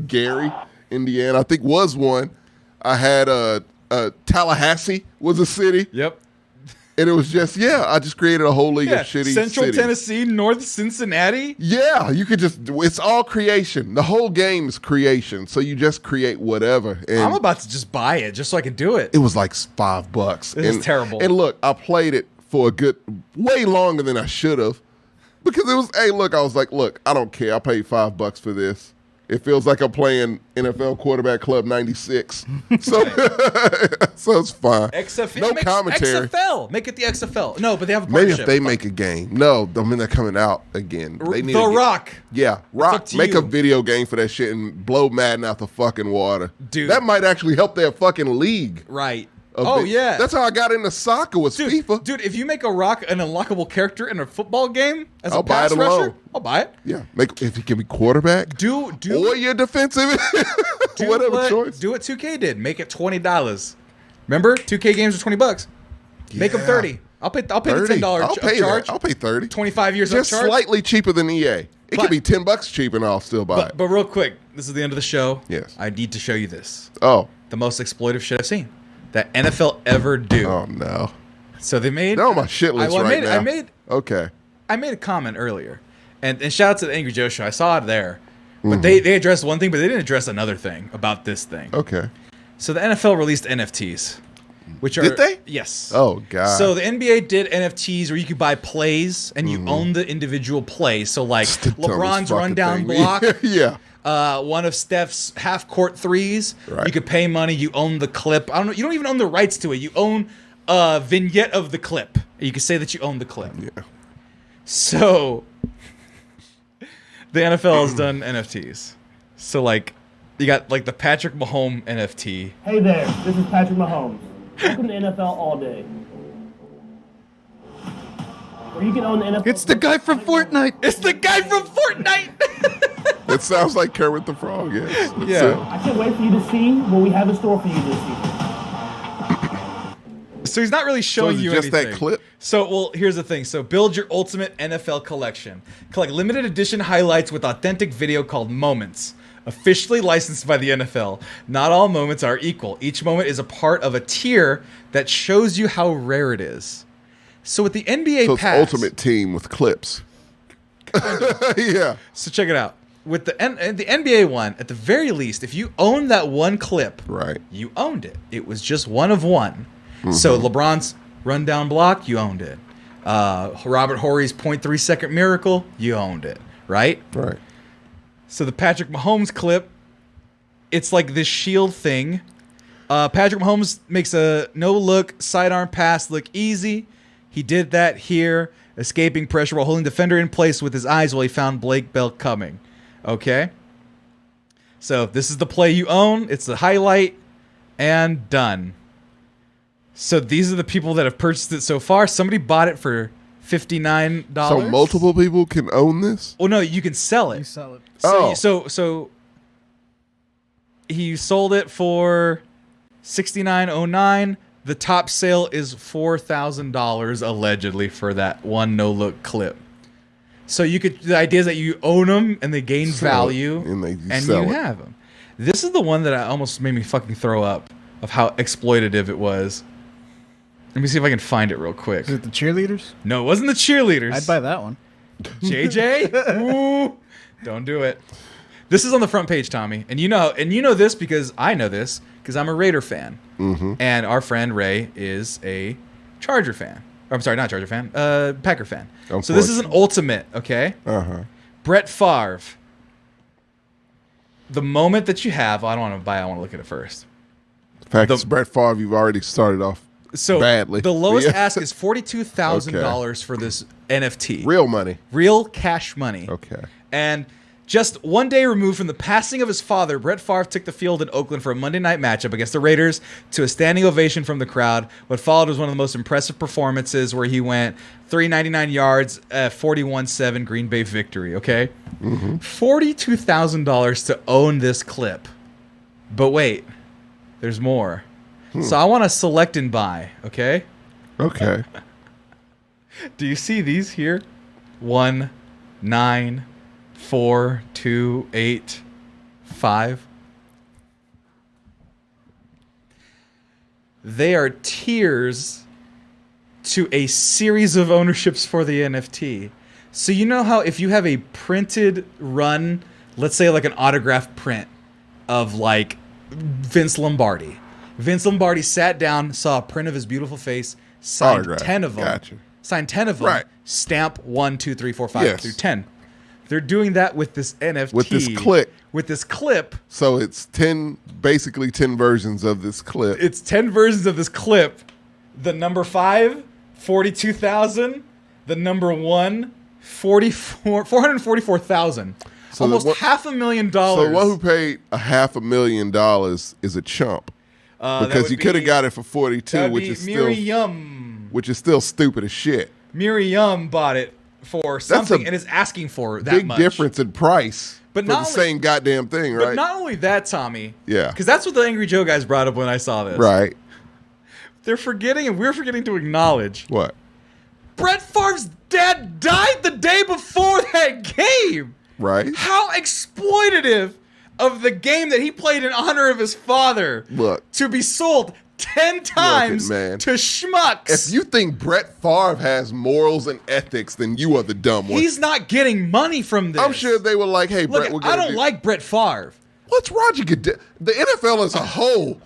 Gary, Indiana, I think was one. I had Tallahassee was a city. Yep. And it was just, I just created a whole league of shitty Central cities. Tennessee, North Cincinnati. Yeah, you could it's all creation. The whole game is creation. So you just create whatever. And I'm about to just buy it just so I can do it. it was like $5. This is terrible. And look, I played it for a good, way longer than I should have. Because it was, I was like, look, I don't care. I paid $5 for this. It feels like I'm playing NFL Quarterback Club 96. So, so it's fine. No commentary. XFL. Make it the XFL. No, but they have a Maybe partnership. if they make a game. No, I mean, they're coming out again. They need The Rock. Yeah, up Rock. to Make you. a video game for that shit and blow Madden out the fucking water. Dude. That might actually help their fucking league. Right. a Oh, bit. yeah. That's how I got into soccer was FIFA. Dude, if you make a Rock an unlockable character in a football game as I'll a buy pass it rusher, alone. I'll buy it. Yeah, if he can be quarterback, Do or your defensive, whatever what, choice. Do what 2K did. Make it $20. Remember, 2K games are $20. Make them Yeah. 30. I'll pay the $10 I'll pay charge. that. I'll pay 30. 25 years Just upcharge. slightly cheaper than EA. It But- could be $10 cheap, and I'll still buy it. But real quick, this is the end of the show. Yes. I need to show you this. Oh, The most exploitive shit I've seen that NFL ever do. oh no, So they made. they're on my shit list right now. Okay. I made a comment earlier, and shout out to the Angry Joe show. I saw it there, but Mm-hmm. they addressed one thing, but they didn't address another thing about this thing. Okay. So the NFL released NFTs, which are Did they? Yes. Oh god. So the NBA did NFTs where you could buy plays and you own the individual play. So like The dumbest LeBron's fucking rundown thing. block, Yeah. one of Steph's half court threes. Right. You could pay money. You own the clip. I don't know. You don't even own the rights to it. You own a vignette of the clip. You can say that you own the clip. Yeah. So the NFL has done NFTs. So like you got like the Patrick Mahomes NFT. Hey there, this is Patrick Mahomes. Welcome to NFL All Day. Where you can own the NFL. It's the guy from Fortnite. It's the guy from Fortnite. It sounds like Kermit the Frog. Yes. That's Yeah. it. I can't wait for you to see what we have in store for you this season. So he's not really showing is it you just that anything. clip? So, well, here's the thing. So, build your ultimate NFL collection. Collect limited edition highlights with authentic video called Moments. Officially licensed by the NFL. Not all moments are equal. Each moment is a part of a tier that shows you how rare it is. So, with the NBA So it's Pass, Ultimate Team with clips. Yeah. So check it out. With the NBA one, at the very least, if you own that one clip, Right. you owned it. It was just one of one. So LeBron's rundown block, you owned it. Robert Horry's 0.3 second miracle, you owned it, right? Right. So the Patrick Mahomes clip, it's like this shield thing. Patrick Mahomes makes a no-look sidearm pass look easy. He did that here, escaping pressure while holding defender in place with his eyes while he found Blake Bell coming. Okay? So this is the play you own. It's the highlight, and done. So these are the people that have purchased it so far. Somebody bought it for $59. So multiple people can own this? Well, no, you can sell You it. sell it. Oh. So he sold it for $69.09. The top sale is $4,000 allegedly for that one no look clip. So you could. The idea is that you own them and they gain Sell it, value, and they and sell you it. have them. This is the one that I almost made me fucking throw up of how exploitative it was. Let me see if I can find it real quick. Is it the cheerleaders? No, it wasn't the cheerleaders. I'd buy that one. JJ? Ooh, don't do it. This is on the front page, Tommy, and you know this because I know this because I'm a Raider fan, and our friend Ray is a Charger fan. Or, I'm sorry, not Charger fan, Packer fan. So this is an ultimate, okay? Brett Favre. The moment that you have, I don't want to buy. I want to look at it first. Fact is, Brett Favre, you've already started off So badly. the lowest Yeah. ask is $42,000 for this NFT. Real money. Real cash money. Okay. And just one day removed from the passing of his father, Brett Favre took the field in Oakland for a Monday night matchup against the Raiders to a standing ovation from the crowd. What followed was one of the most impressive performances where he went 399 yards, 41-7 Green Bay victory, okay? $42,000 to own this clip. But wait, there's more. So I want to select and buy, okay? Okay. Do you see these here? 1, 9, 4, 2, 8, 5. They are tiers to a series of ownerships for the NFT. So you know how if you have a printed run, let's say like an autograph print of like Vince Lombardi. Vince Lombardi sat down, saw a print of his beautiful face, signed Autograph. 10 of them. Gotcha. Signed 10 of them. Right. Stamp 1, 2, 3, 4, 5 Yes. through 10. They're doing that with this NFT. With this clip. With this clip. So it's basically 10 versions of this clip. It's 10 versions of this clip. The number 5, 42,000. The number 1, 444,000. So Almost So $500,000. the one who paid $500,000 is a chump. Because you could have got it for 42, which is still stupid as shit. Miriam bought it for something and is asking for that big much. difference in price But for not the only- same goddamn thing, But right? not only that, Tommy. Yeah. Because that's what the Angry Joe guys brought up when I saw this. Right. They're forgetting, and we're forgetting to acknowledge. What? Brett Favre's dad died the day before that game. Right. How exploitative of the game that he played in honor of his father. Look. To be sold 10 times man. to schmucks. If you think Brett Favre has morals and ethics, then you are the dumb one. He's not getting money from this. I'm sure they were like, hey, Look, Brett, we're I going to don't like Brett Favre. What's Roger Goodell? The NFL as a whole.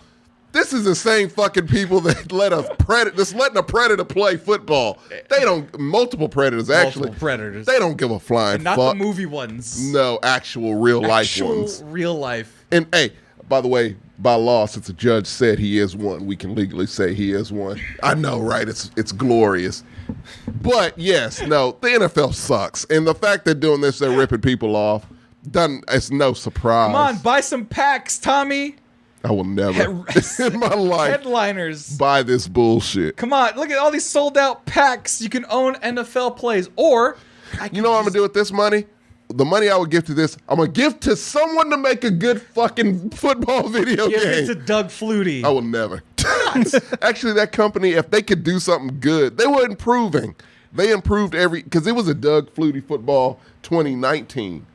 This is the same fucking people that letting a predator play football. They don't, multiple predators actually. Multiple predators. They don't give a flying And not fuck. the movie ones. No, actual real life ones. Real life. And hey, by the way, by law, since the judge said he is one, we can legally say he is one. I know, right? It's glorious. But yes, no, the NFL sucks. And the fact they're doing this, they're ripping people off. It's no surprise. Come on, buy some packs, Tommy. I will never in my life Headliners. buy this bullshit. Come on, look at all these sold out packs. You can own NFL plays, or You know what I'm gonna do with this money? The money I would give to this, I'm gonna give to someone to make a good fucking football video give game. it to Doug Flutie. I will never. Actually, that company, if they could do something good, they were improving. They improved because it was a Doug Flutie football 2019.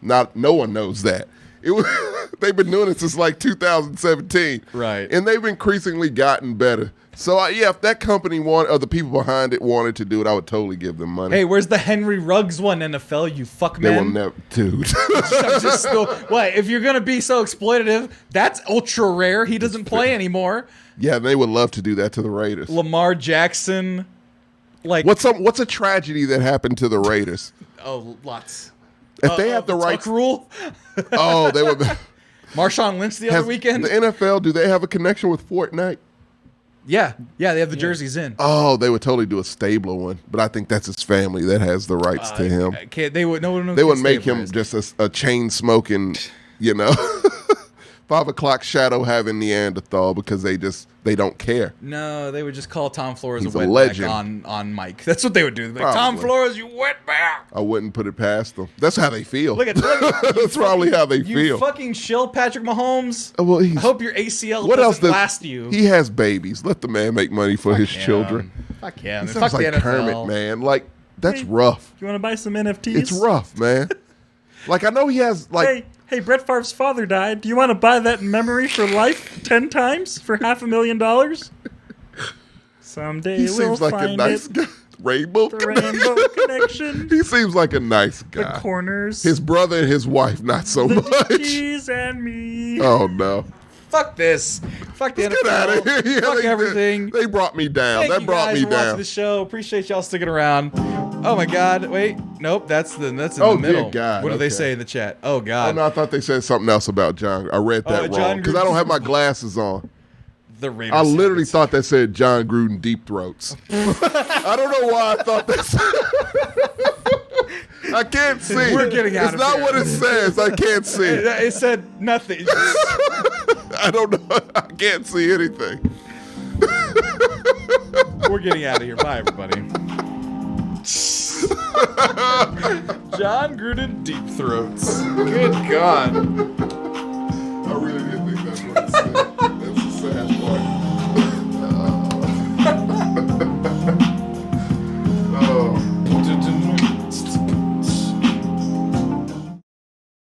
No one knows that. They've been doing it since like 2017. Right. And they've increasingly gotten better. So yeah, if that company or the people behind it wanted to do it, I would totally give them money. Hey, where's the Henry Ruggs one, NFL? You fuck They will man. never, dude. I'm just still, what? If you're gonna be so exploitative, that's ultra rare. He doesn't play anymore. Yeah, they would love to do that to the Raiders. Lamar Jackson, like What's a tragedy that happened to the Raiders? oh, lots. If they have the Tuck rights, rule. oh, they would. Marshawn Lynch the other weekend. The NFL, do they have a connection with Fortnite? Yeah, they have the jerseys in. Oh, they would totally do a Stabler one, but I think that's his family that has the rights to him. They would no one knows They who would make Stabler him is. just a chain smoking, 5 o'clock shadow having Neanderthal because they don't care. No, they would just call Tom Flores He's a a wetback legend. on mic. That's what they would do. They'd be like, Tom Probably. Flores, you wetback. I wouldn't put it past them. That's how they feel. Look at That's probably how they you feel. fucking shill Patrick Mahomes. Well, I hope your ACL what else doesn't does last you. He has babies. Let the man make money for his children. Fuck yeah. He man. sounds Fuck like the NFL. Kermit, man. Like that's rough. You want to buy some NFTs? It's rough, man. Like I know he has like. Hey, Brett Favre's father died. Do you want to buy that in memory for life 10 times for $500,000? Someday He we'll seems like a find nice it. guy. Rainbow The connection. rainbow connection. He seems like a nice The guy. corners. His brother and his wife, not so the much. cheese and me. Oh no! Fuck this. Fuck the Let's NFL. get out of here. Yeah, Fuck everything. They brought me down. Thank That you brought guys me for watching down. the show. Appreciate y'all sticking around. Oh my God! Wait, nope. That's in Oh, the dear middle. God, What do they okay. say in the chat? Oh Oh God! no, I thought they said something else about John. I read that John wrong because I don't Gruden. have my glasses on. The Raiders. I literally habits. thought that said John Gruden deep throats. I don't know why I thought that. I can't see. We're getting out It's of not here. what it says. I can't see. It said nothing. I don't know. I can't see anything. We're getting out of here. Bye, everybody. John Gruden deep throats. Good God.